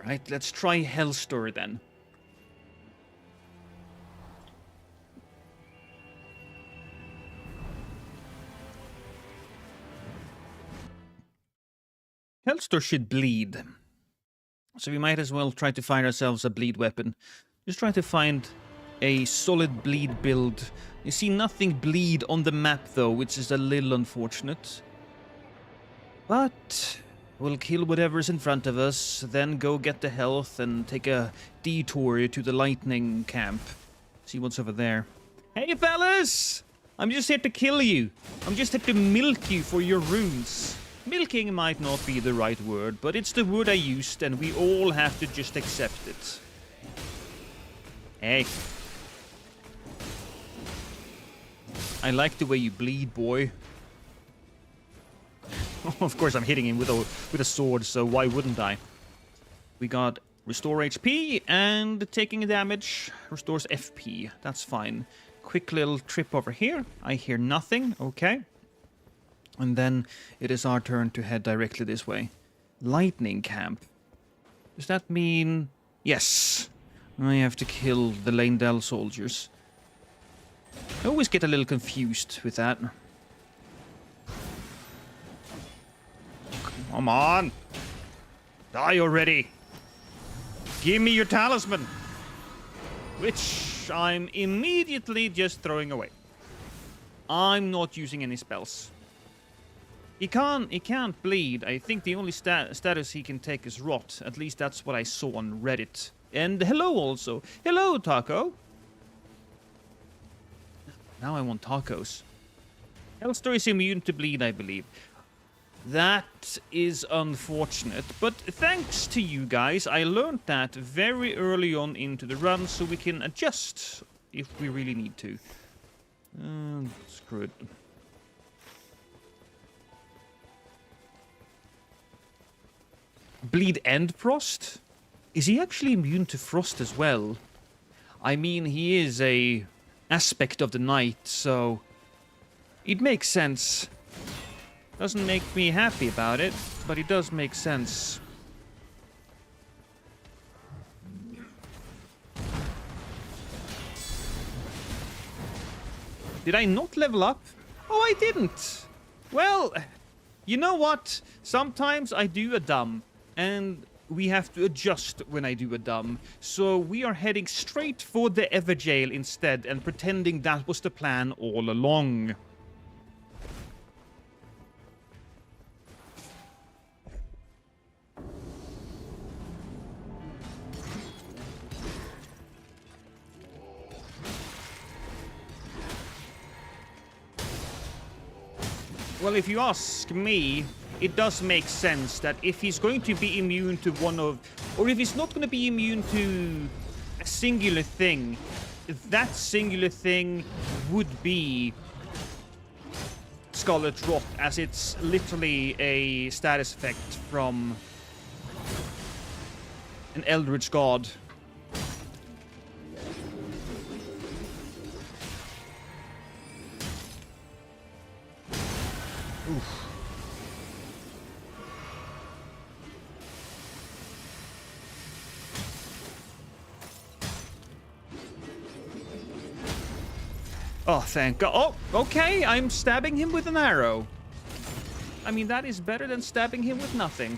Right, let's try Hellstor then. Hellstor should bleed. So we might as well try to find ourselves a bleed weapon. Just try to find a solid bleed build. You see nothing bleed on the map though, which is a little unfortunate. But we'll kill whatever's in front of us, then go get the health and take a detour to the lightning camp. See what's over there. Hey fellas! I'm just here to kill you. I'm just here to milk you for your runes. Milking might not be the right word, but it's the word I used and we all have to just accept it. Hey. I like the way you bleed, boy. Of course I'm hitting him with a sword, so why wouldn't I? We got restore HP and taking damage restores FP. That's fine. Quick little trip over here. I hear nothing. Okay. And then it is our turn to head directly this way. Lightning camp. Does that mean... Yes. I have to kill the Leyndell soldiers. I always get a little confused with that. Come on! Die already! Give me your talisman! Which I'm immediately just throwing away. I'm not using any spells. He can't bleed. I think the only status he can take is rot. At least that's what I saw on Reddit. And hello also. Hello, Taco. Now I want tacos. Hellstor is immune to bleed, I believe. That is unfortunate, but thanks to you guys, I learned that very early on into the run, so we can adjust if we really need to. Screw it. Bleed and frost? Is he actually immune to frost as well? I mean, he is a aspect of the night, so it makes sense. Doesn't make me happy about it, but it does make sense. Did I not level up? Oh, I didn't! Well, you know what? Sometimes I do a dumb, and we have to adjust when I do a dumb. So we are heading straight for the Everjail instead, and pretending that was the plan all along. Well, if you ask me, it does make sense that if he's going to be immune to one of... Or if he's not going to be immune to a singular thing, that singular thing would be Scarlet Rot, as it's literally a status effect from an Eldritch God. Oof. Oh, thank God. Oh, okay, I'm stabbing him with an arrow. I mean, that is better than stabbing him with nothing.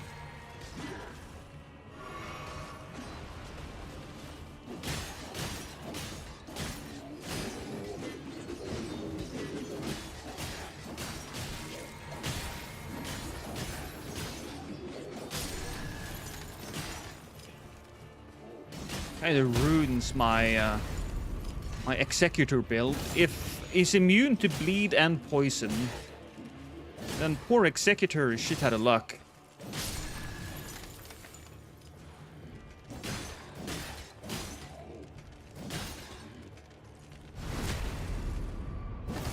Kind of ruins my my Executor build. If he's immune to bleed and poison, then poor Executor is shit out of luck.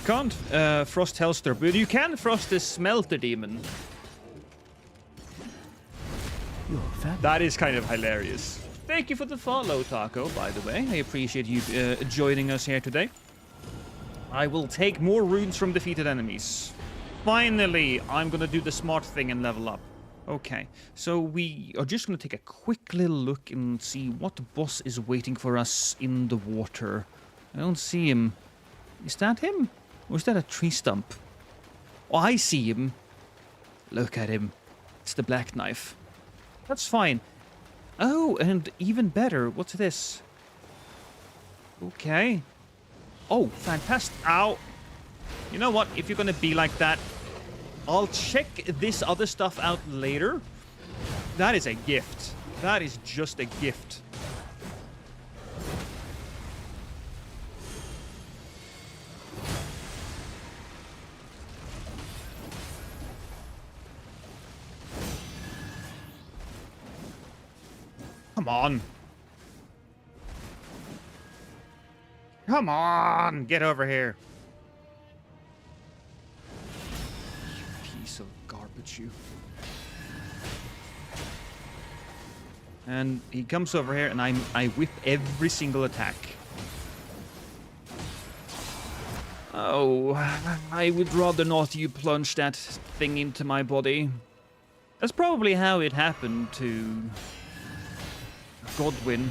Can't frost Hellstor, but you can frost the Smelter Demon. That is kind of hilarious. Thank you for the follow, Taco, by the way. I appreciate you joining us here today. I will take more runes from defeated enemies. Finally, I'm going to do the smart thing and level up. Okay, so we are just going to take a quick little look and see what boss is waiting for us in the water. I don't see him. Is that him? Or is that a tree stump? Oh, I see him. Look at him. It's the black knife. That's fine. Oh, and even better. What's this? Okay. Oh, fantastic. Ow. You know what? If you're going to be like that, I'll check this other stuff out later. That is a gift. That is just a gift. Come on. Come on. Get over here. You piece of garbage, you. And he comes over here and I whip every single attack. Oh, I would rather not you plunge that thing into my body. That's probably how it happened to Godwin.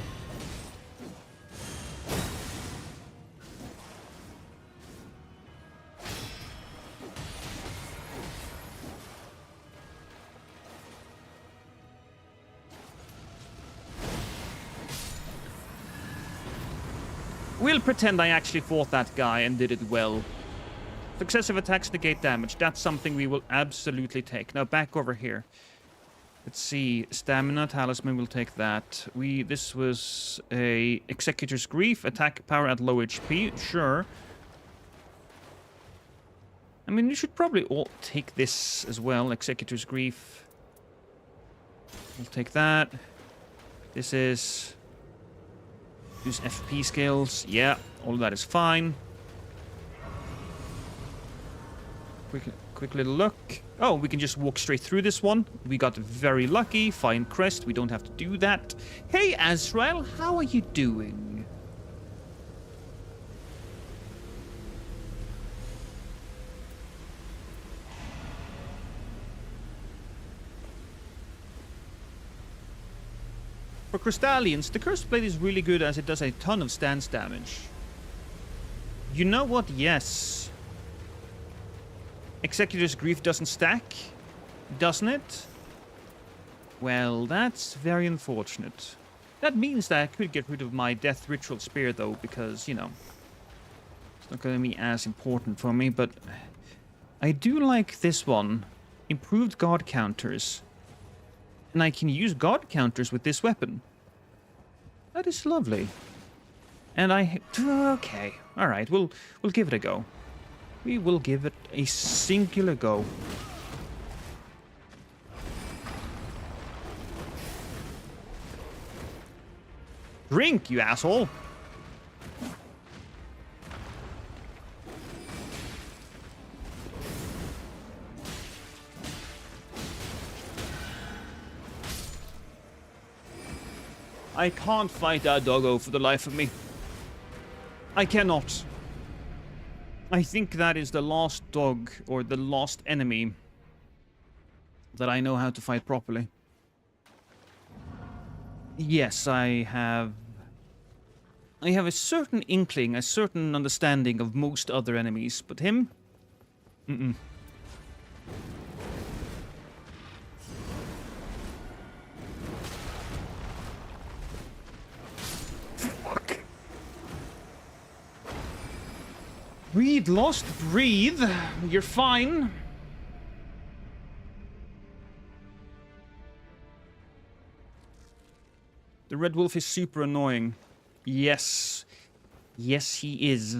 We'll pretend I actually fought that guy and did it well. Successive attacks negate damage. That's something we will absolutely take. Now back over here. Let's see. Stamina, talisman, we'll take that. This was a Executor's Grief. Attack power at low HP. Sure. I mean, you should probably all take this as well. Executor's Grief. We'll take that. This is... Use FP skills. Yeah, all of that is fine. Quick little look. Oh, we can just walk straight through this one. We got very lucky. Fine crest. We don't have to do that. Hey, Azrael, how are you doing? For Crystallians, the Cursed Blade is really good as it does a ton of stance damage. You know what? Yes. Executor's Grief doesn't stack, doesn't it? Well, that's very unfortunate. That means that I could get rid of my Death Ritual Spear, though, because, you know, it's not going to be as important for me, but I do like this one. Improved guard counters. And I can use guard counters with this weapon. That is lovely. And okay. Alright, we'll give it a go. We will give it a singular go. Drink, you asshole! I can't fight that doggo for the life of me. I cannot. I think that is the last dog, or the last enemy, that I know how to fight properly. Yes, I have a certain inkling, a certain understanding of most other enemies, but him? Mm-mm. Fuck. Breathe, Lost, breathe. You're fine. The Red Wolf is super annoying. Yes. Yes, he is.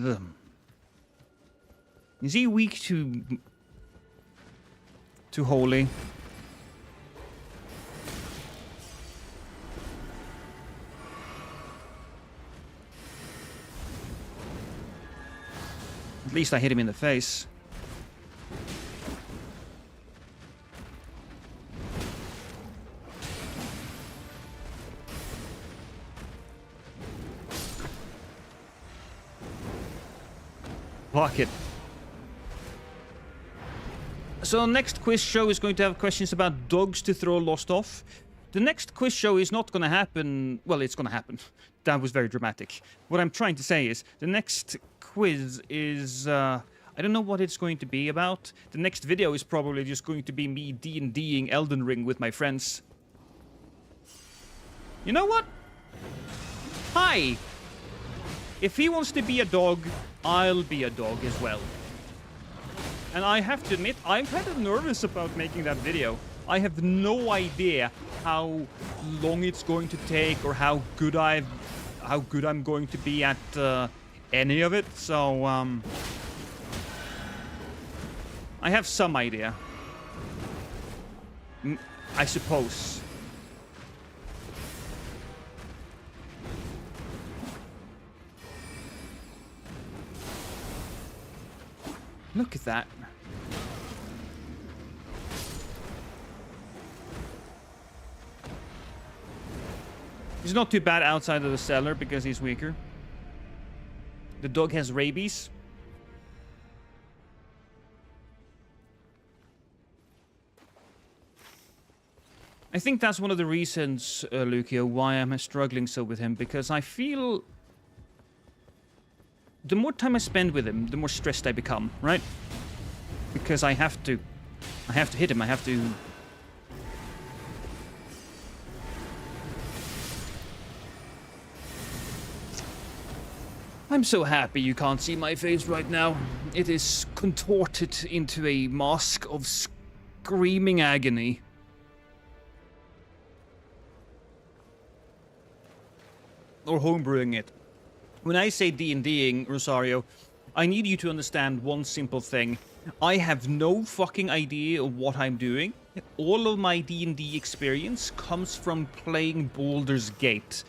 Is he weak to holy? At least I hit him in the face. Fuck it. So next quiz show is going to have questions about dogs to throw Lost off. The next quiz show is not going to happen... Well, it's going to happen. That was very dramatic. What I'm trying to say is, the next quiz is... I don't know what it's going to be about. The next video is probably just going to be me D&Ding Elden Ring with my friends. You know what? Hi! If he wants to be a dog, I'll be a dog as well. And I have to admit, I'm kind of nervous about making that video. I have no idea how long it's going to take or how good I'm going to be at any of it. So I have some idea, I suppose. Look at that. He's not too bad outside of the cellar because he's weaker. The dog has rabies. I think that's one of the reasons, Lucio, why I'm struggling so with him, because I feel... The more time I spend with him, the more stressed I become, right? Because I have to hit him, I have to... I'm so happy you can't see my face right now. It is contorted into a mask of screaming agony. Or homebrewing it. When I say D&Ding, Rosario, I need you to understand one simple thing. I have no fucking idea of what I'm doing. All of my D&D experience comes from playing Baldur's Gate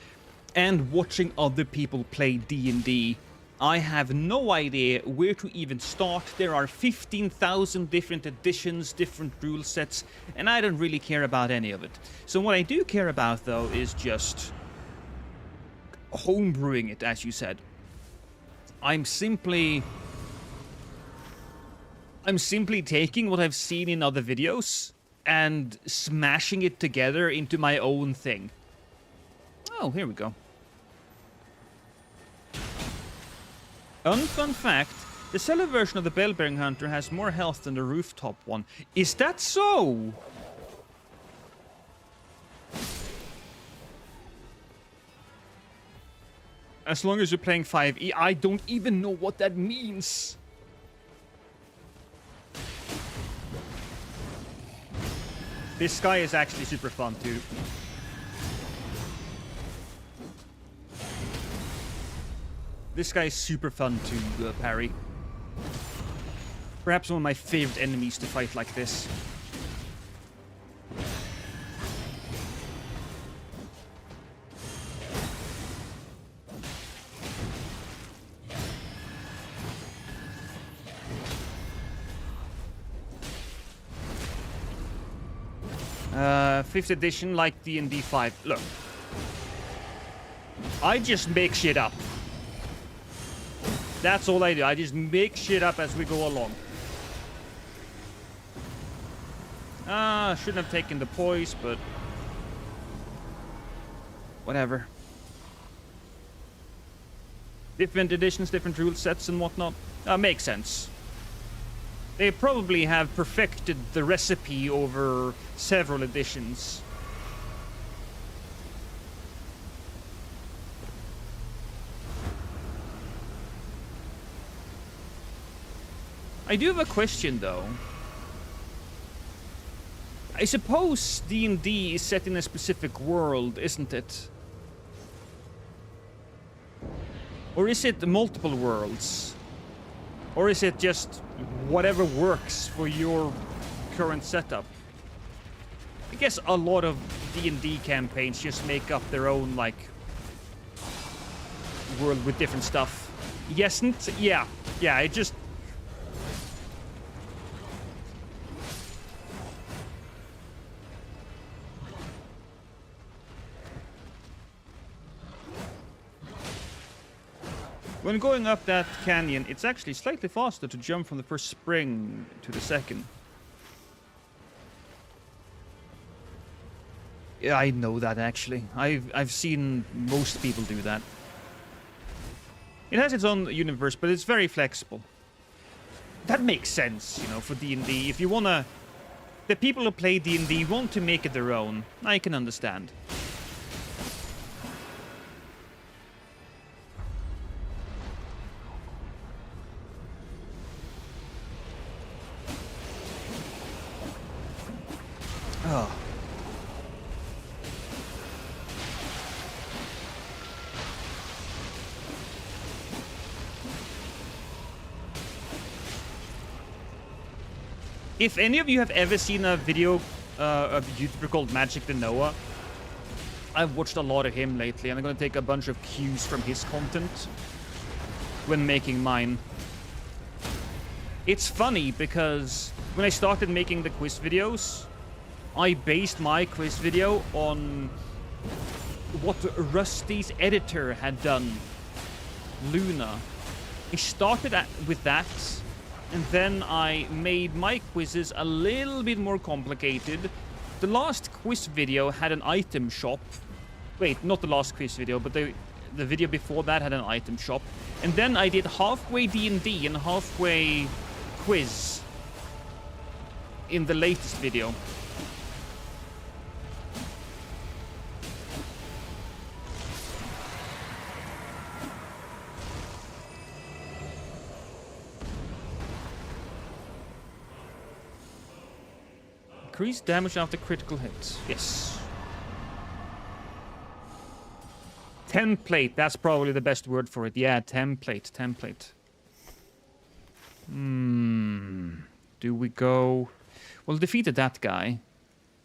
and watching other people play D&D. I have no idea where to even start. There are 15,000 different editions, different rule sets, and I don't really care about any of it. So what I do care about, though, is just homebrewing it, as you said. I'm simply taking what I've seen in other videos and smashing it together into my own thing. Oh, here we go. Unfun fact, the cellar version of the Bellbearing Hunter has more health than the rooftop one. Is that so? As long as you're playing 5e, I don't even know what that means. This guy is actually super fun too. This guy is super fun to parry. Perhaps one of my favorite enemies to fight like this. Fifth edition, like D&D 5. Look. I just make shit up. That's all I do. I just make shit up as we go along. Shouldn't have taken the poise, but... whatever. Different editions, different rule sets and whatnot. Makes sense. They probably have perfected the recipe over several editions. I do have a question, though. I suppose D&D is set in a specific world, isn't it? Or is it multiple worlds? Or is it just whatever works for your current setup? I guess a lot of D&D campaigns just make up their own, like, world with different stuff. Yesn't? Yeah, it just... When going up that canyon, it's actually slightly faster to jump from the first spring to the second. Yeah, I know that actually. I've seen most people do that. It has its own universe, but it's very flexible. That makes sense, you know, for D&D. If you wanna... The people who play D&D want to make it their own. I can understand. Oh. If any of you have ever seen a video of a YouTuber called Magic the Noah, I've watched a lot of him lately, and I'm going to take a bunch of cues from his content when making mine. It's funny because when I started making the quiz videos, I based my quiz video on what Rusty's editor had done, Luna. I started with that, and then I made my quizzes a little bit more complicated. The last quiz video had an item shop. Wait, not the last quiz video, but the video before that had an item shop. And then I did halfway D&D and halfway quiz in the latest video. Increased damage after critical hits. Yes. Template. That's probably the best word for it. Yeah, template. Template. Do we go... Well, defeated that guy.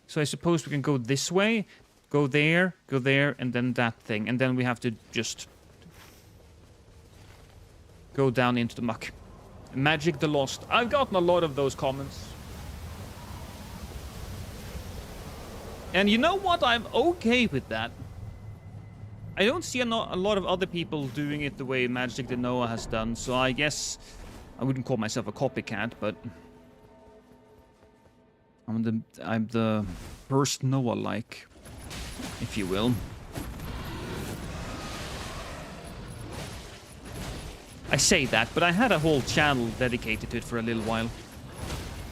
So I suppose we can go this way, go there, and then that thing. And then we have to just go down into the muck. Magic the Lost. I've gotten a lot of those comments. And you know what? I'm okay with that. I don't see a lot of other people doing it the way Magic the Noah has done, so I guess I wouldn't call myself a copycat, but I'm the first Noah-like, if you will. I say that, but I had a whole channel dedicated to it for a little while.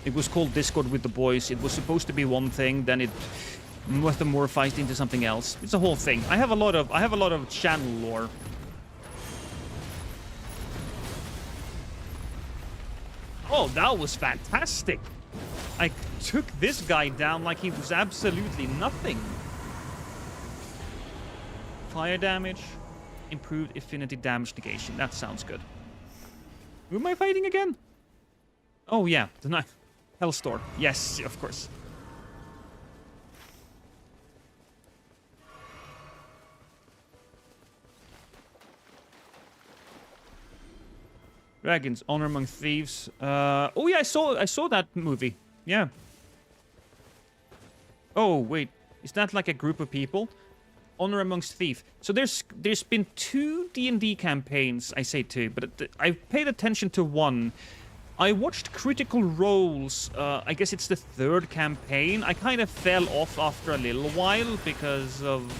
It was called Discord with the Boys. It was supposed to be one thing, then it metamorphosed into something else. It's a whole thing. I have a lot of channel lore. Oh, that was fantastic. I took this guy down like he was absolutely nothing. Fire damage, improved affinity damage negation. That sounds good. Who am I fighting again? Oh yeah, the knife. Hellstorm. Yes, of course. Dragons, Honor Among Thieves. Oh yeah, I saw that movie. Yeah. Oh wait, is that like a group of people? Honor Amongst Thieves. So there's been 2 D&D campaigns. I say 2, but I paid attention to one. I watched Critical Role's. I guess it's the 3rd campaign. I kind of fell off after a little while because of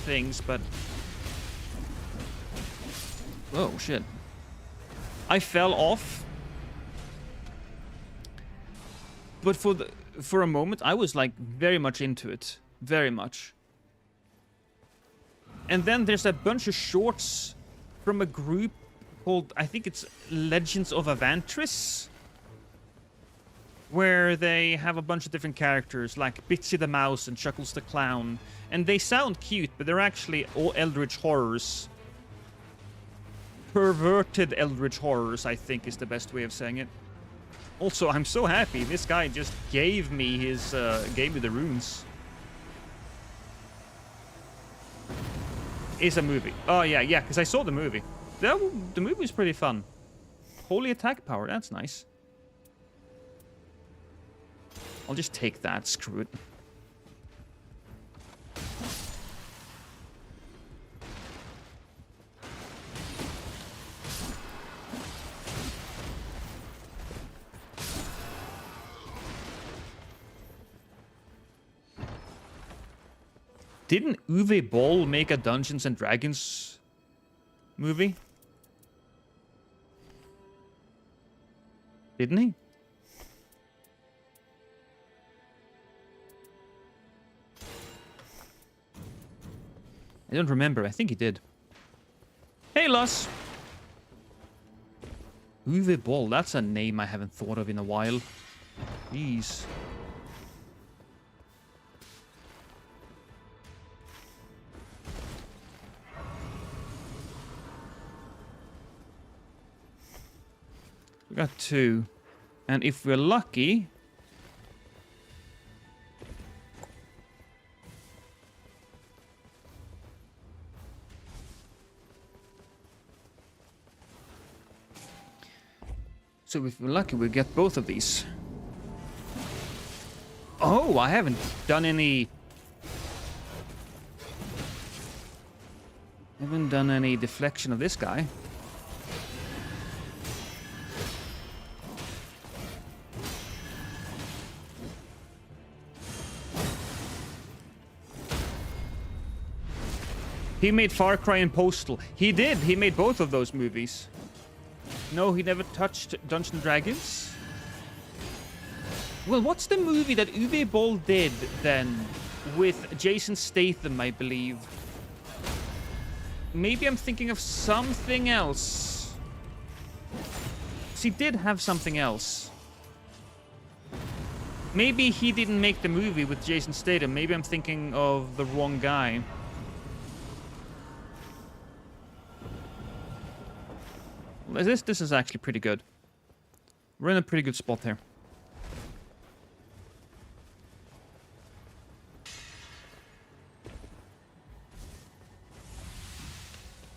things, but oh shit. I fell off, but for a moment I was like very much into it, very much. And then there's a bunch of shorts from a group called, I think it's Legends of Avantris, where they have a bunch of different characters like Bitsy the Mouse and Chuckles the Clown, and they sound cute, but they're actually all eldritch horrors. Perverted eldritch horrors, I think, is the best way of saying it. Also, I'm so happy this guy just gave me the runes. Is a movie. Oh yeah, because I saw the movie. The movie was pretty fun. Holy attack power, that's nice. I'll just take that, screw it. Didn't Uwe Boll make a Dungeons and Dragons movie? Didn't he? I don't remember. I think he did. Hey, Lus! Uwe Boll. That's a name I haven't thought of in a while. Jeez. We got 2. And if we're lucky... So if we're lucky, we'll get both of these. Oh, I haven't done any... Haven't done any deflection of this guy. He made Far Cry and Postal. He did. He made both of those movies. No, he never touched Dungeons & Dragons. Well, what's the movie that Uwe Boll did then with Jason Statham, I believe? Maybe I'm thinking of something else. He did have something else. Maybe he didn't make the movie with Jason Statham. Maybe I'm thinking of the wrong guy. This is actually pretty good. We're in a pretty good spot here.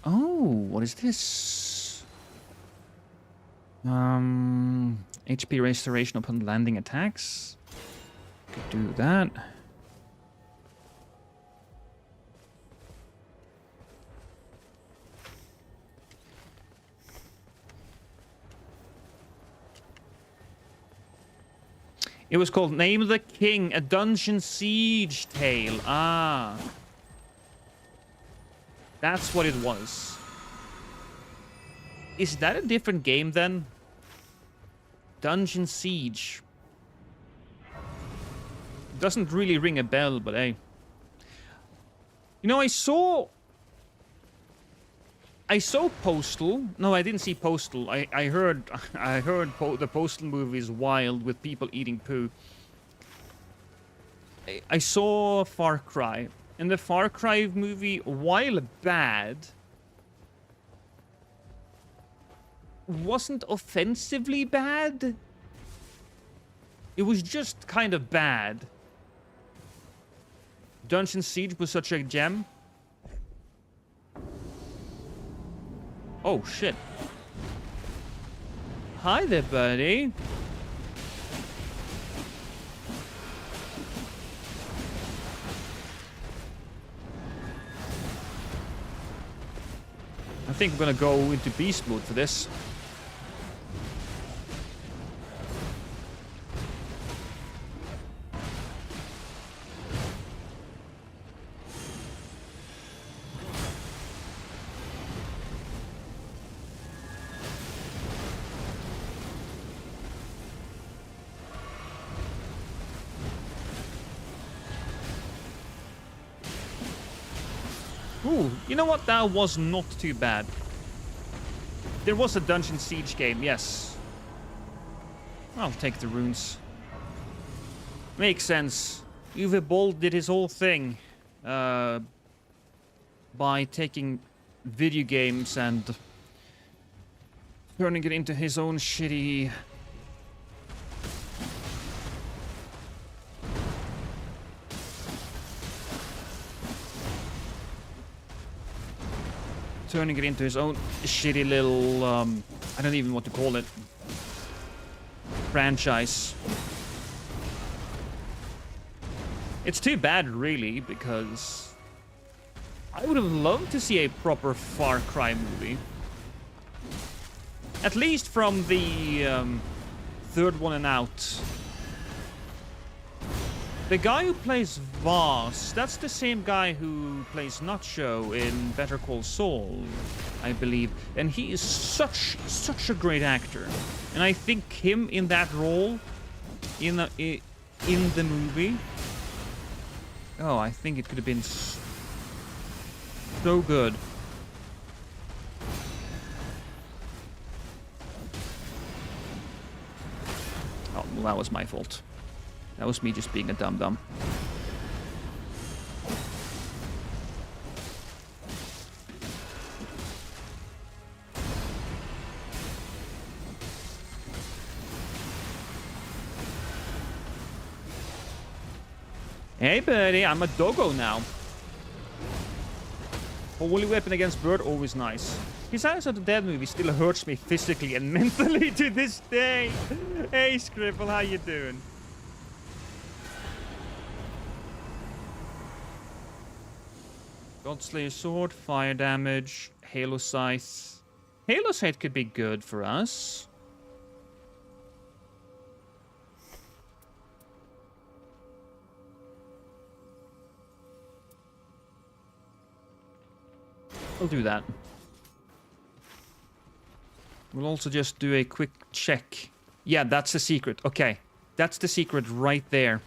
Oh, what is this? HP restoration upon landing attacks. Could do that. It was called Name of the King, a Dungeon Siege Tale. Ah. That's what it was. Is that a different game then? Dungeon Siege. Doesn't really ring a bell, but hey. You know, I saw Postal. No, I didn't see Postal. I heard the Postal movie is wild with people eating poo. I saw Far Cry. And the Far Cry movie, while bad, wasn't offensively bad. It was just kind of bad. Dungeon Siege was such a gem. Oh, shit. Hi there, buddy. I think I'm gonna go into beast mode for this. Ooh, you know what? That was not too bad. There was a Dungeon Siege game, yes. I'll take the runes. Makes sense. Uwe Boll did his whole thing by taking video games and turning it into his own shitty... Turning it into his own shitty little, I don't even know what to call it, franchise. It's too bad, really, because I would have loved to see a proper Far Cry movie. At least from the third one and out. The guy who plays Voss, that's the same guy who plays Nacho in Better Call Saul, I believe. And he is such a great actor. And I think him in that role, in the movie, oh, I think it could have been so good. Oh, well, that was my fault. That was me just being a dum-dum. Hey, buddy, I'm a doggo now. Holy weapon against bird, always nice. His Eyes of the Dead movie still hurts me physically and mentally to this day. Hey, Scribble, how you doing? Godslayer Sword, fire damage, Halo Scythe. Halo Scythe could be good for us. We'll do that. We'll also just do a quick check. Yeah, that's the secret. Okay, that's the secret right there.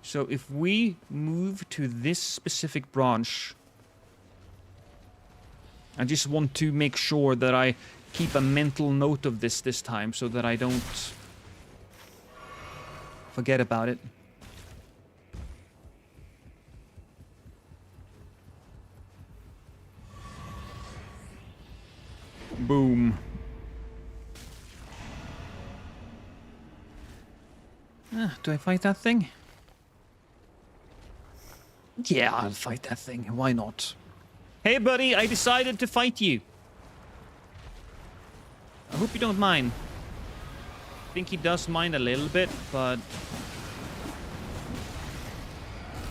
So if we move to this specific branch, I just want to make sure that I keep a mental note of this time so that I don't forget about it. Boom. Do I fight that thing? Yeah, I'll fight that thing. Why not? Hey, buddy, I decided to fight you. I hope you don't mind. I think he does mind a little bit, but...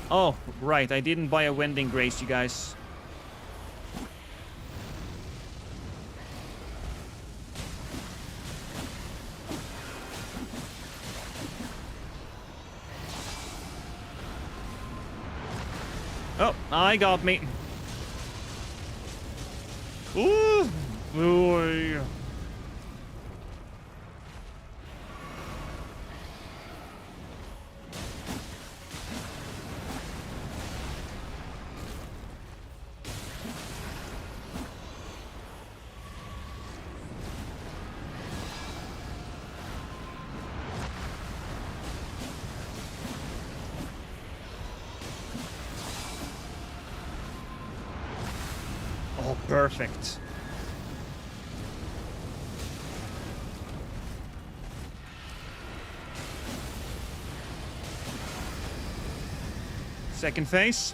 Oh, right. I didn't buy a Wending Grace, you guys. Oh, I got me. Ooh, boy. Oh, perfect. Second phase.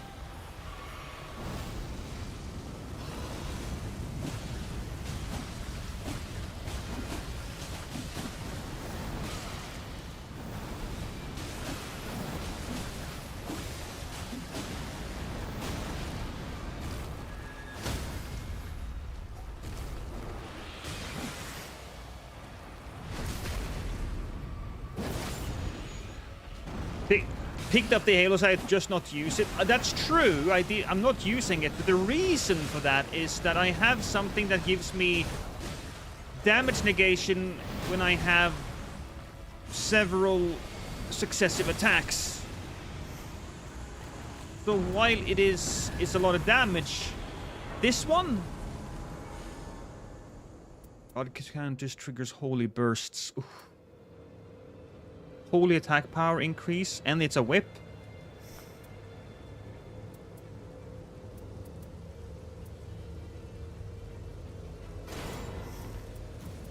Picked up the Halo Sight, just not use it. That's true. I'm not using it, but the reason for that is that I have something that gives me damage negation when I have several successive attacks. So while it's a lot of damage, this one... God Cannon just triggers Holy Bursts. Oof. Holy attack power increase, and it's a whip.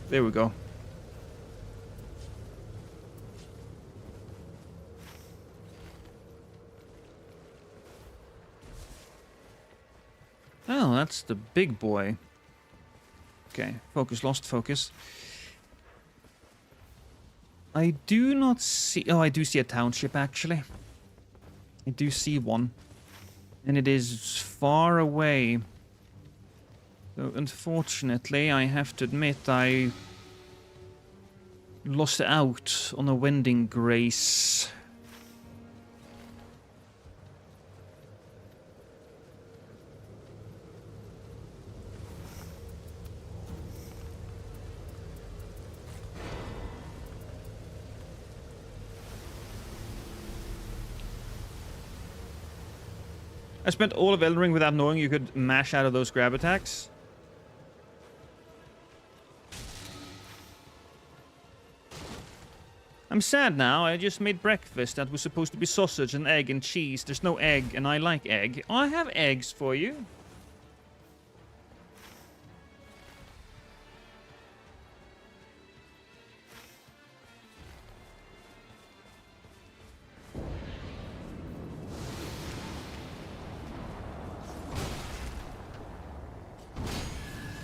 There we go. Oh, that's the big boy. Okay, focus, lost focus. I do not see... Oh, I do see a township, actually. I do see one. And it is far away. So, unfortunately, I have to admit I lost out on a Wending Grace. I spent all of Elden Ring without knowing you could mash out of those grab attacks. I'm sad now. I just made breakfast that was supposed to be sausage and egg and cheese. There's no egg, and I like egg. I have eggs for you.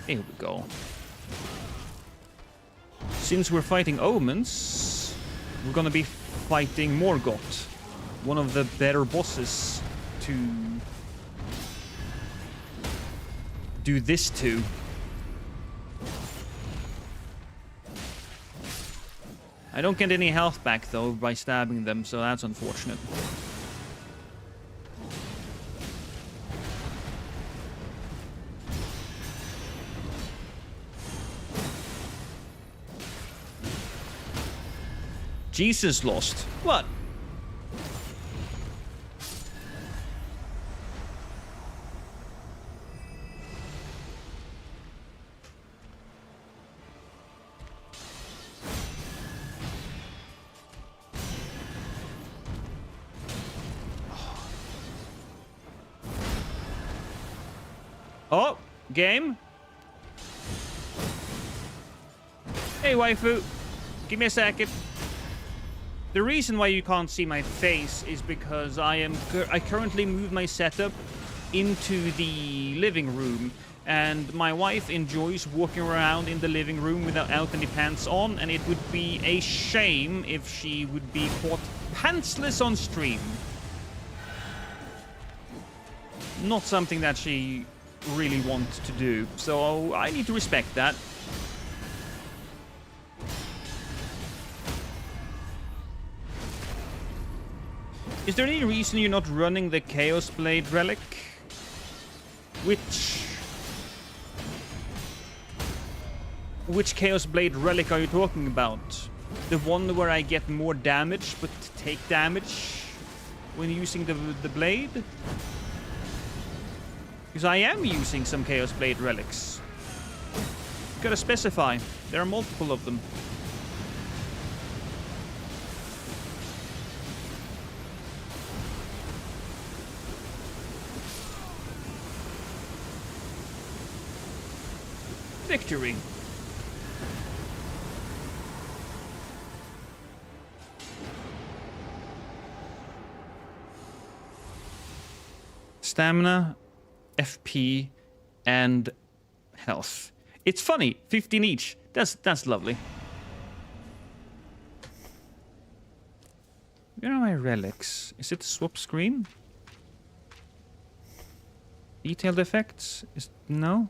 Here we go. Since we're fighting omens, we're gonna be fighting Morgot, one of the better bosses to do this to. I don't get any health back though by stabbing them, so that's unfortunate. Jesus lost. What? Oh, game. Hey, waifu. Give me a second. The reason why you can't see my face is because I currently move my setup into the living room, and my wife enjoys walking around in the living room without any pants on, and it would be a shame if she would be caught pantsless on stream. Not something that she really wants to do, so I need to respect that. Is there any reason you're not running the Chaos Blade Relic? Which Chaos Blade Relic are you talking about? The one where I get more damage but take damage when using the blade? Because I am using some Chaos Blade Relics. Gotta specify. There are multiple of them. Victory. Stamina, FP, and health. It's funny, 15 each. That's lovely. Where are my relics? Is it the swap screen? Detailed effects? No?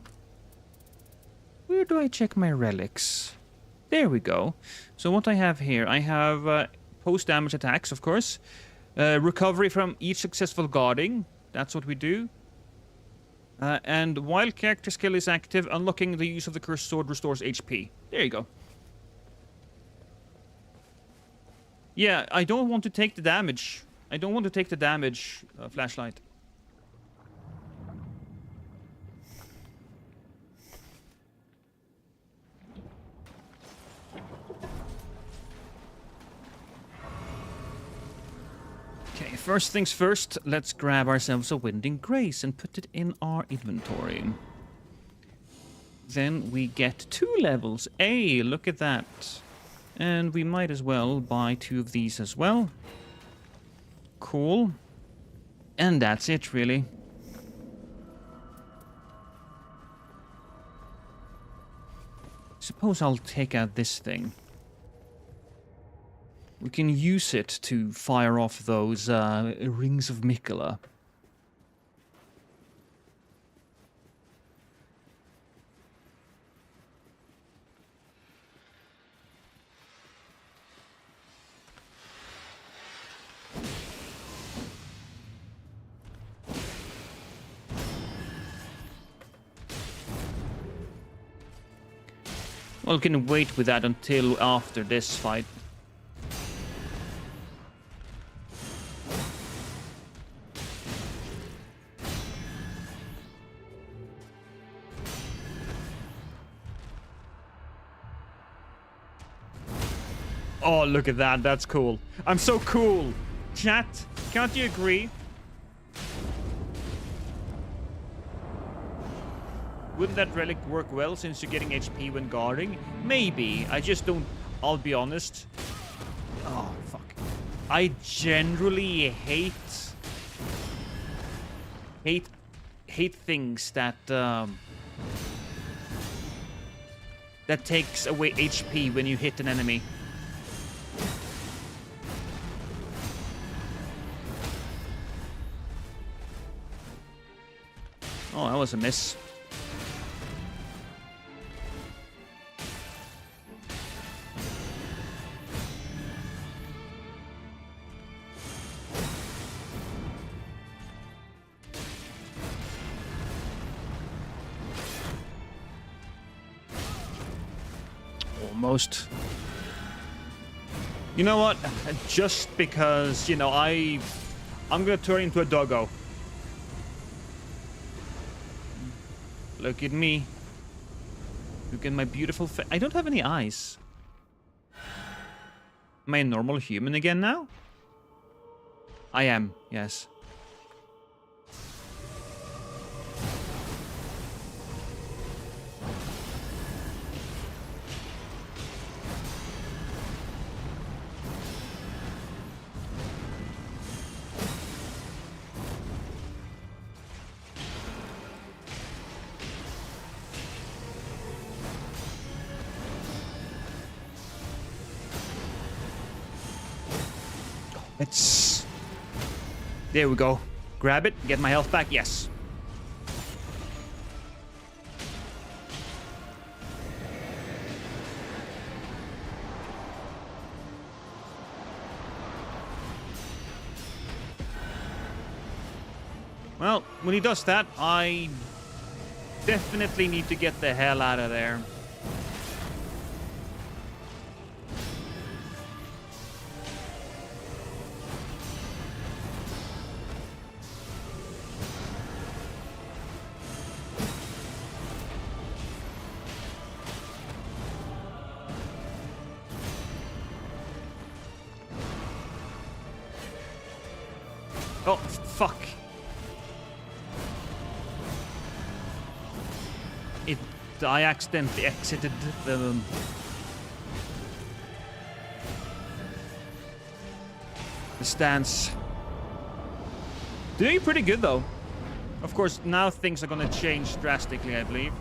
Where do I check my relics? There we go. So what I have here, I have post-damage attacks, of course. Recovery from each successful guarding. That's what we do. And while character skill is active, unlocking the use of the cursed sword restores HP. There you go. Yeah, I don't want to take the damage. I don't want to take the damage, flashlight. Okay, first things first, let's grab ourselves a Winding Grace and put it in our inventory. Then we get 2 levels. Hey, look at that. And we might as well buy 2 of these as well. Cool. And that's it, really. Suppose I'll take out this thing. We can use it to fire off those rings of Mikola. Well, we can wait with that until after this fight. Oh, look at that. That's cool. I'm so cool. Chat, can't you agree? Wouldn't that relic work well since you're getting HP when guarding? Maybe. I just don't... I'll be honest. Oh, fuck. I generally hate things that that takes away HP when you hit an enemy. Oh, that was a miss. Almost. You know what? Just because, you know, I'm gonna turn into a doggo. Look at me. Look at my beautiful face. I don't have any eyes. Am I a normal human again now? I am, yes. Let's... There we go. Grab it, get my health back, yes. Well, when he does that, I definitely need to get the hell out of there. Oh, fuck. I accidentally exited the stance. Doing pretty good, though. Of course, now things are gonna change drastically, I believe.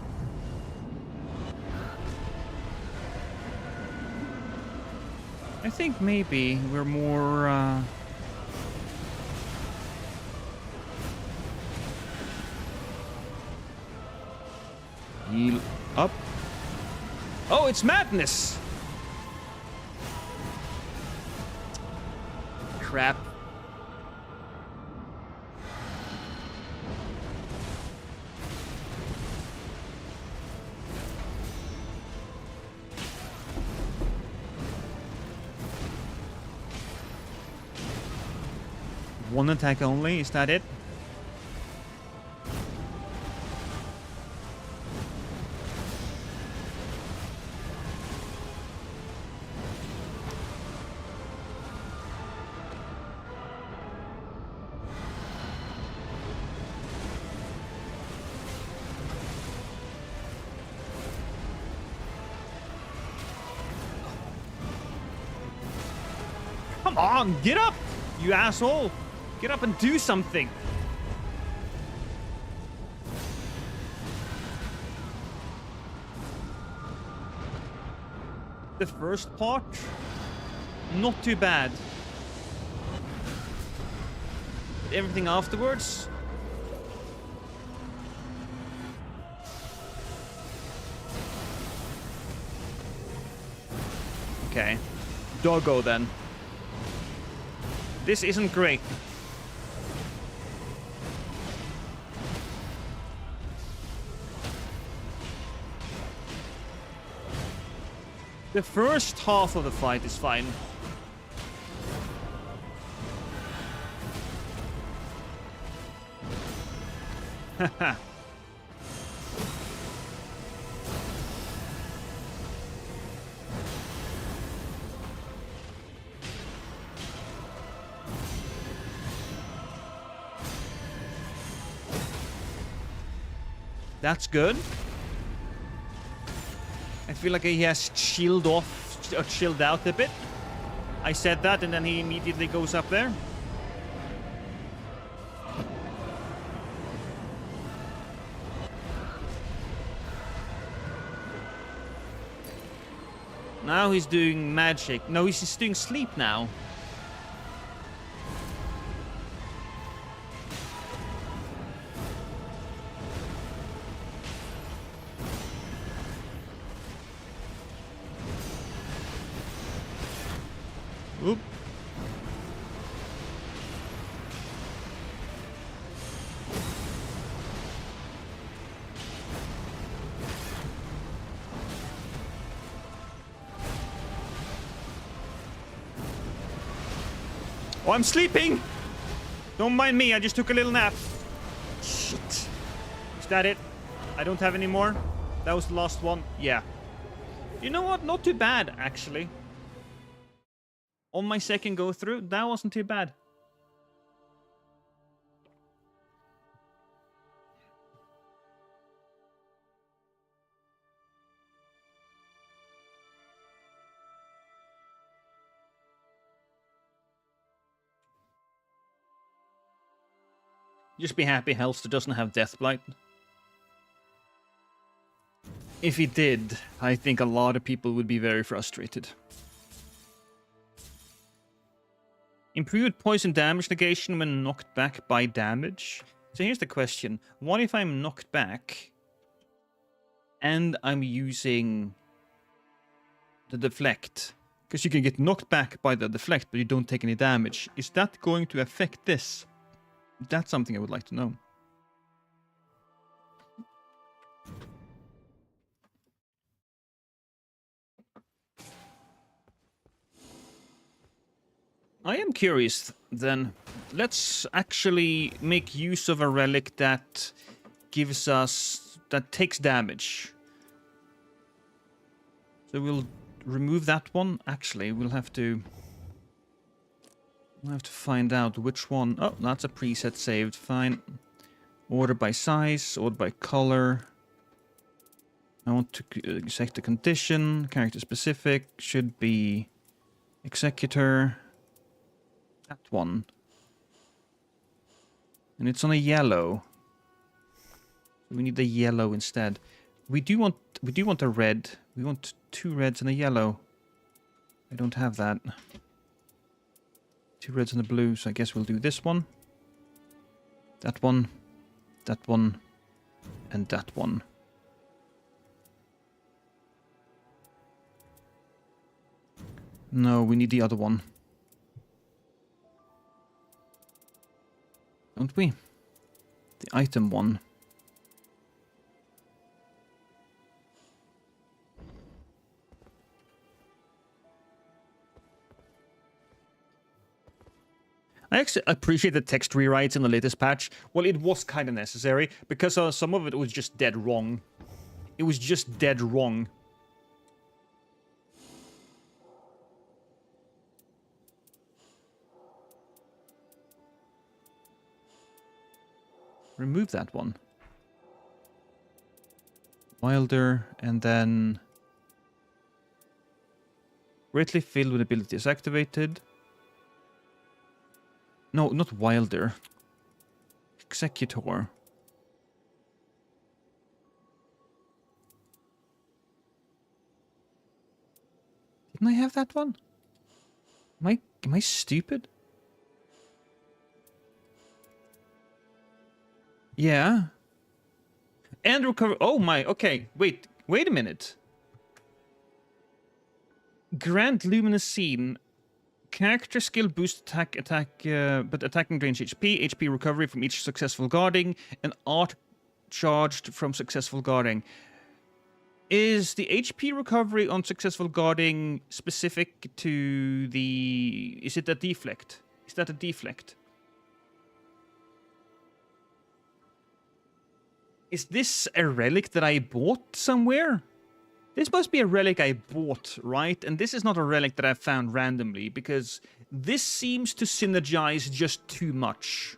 I think maybe we're more, heal up. Oh, it's madness! Crap. One attack only, is that it? Come on, get up, you asshole! Get up and do something! The first part, not too bad. But everything afterwards... Okay. Doggo then. This isn't great. The first half of the fight is fine. Haha. That's good. I feel like he has chilled off, or chilled out a bit. I said that, and then he immediately goes up there. Now he's doing magic. No, he's just doing sleep now. Oop. Oh, I'm sleeping! Don't mind me, I just took a little nap. Shit. Is that it? I don't have any more? That was the last one? Yeah. You know what? Not too bad, actually. On my second go through, that wasn't too bad. Just be happy Hellster doesn't have Deathblight. If he did, I think a lot of people would be very frustrated. Improved poison damage negation when knocked back by damage. So here's the question. What if I'm knocked back and I'm using the deflect? Because you can get knocked back by the deflect, but you don't take any damage. Is that going to affect this? That's something I would like to know. I am curious, then. Let's actually make use of a relic that gives us... that takes damage. So we'll remove that one. Actually, we'll have to find out which one. Oh, that's a preset saved. Fine. Order by size, order by color. I want to set the condition. Character specific should be Executor. That one. And it's on a yellow. We need the yellow instead. We do want a red. We want 2 reds and a yellow. I don't have that. 2 reds and a blue, so I guess we'll do this one. That one. That one. And that one. No, we need the other one. Don't we? The item one. I actually appreciate the text rewrites in the latest patch. Well, it was kind of necessary, because some of it was just dead wrong. It was just dead wrong. Remove that one. Wilder, and then... greatly filled with abilities activated. No, not Wilder. Executor. Didn't I have that one? Am I stupid? Yeah. And recover. Oh my. Okay. Wait a minute. Grant Luminous Scene. Character skill boost attack, but attacking range HP recovery from each successful guarding, and art charged from successful guarding. Is the HP recovery on successful guarding specific to the... is it a deflect? Is that a deflect? Is this a relic that I bought somewhere? This must be a relic I bought, right? And this is not a relic that I found randomly, because this seems to synergize just too much.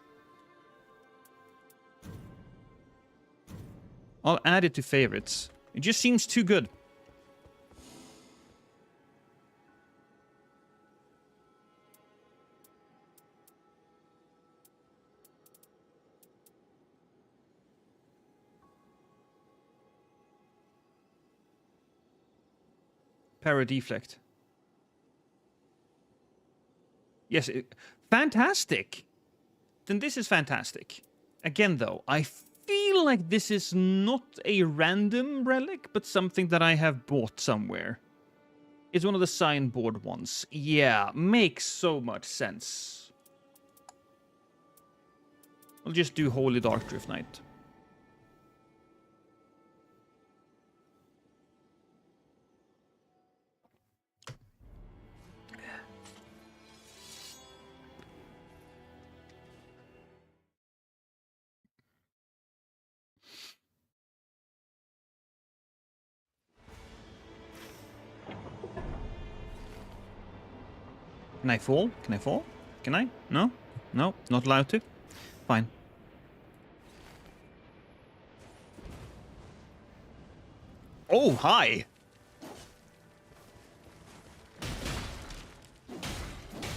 I'll add it to favorites. It just seems too good. Deflect. Yes, fantastic. Then this is fantastic. Again, though, I feel like this is not a random relic, but something that I have bought somewhere. It's one of the signboard ones. Yeah, makes so much sense. I'll just do Holy Dark Drift Knight. Can I fall? Can I fall? Can I? No? No? Not allowed to? Fine. Oh, hi!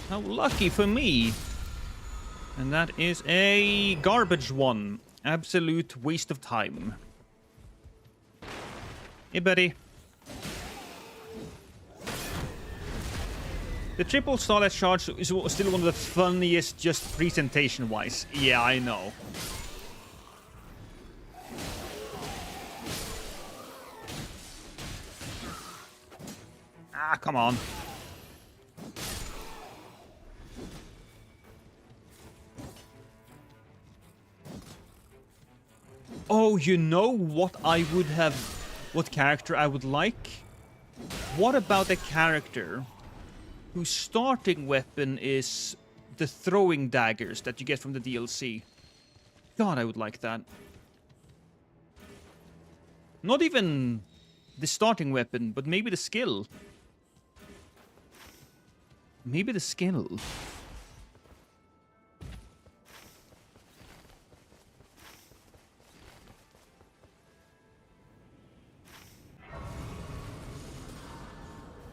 How lucky for me! And that is a garbage one. Absolute waste of time. Hey, buddy. The triple starlight charge is still one of the funniest, just presentation-wise. Yeah, I know. Ah, come on. Oh, you know what I would have... What character I would like? What about a character whose starting weapon is the throwing daggers that you get from the DLC? God, I would like that. Not even the starting weapon, but maybe the skill. Maybe the skill.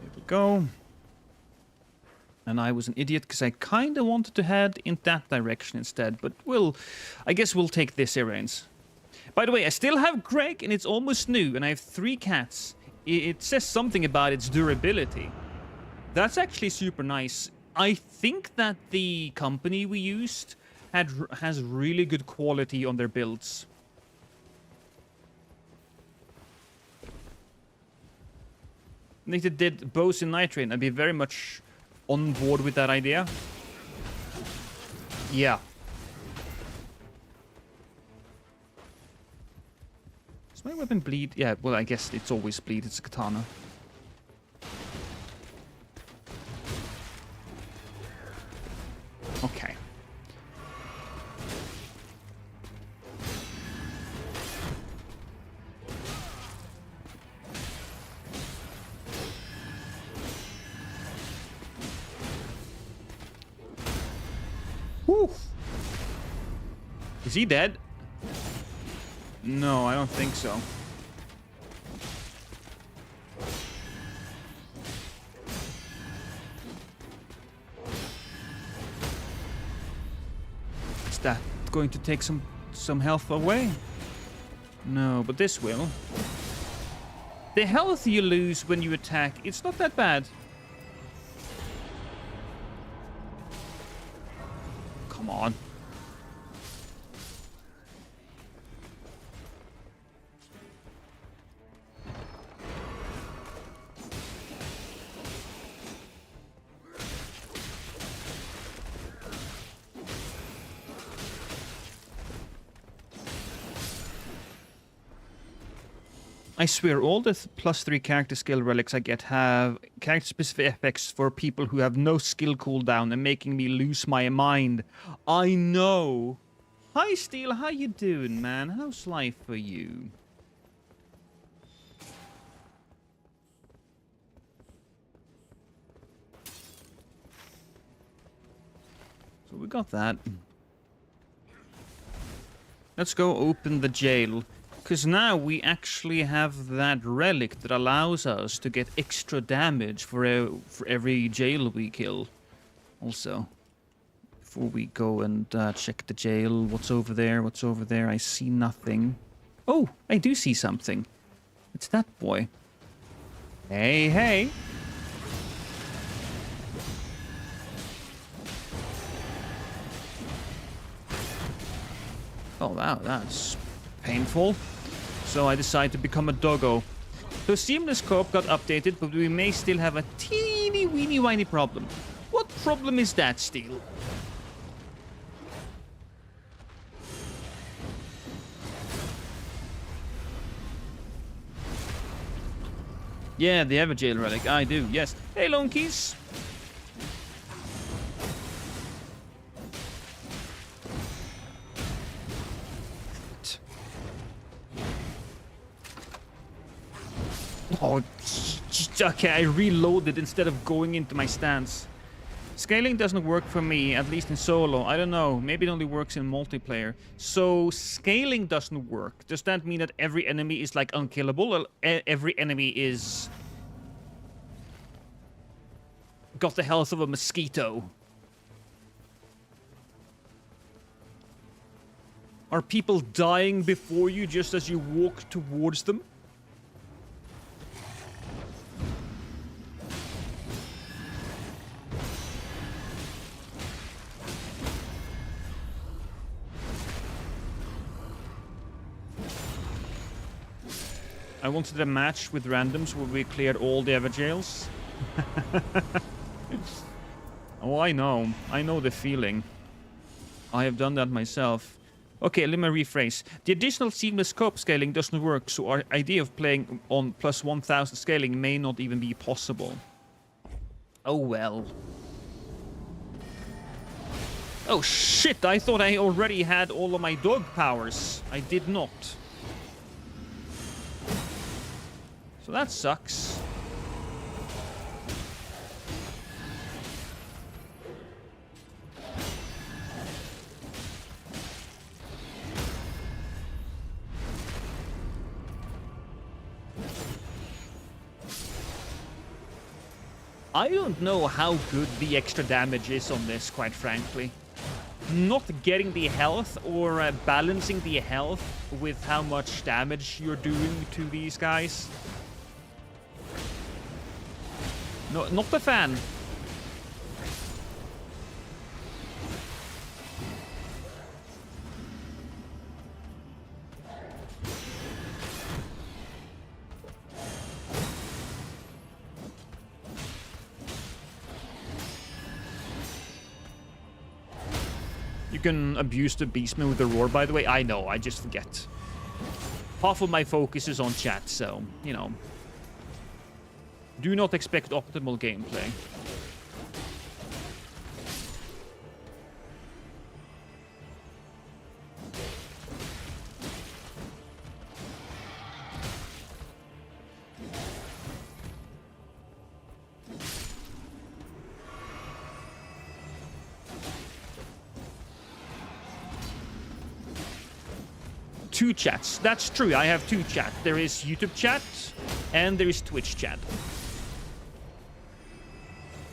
Here we go. And I was an idiot because I kind of wanted to head in that direction instead. But I guess we'll take this here, Reigns. By the way, I still have Greg and it's almost new. And I have 3 cats. It says something about its durability. That's actually super nice. I think that the company we used has really good quality on their builds. I think they did bows in Nigthreign. I'd be very much on board with that idea. Yeah. Does my weapon bleed? Yeah, well, I guess it's always bleed. It's a katana. Okay. Woo! Is he dead? No, I don't think so. Is that going to take some health away? No, but this will. The health you lose when you attack, it's not that bad. Come on. I swear, all the +3 character skill relics I get have character-specific effects for people who have no skill cooldown and making me lose my mind. I know. Hi, Steel. How you doing, man? How's life for you? So we got that. Let's go open the jail. Because now we actually have that relic that allows us to get extra damage for every jail we kill. Also, before we go and check the jail, what's over there? What's over there? I see nothing. Oh, I do see something. It's that boy. Hey, hey. Oh, wow, that's painful. So I decided to become a doggo. So Seamless Coop got updated, but we may still have a teeny weeny whiny problem. What problem is that, Steel? Yeah, the Everjail relic. I do, yes. Hey, Lone Keys. Oh, okay, I reloaded instead of going into my stance. Scaling doesn't work for me, at least in solo. I don't know, maybe it only works in multiplayer. So, scaling doesn't work. Does that mean that every enemy is, like, unkillable? Or every enemy is... got the health of a mosquito? Are people dying before you just as you walk towards them? I wanted a match with randoms where we cleared all the Everjails. Oh, I know. I know the feeling. I have done that myself. Okay, let me rephrase. The additional seamless scope scaling doesn't work, so our idea of playing on plus 1000 scaling may not even be possible. Oh well. Oh shit, I thought I already had all of my dog powers. I did not. So that sucks. I don't know how good the extra damage is on this, quite frankly. Not getting the health or balancing the health with how much damage you're doing to these guys. No, not a fan. You can abuse the Beastman with the roar, by the way. I know, I just forget. Half of my focus is on chat, so, you know. Do not expect optimal gameplay. Two chats. That's true. I have two chats. There is YouTube chat and there is Twitch chat.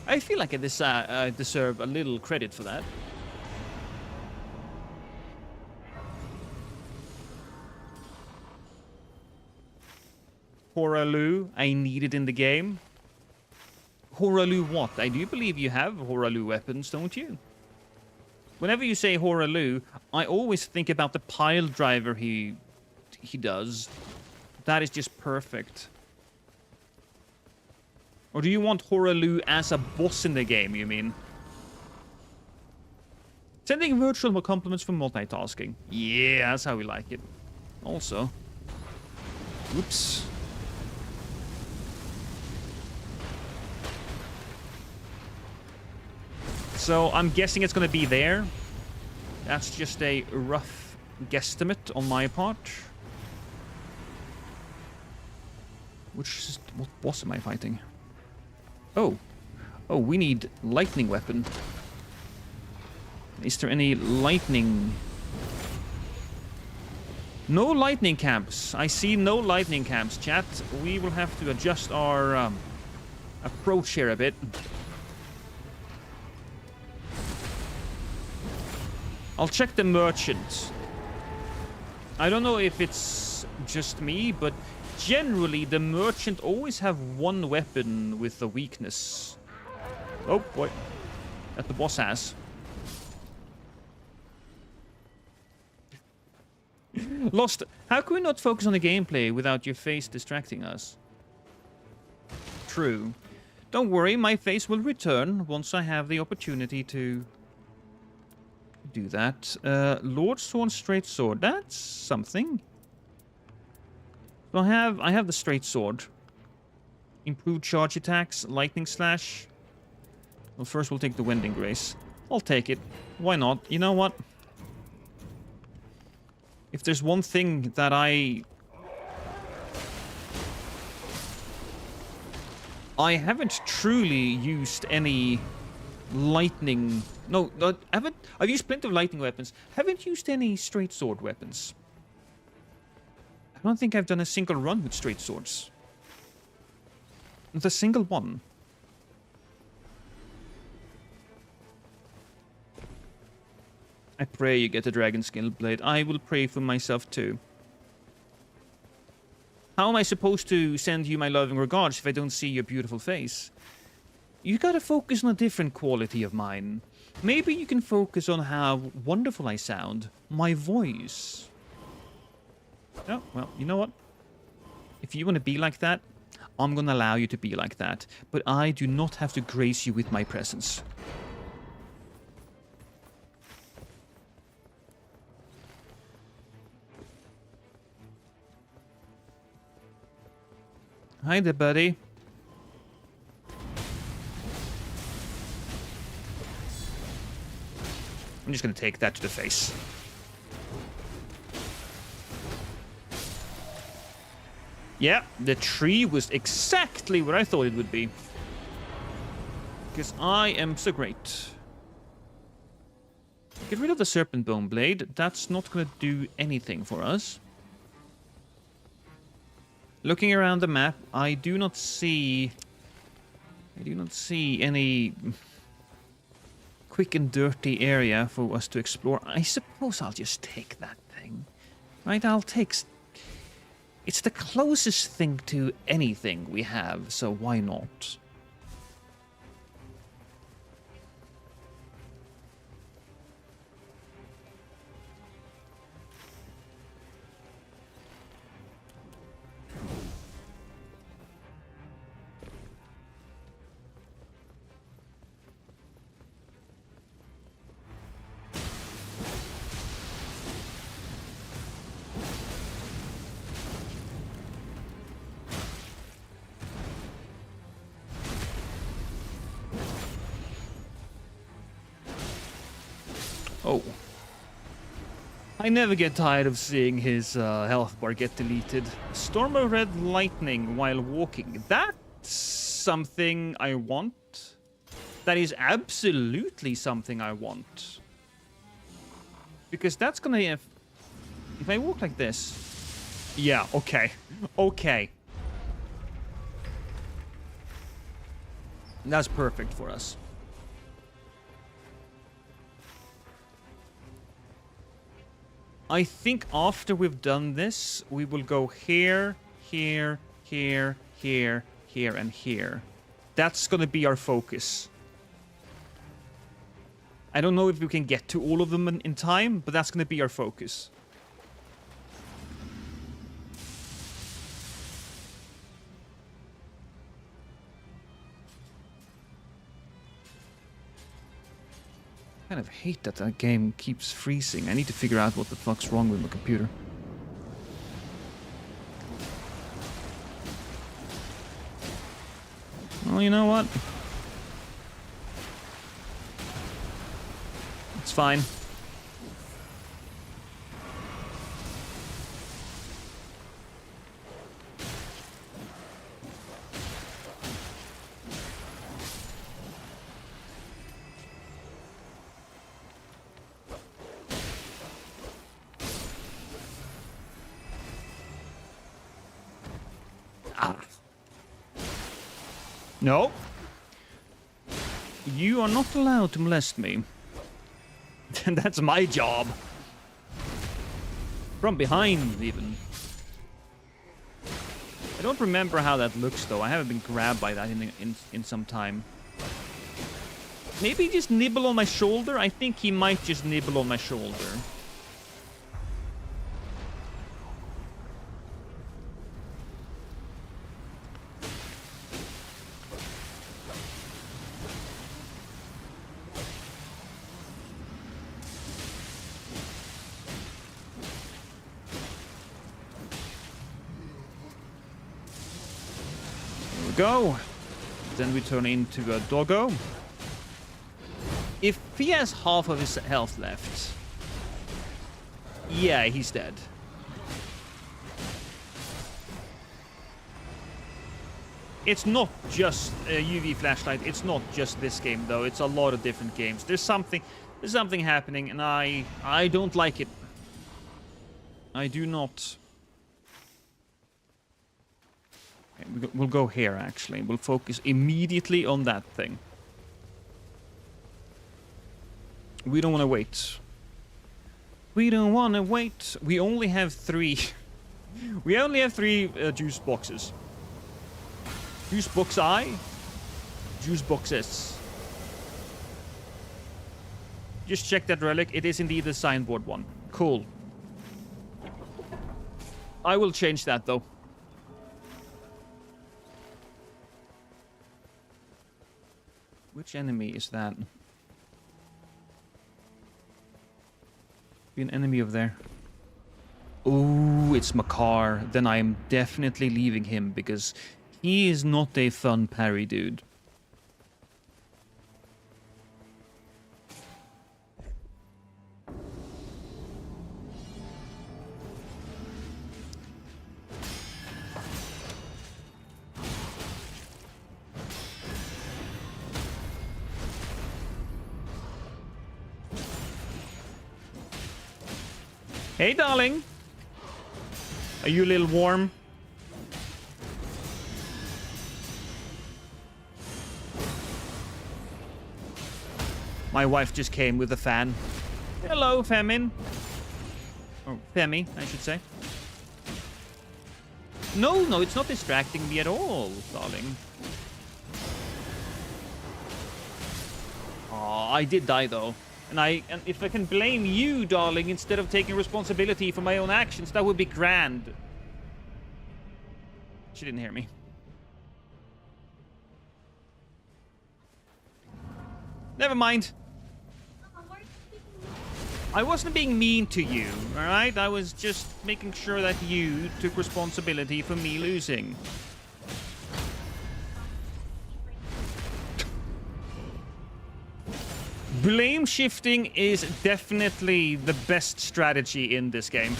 I feel like I deserve a little credit for that. Horalu, I need it in the game. Horalu what? I do believe you have Horalu weapons, don't you? Whenever you say Horalu, I always think about the pile driver he does. That is just perfect. Or do you want Horalu as a boss in the game, you mean? Sending virtual compliments for multitasking. Yeah, that's how we like it. Also. Whoops. So I'm guessing it's going to be there. That's just a rough guesstimate on my part. What boss am I fighting? Oh, we need lightning weapon. Is there any lightning? No lightning camps. I see no lightning camps, chat. We will have to adjust our approach here a bit. I'll check the merchant. I don't know if it's just me, but generally the merchant always have one weapon with a weakness. Oh boy, that the boss has. Lost. How can we not focus on the gameplay without your face distracting us? True. Don't worry, my face will return once I have the opportunity to do that. Lord Sword, Straight Sword. That's something. So I have the Straight Sword. Improved charge attacks, Lightning Slash. Well, first we'll take the Wending Grace. I'll take it. Why not? You know what? If there's one thing that I haven't truly used any lightning... No, I've used plenty of lightning weapons. Haven't used any straight sword weapons. I don't think I've done a single run with straight swords. Not a single one. I pray you get a dragon skill blade. I will pray for myself too. How am I supposed to send you my loving regards if I don't see your beautiful face? You gotta focus on a different quality of mine. Maybe you can focus on how wonderful I sound. My voice. Oh, well, you know what? If you want to be like that, I'm gonna allow you to be like that. But I do not have to grace you with my presence. Hi there, buddy. I'm just gonna take that to the face. Yeah, the tree was exactly what I thought it would be. Because I am so great. Get rid of the Serpent Bone Blade. That's not gonna do anything for us. Looking around the map, I do not see any quick and dirty area for us to explore. I suppose I'll just take that thing. Right, it's the closest thing to anything we have, so why not? Oh. I never get tired of seeing his health bar get deleted. Storm of Red Lightning while walking. That's something I want. That is absolutely something I want. Because that's gonna... If I walk like this... Yeah, okay. Okay. That's perfect for us. I think after we've done this, we will go here, here, here, here, here, and here. That's gonna be our focus. I don't know if we can get to all of them in time, but that's gonna be our focus. I kind of hate that that game keeps freezing. I need to figure out what the fuck's wrong with my computer. Well, you know what? It's fine. Ah. No. You are not allowed to molest me. That's my job. From behind, even. I don't remember how that looks, though. I haven't been grabbed by that in some time. Maybe just nibble on my shoulder? I think he might just nibble on my shoulder. Go. Then we turn into a doggo. If he has half of his health left, yeah, he's dead. It's not just a UV flashlight. It's not just this game, though. It's a lot of different games. There's something happening, and I don't like it. I do not. We'll go here, actually. We'll focus immediately on that thing. We don't want to wait. We don't want to wait. We only have 3. We only have 3 juice boxes. Juice box I. Juice boxes. Just check that relic. It is indeed the signboard one. Cool. I will change that, though. Which enemy is that? Be an enemy over there. Oh, it's Makar. Then I am definitely leaving him because he is not a fun parry dude. Hey, darling. Are you a little warm? My wife just came with a fan. Hello, Femin. Or Femi, I should say. No, it's not distracting me at all, darling. Oh, I did die, though. And if I can blame you, darling, instead of taking responsibility for my own actions, that would be grand. She didn't hear me. Never mind. I wasn't being mean to you, alright? I was just making sure that you took responsibility for me losing. Blame shifting is definitely the best strategy in this game.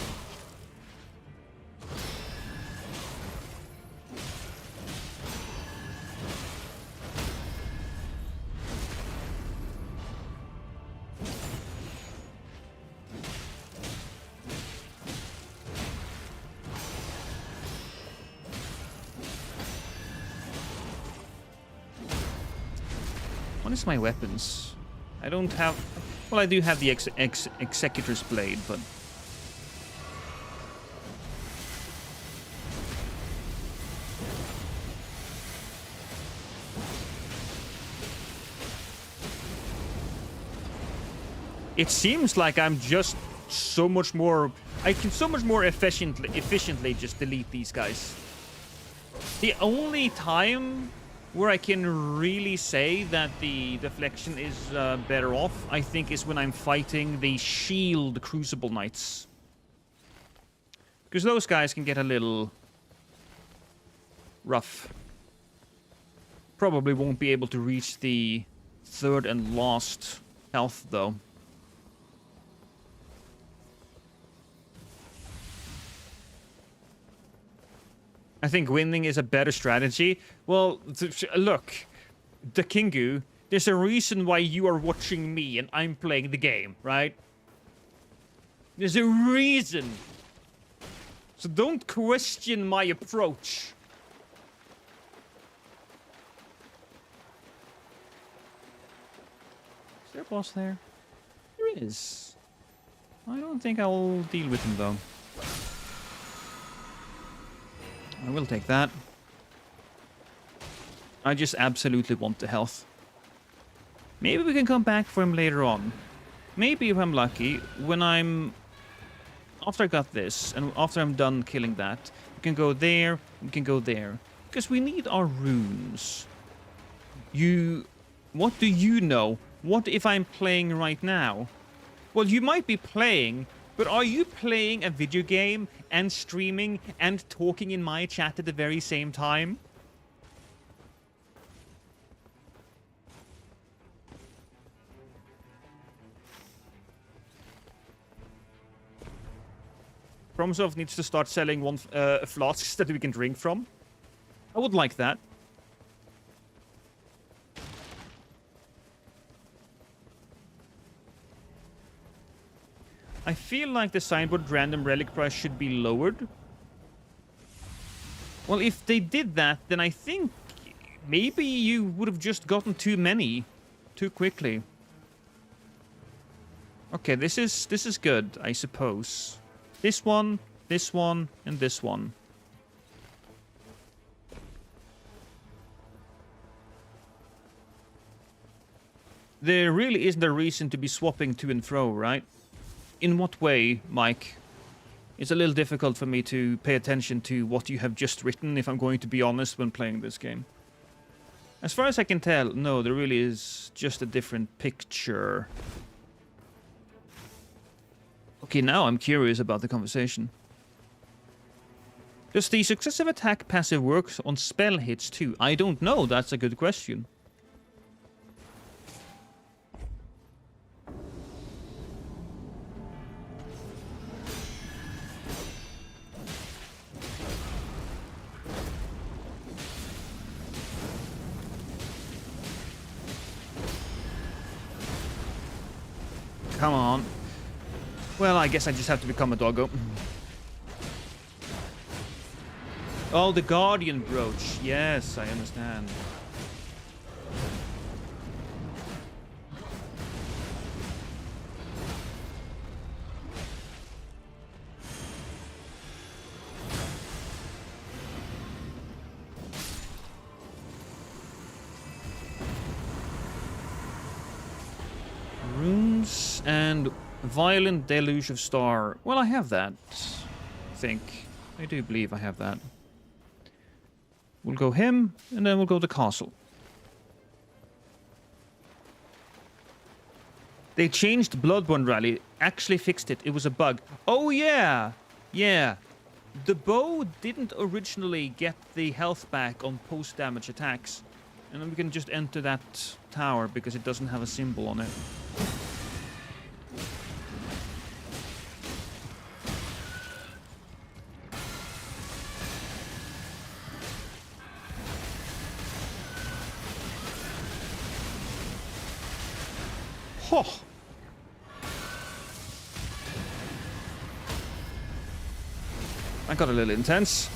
What is my weapons? I don't have... Well, I do have the Executor's blade, but... It seems like I'm just so much more... I can so much more efficiently just delete these guys. The only time where I can really say that the Deflection is better off, I think, is when I'm fighting the Shield Crucible Knights. Because those guys can get a little rough. Probably won't be able to reach the third and last health, though. I think winning is a better strategy. Well, look, the Kingu, there's a reason why you are watching me and I'm playing the game, right? There's a reason. So don't question my approach. boss there? There is. I don't think I'll deal with him, though. I will take that. I just absolutely want the health. Maybe we can come back for him later on. Maybe if I'm lucky, when I'm... After I got this, and after I'm done killing that, we can go there, we can go there. Because we need our runes. What do you know? What if I'm playing right now? Well, you might be playing, but are you playing a video game and streaming and talking in my chat at the very same time? FromSoft needs to start selling flasks that we can drink from. I would like that. I feel like the signboard random relic price should be lowered. Well, if they did that, then I think maybe you would have just gotten too many too quickly. Okay, this is good, I suppose. This one, and this one. There really isn't a reason to be swapping to and fro, right? In what way, Mike? It's a little difficult for me to pay attention to what you have just written, if I'm going to be honest, when playing this game. As far as I can tell, no, there really is just a different picture. Okay, now I'm curious about the conversation. Does the successive attack passive work on spell hits too? I don't know, that's a good question. Come on. Well, I guess I just have to become a doggo. Oh, the Guardian Brooch. Yes, I understand. Runes and Violent Deluge of Star. Well, I have that. I think. I do believe I have that. We'll go him, and then we'll go to Castle. They changed Bloodborne Rally. Actually fixed it. It was a bug. Oh, yeah. Yeah. The bow didn't originally get the health back on post-damage attacks. And then we can just enter that tower because it doesn't have a symbol on it. Oh. That got a little intense.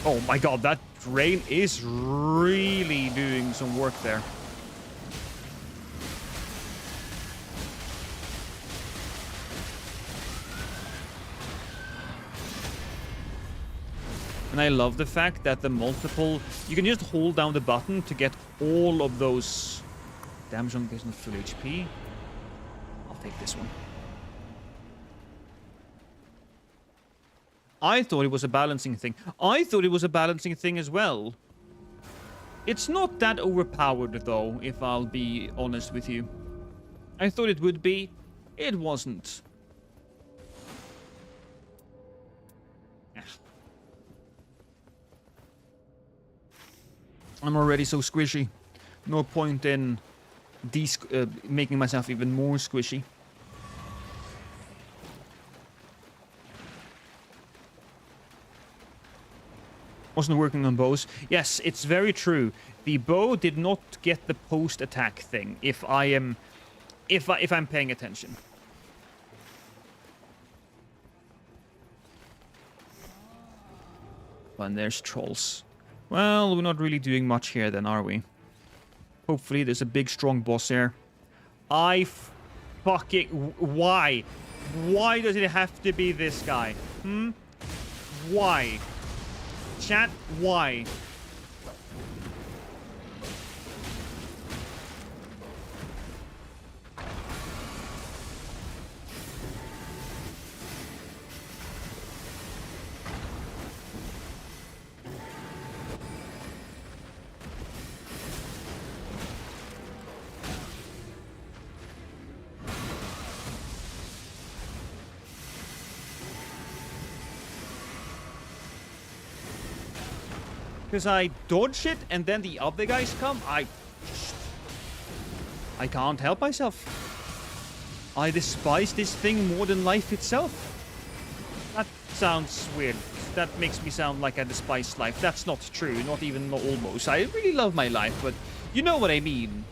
Oh my god, that rain is really doing some work there. And I love the fact that the multiple... You can just hold down the button to get all of those... Damage on base, not full HP. I'll take this one. I thought it was a balancing thing. I thought it was a balancing thing as well. It's not that overpowered, though, if I'll be honest with you. I thought it would be. It wasn't. I'm already so squishy. No point in making myself even more squishy. Wasn't working on bows. Yes, it's very true. The bow did not get the post-attack thing. If I'm paying attention. And there's trolls. Well, we're not really doing much here then, are we? Hopefully there's a big, strong boss here. Fucking... Why? Why does it have to be this guy? Why? Chat, why? Because I dodge it and then the other guys come. I can't help myself. I despise this thing more than life itself. That sounds weird. That makes me sound like I despise life. That's not true. Not even almost. I really love my life, but you know what I mean.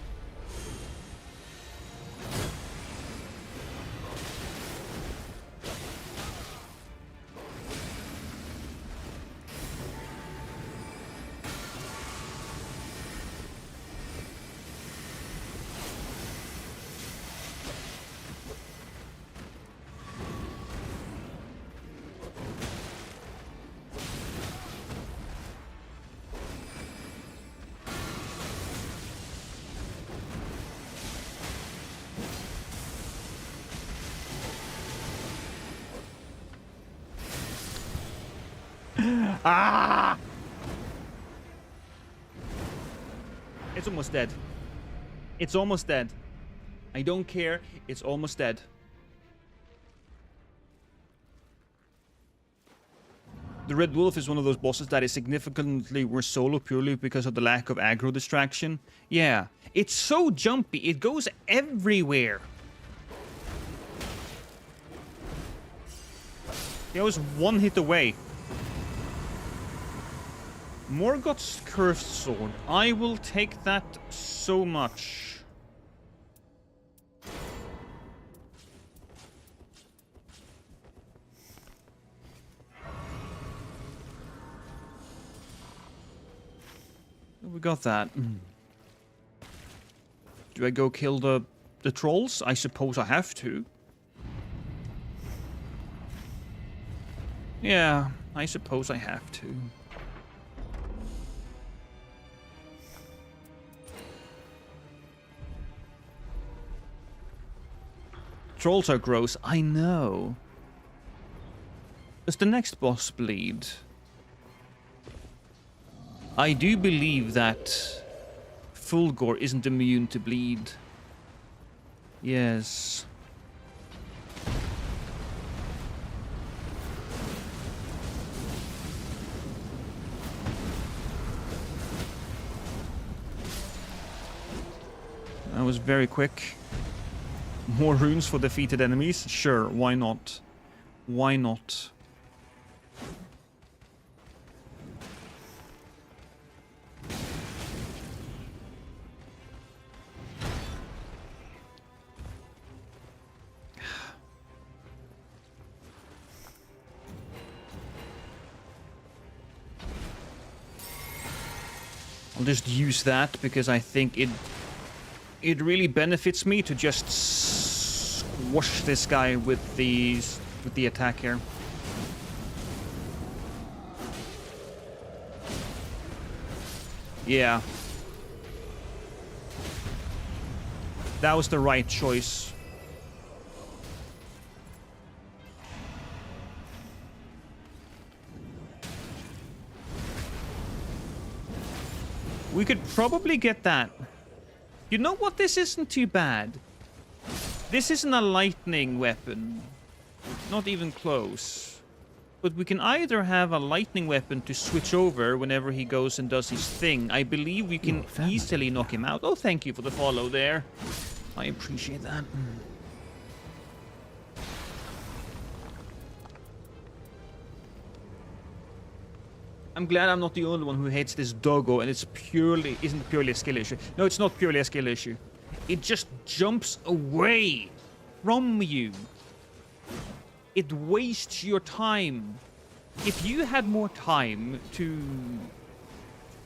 Ah! It's almost dead. It's almost dead. I don't care. It's almost dead. The Red Wolf is one of those bosses that is significantly worse solo purely because of the lack of aggro distraction. Yeah, it's so jumpy. It goes everywhere. It was one hit away. Morgot's Cursed Sword. I will take that so much. We got that. Do I go kill the trolls? I suppose I have to. Yeah, I suppose I have to. Trolls are gross, I know. Does the next boss bleed? I do believe that Fulgor isn't immune to bleed. Yes. That was very quick. More runes for defeated enemies? Sure, why not? Why not? I'll just use that because I think it really benefits me to just squash this guy with the attack here. Yeah. That was the right choice. We could probably get that. You know what? This isn't too bad. This isn't a lightning weapon. Not even close. But we can either have a lightning weapon to switch over whenever he goes and does his thing. I believe we can easily knock him out. Oh, thank you for the follow there. I appreciate that. I'm glad I'm not the only one who hates this doggo, and isn't purely a skill issue. No, it's not purely a skill issue. It just jumps away from you. It wastes your time. If you had more time to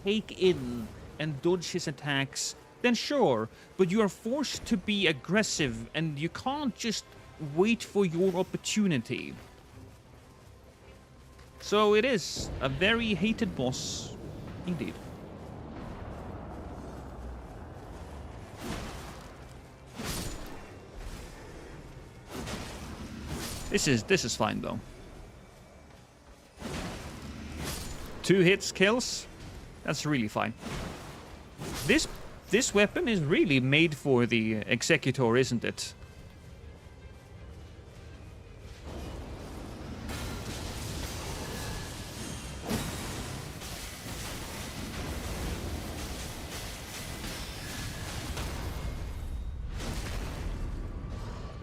take in and dodge his attacks, then sure. But you are forced to be aggressive, and you can't just wait for your opportunity. So it is a very hated boss, indeed. This is fine though. 2 hits kills. That's really fine. This weapon is really made for the Executor, isn't it?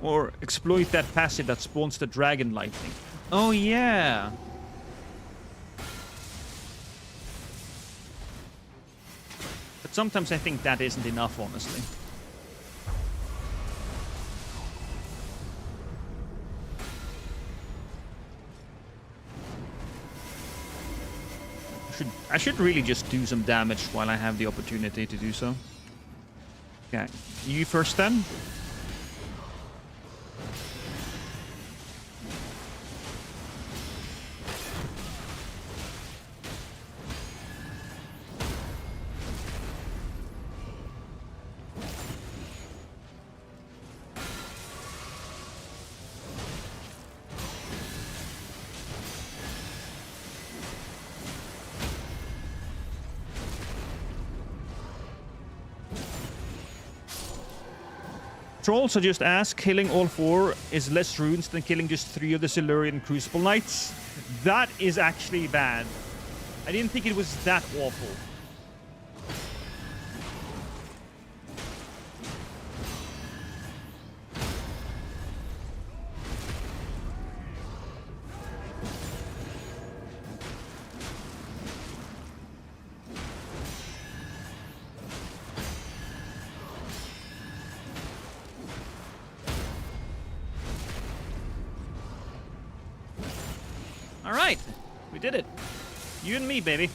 Or exploit that passive that spawns the dragon lightning. Oh yeah. But sometimes I think that isn't enough, honestly. I should really just do some damage while I have the opportunity to do so. Okay, you first then. Trolls are just asked, killing all 4 is less runes than killing just 3 of the Silurian Crucible Knights. That is actually bad. I didn't think it was that awful. Alright, we did it. You and me, baby.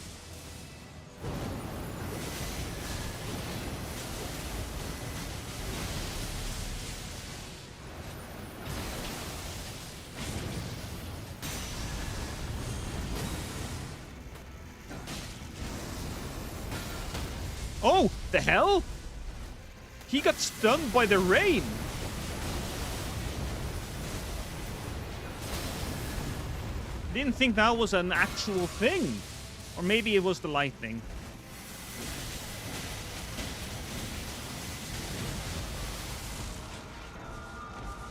Oh, the hell? He got stunned by the rain. Didn't think that was an actual thing. Or maybe it was the lightning.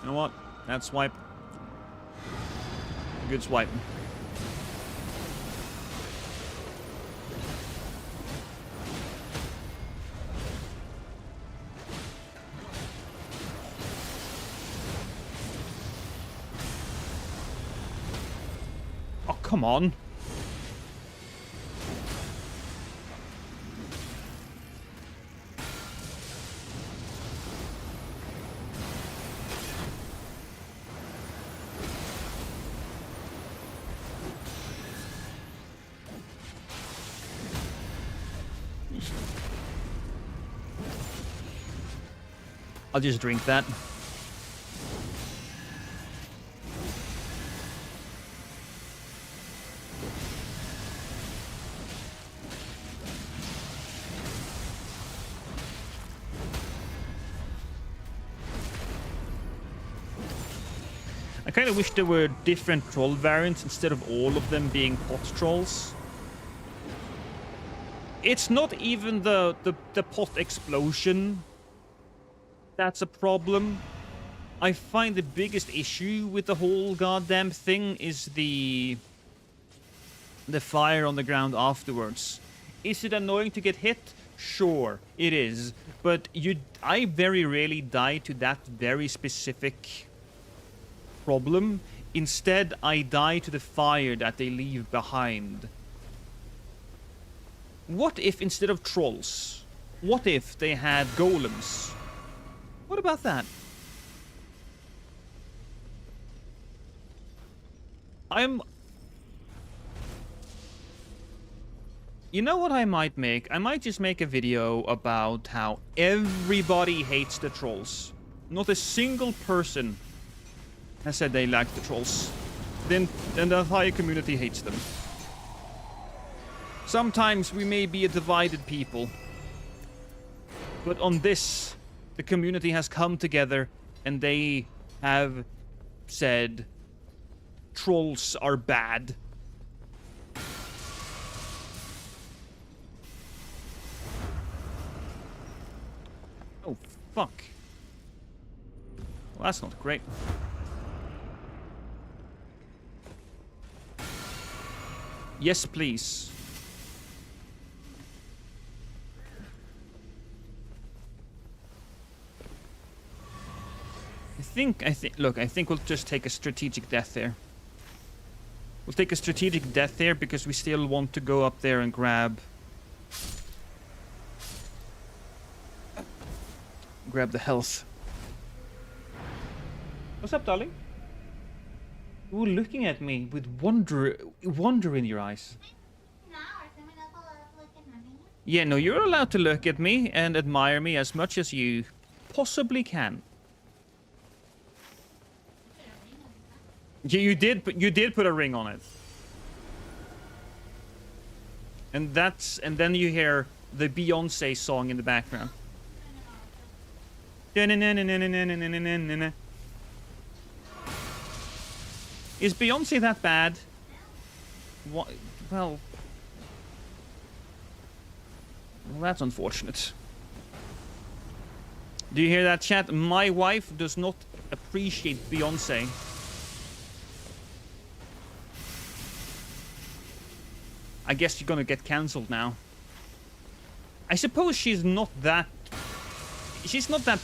You know what? That swipe. Good swipe. Oh, come on. I'll just drink that. I kind of wish there were different troll variants instead of all of them being pot trolls. It's not even the pot explosion that's a problem. I find the biggest issue with the whole goddamn thing is the fire on the ground afterwards. Is it annoying to get hit? Sure, it is. But I very rarely die to that very specific problem. Instead, I die to the fire that they leave behind. What if instead of trolls, what if they had golems? What about that? You know what I might make? I might just make a video about how everybody hates the trolls. Not a single person has said they like the trolls. Then the entire community hates them. Sometimes we may be a divided people. But on this, the community has come together and they have said trolls are bad. Oh, fuck. Well, that's not great. Yes, please. Look, I think we'll just take a strategic death there. We'll take a strategic death there because we still want to go up there and grab the health. What's up, darling? You're looking at me with wonder in your eyes. No, or someone else will look at me. Yeah, no, you're allowed to look at me and admire me as much as you possibly can. Yeah, you did put a ring on it. And then you hear the Beyonce song in the background. Is Beyonce that bad? What? Well, that's unfortunate. Do you hear that, chat? My wife does not appreciate Beyonce. I guess you're gonna get cancelled now. I suppose she's not that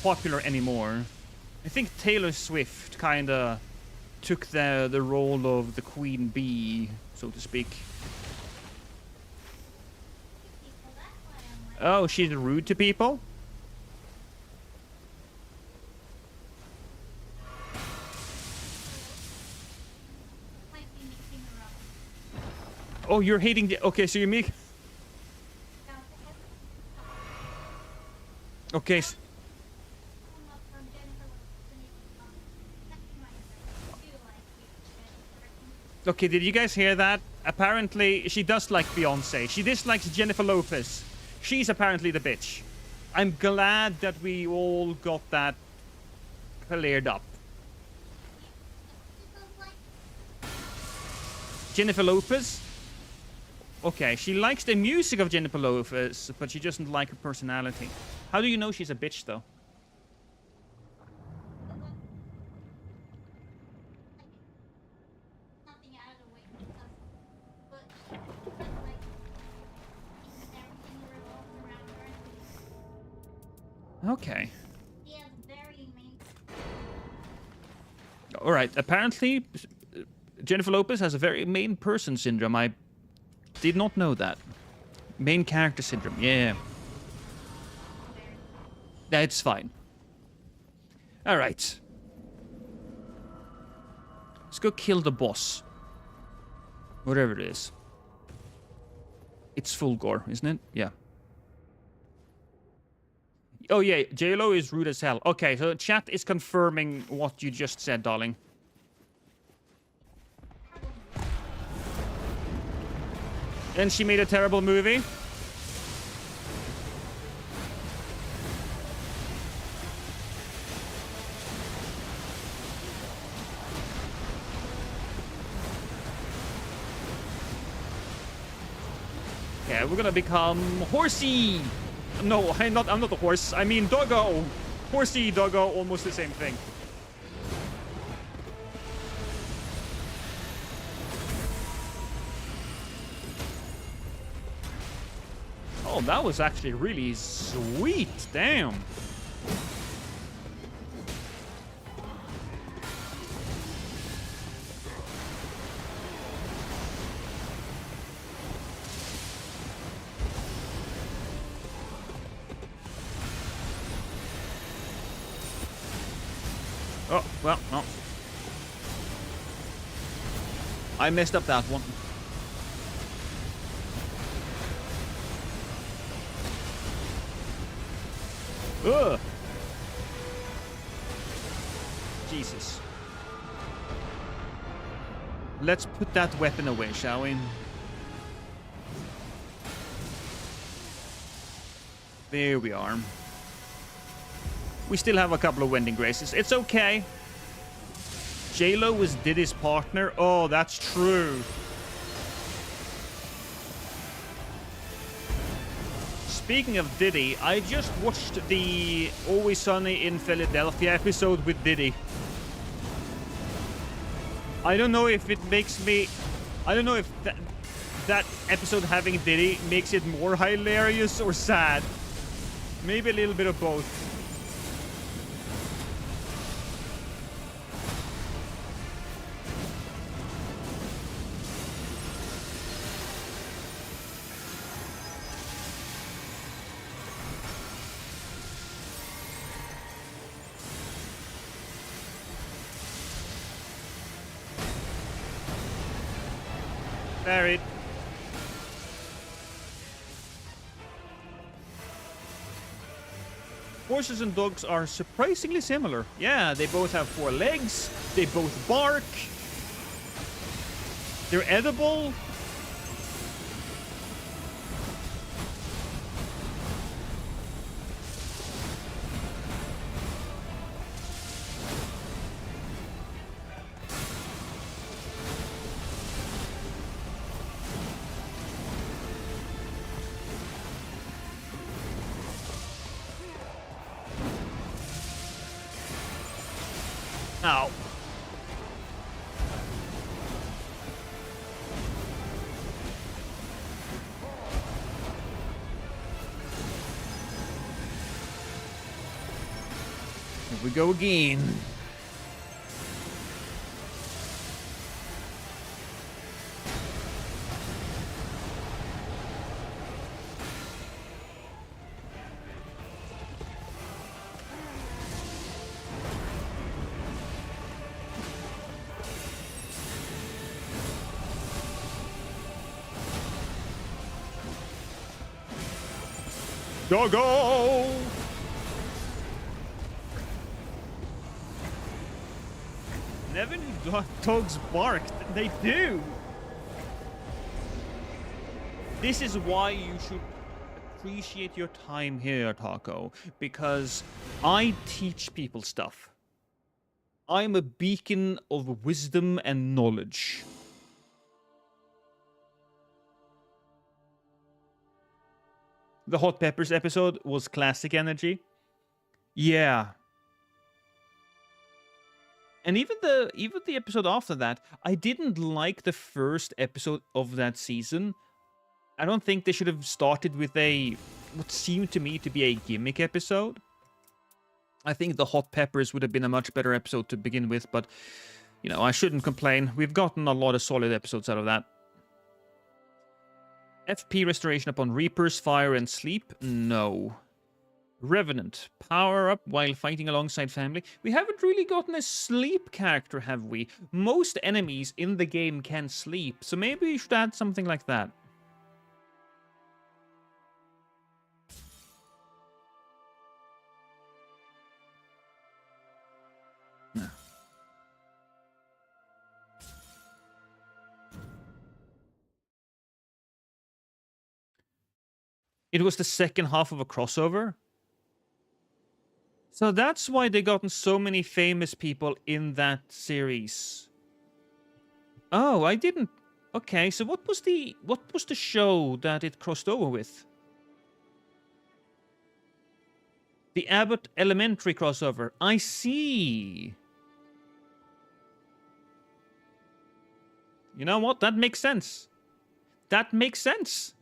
popular anymore. I think Taylor Swift kinda took the role of the queen bee, so to speak. Oh, she's rude to people? Oh, you're hating the... Okay, so you make... Okay. Okay, did you guys hear that? Apparently, she does like Beyonce. She dislikes Jennifer Lopez. She's apparently the bitch. I'm glad that we all got that cleared up. Jennifer Lopez? Okay, she likes the music of Jennifer Lopez, but she doesn't like her personality. How do you know she's a bitch, though? Okay. Alright, apparently Jennifer Lopez has a very main person syndrome. I did not know that. Main character syndrome, yeah. That's fine. Alright. Let's go kill the boss. Whatever it is. It's full gore, isn't it? Yeah. Oh yeah, JLo is rude as hell. Okay, so chat is confirming what you just said, darling. And she made a terrible movie. Okay, we're gonna become horsey. No, I'm not a horse. I mean doggo. Horsey, doggo, almost the same thing. Oh, that was actually really sweet. Damn. Oh, well, no. I messed up that one. Ugh! Jesus. Let's put that weapon away, shall we? There we are. We still have a couple of Wending Graces. It's okay. J-Lo was Diddy's partner. Oh, that's true. Speaking of Diddy, I just watched the Always Sunny in Philadelphia episode with Diddy. I don't know if it makes me... I don't know if that episode having Diddy makes it more hilarious or sad. Maybe a little bit of both. Buried. Horses and dogs are surprisingly similar. Yeah, they both have 4 legs. They both bark. They're edible. Ow. Here we go again. Doggo! Never knew dogs barked. They do! This is why you should appreciate your time here, Taco. Because I teach people stuff. I'm a beacon of wisdom and knowledge. The Hot Peppers episode was classic energy. Yeah. And even the episode after that, I didn't like the first episode of that season. I don't think they should have started with what seemed to me to be a gimmick episode. I think the Hot Peppers would have been a much better episode to begin with, but, you know, I shouldn't complain. We've gotten a lot of solid episodes out of that. FP restoration upon Reapers, Fire, and Sleep? No. Revenant. Power up while fighting alongside family. We haven't really gotten a sleep character, have we? Most enemies in the game can sleep, so maybe we should add something like that. No. It was the second half of a crossover. So that's why they gotten so many famous people in that series. Oh, I didn't. Okay, so what was the show that it crossed over with? The Abbott Elementary crossover. I see. You know what? That makes sense. That makes sense.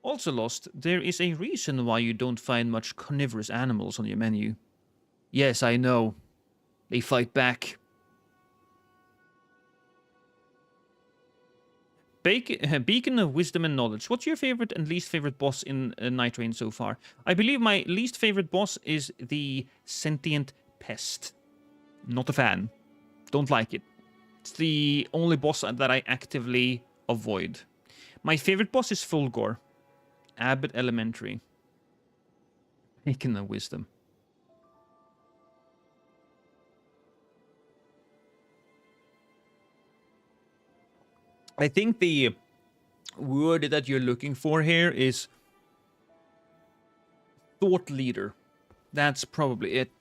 Also Lost, there is a reason why you don't find much carnivorous animals on your menu. Yes, I know. They fight back. Beacon of Wisdom and Knowledge. What's your favorite and least favorite boss in Nightreign so far? I believe my least favorite boss is the Sentient Pest. Not a fan. Don't like it. It's the only boss that I actively avoid. My favorite boss is Fulgor. Abbott Elementary. Taking the wisdom. I think the word that you're looking for here is thought leader. That's probably it.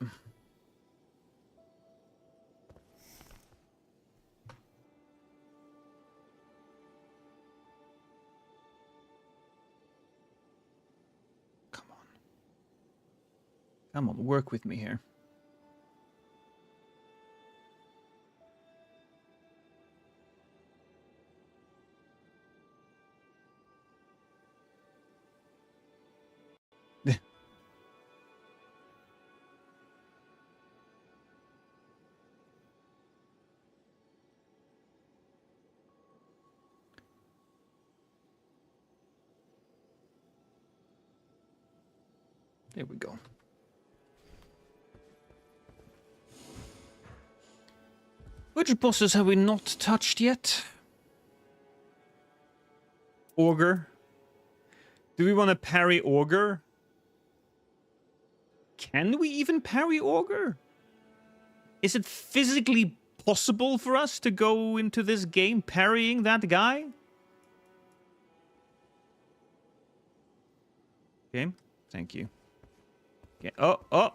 Come on. Come on, work with me here. There we go. Which bosses have we not touched yet? Ogre. Do we want to parry Ogre? Can we even parry Ogre? Is it physically possible for us to go into this game parrying that guy? Okay, thank you. Okay. Oh!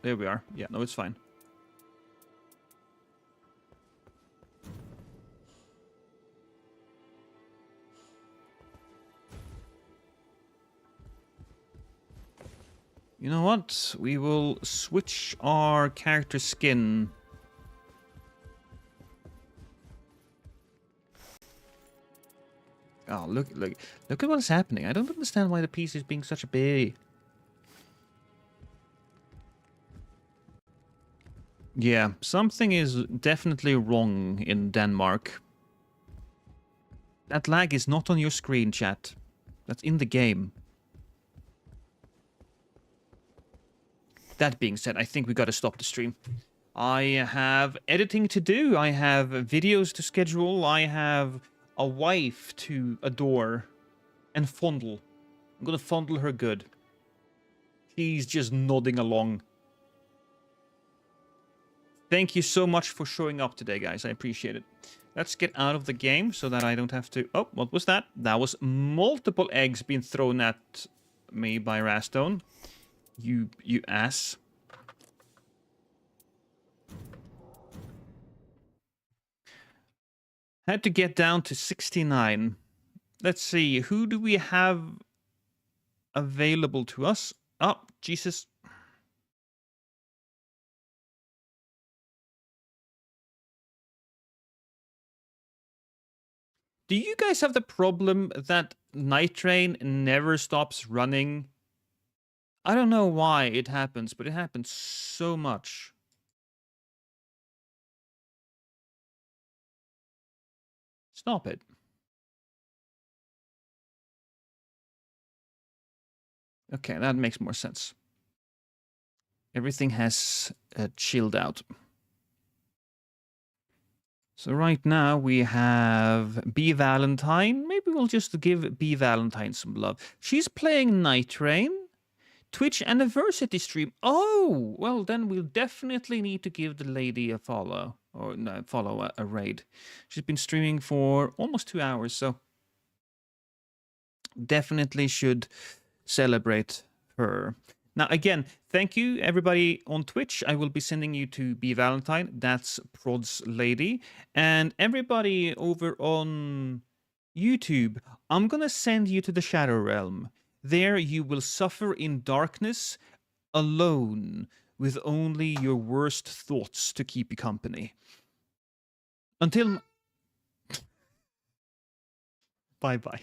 There we are. Yeah, no, it's fine. You know what? We will switch our character skin. Oh, look at what's happening. I don't understand why the piece is being such a baby. Yeah, something is definitely wrong in Denmark. That lag is not on your screen, chat. That's in the game. That being said, I think we gotta stop the stream. I have editing to do. I have videos to schedule. I have a wife to adore and fondle. I'm gonna fondle her good. She's just nodding along. Thank you so much for showing up today, guys. I appreciate it. Let's get out of the game so that I don't have to... Oh, what was that? That was multiple eggs being thrown at me by Rastone. You ass. Had to get down to 69. Let's see. Who do we have available to us? Oh, Jesus. Do you guys have the problem that Nigthreign never stops running? I don't know why it happens, but it happens so much. Stop it. Okay, that makes more sense. Everything has chilled out. So right now we have B Valentine. Maybe we'll just give B Valentine some love. She's playing Nigthreign. Twitch anniversary stream. Oh, well then we'll definitely need to give the lady a follow. Or no, follow a raid. She's been streaming for almost 2 hours, so definitely should celebrate her. Now, again, thank you, everybody on Twitch. I will be sending you to B Valentine. That's Prod's lady. And everybody over on YouTube, I'm going to send you to the Shadow Realm. There you will suffer in darkness, alone, with only your worst thoughts to keep you company. Until... Bye-bye.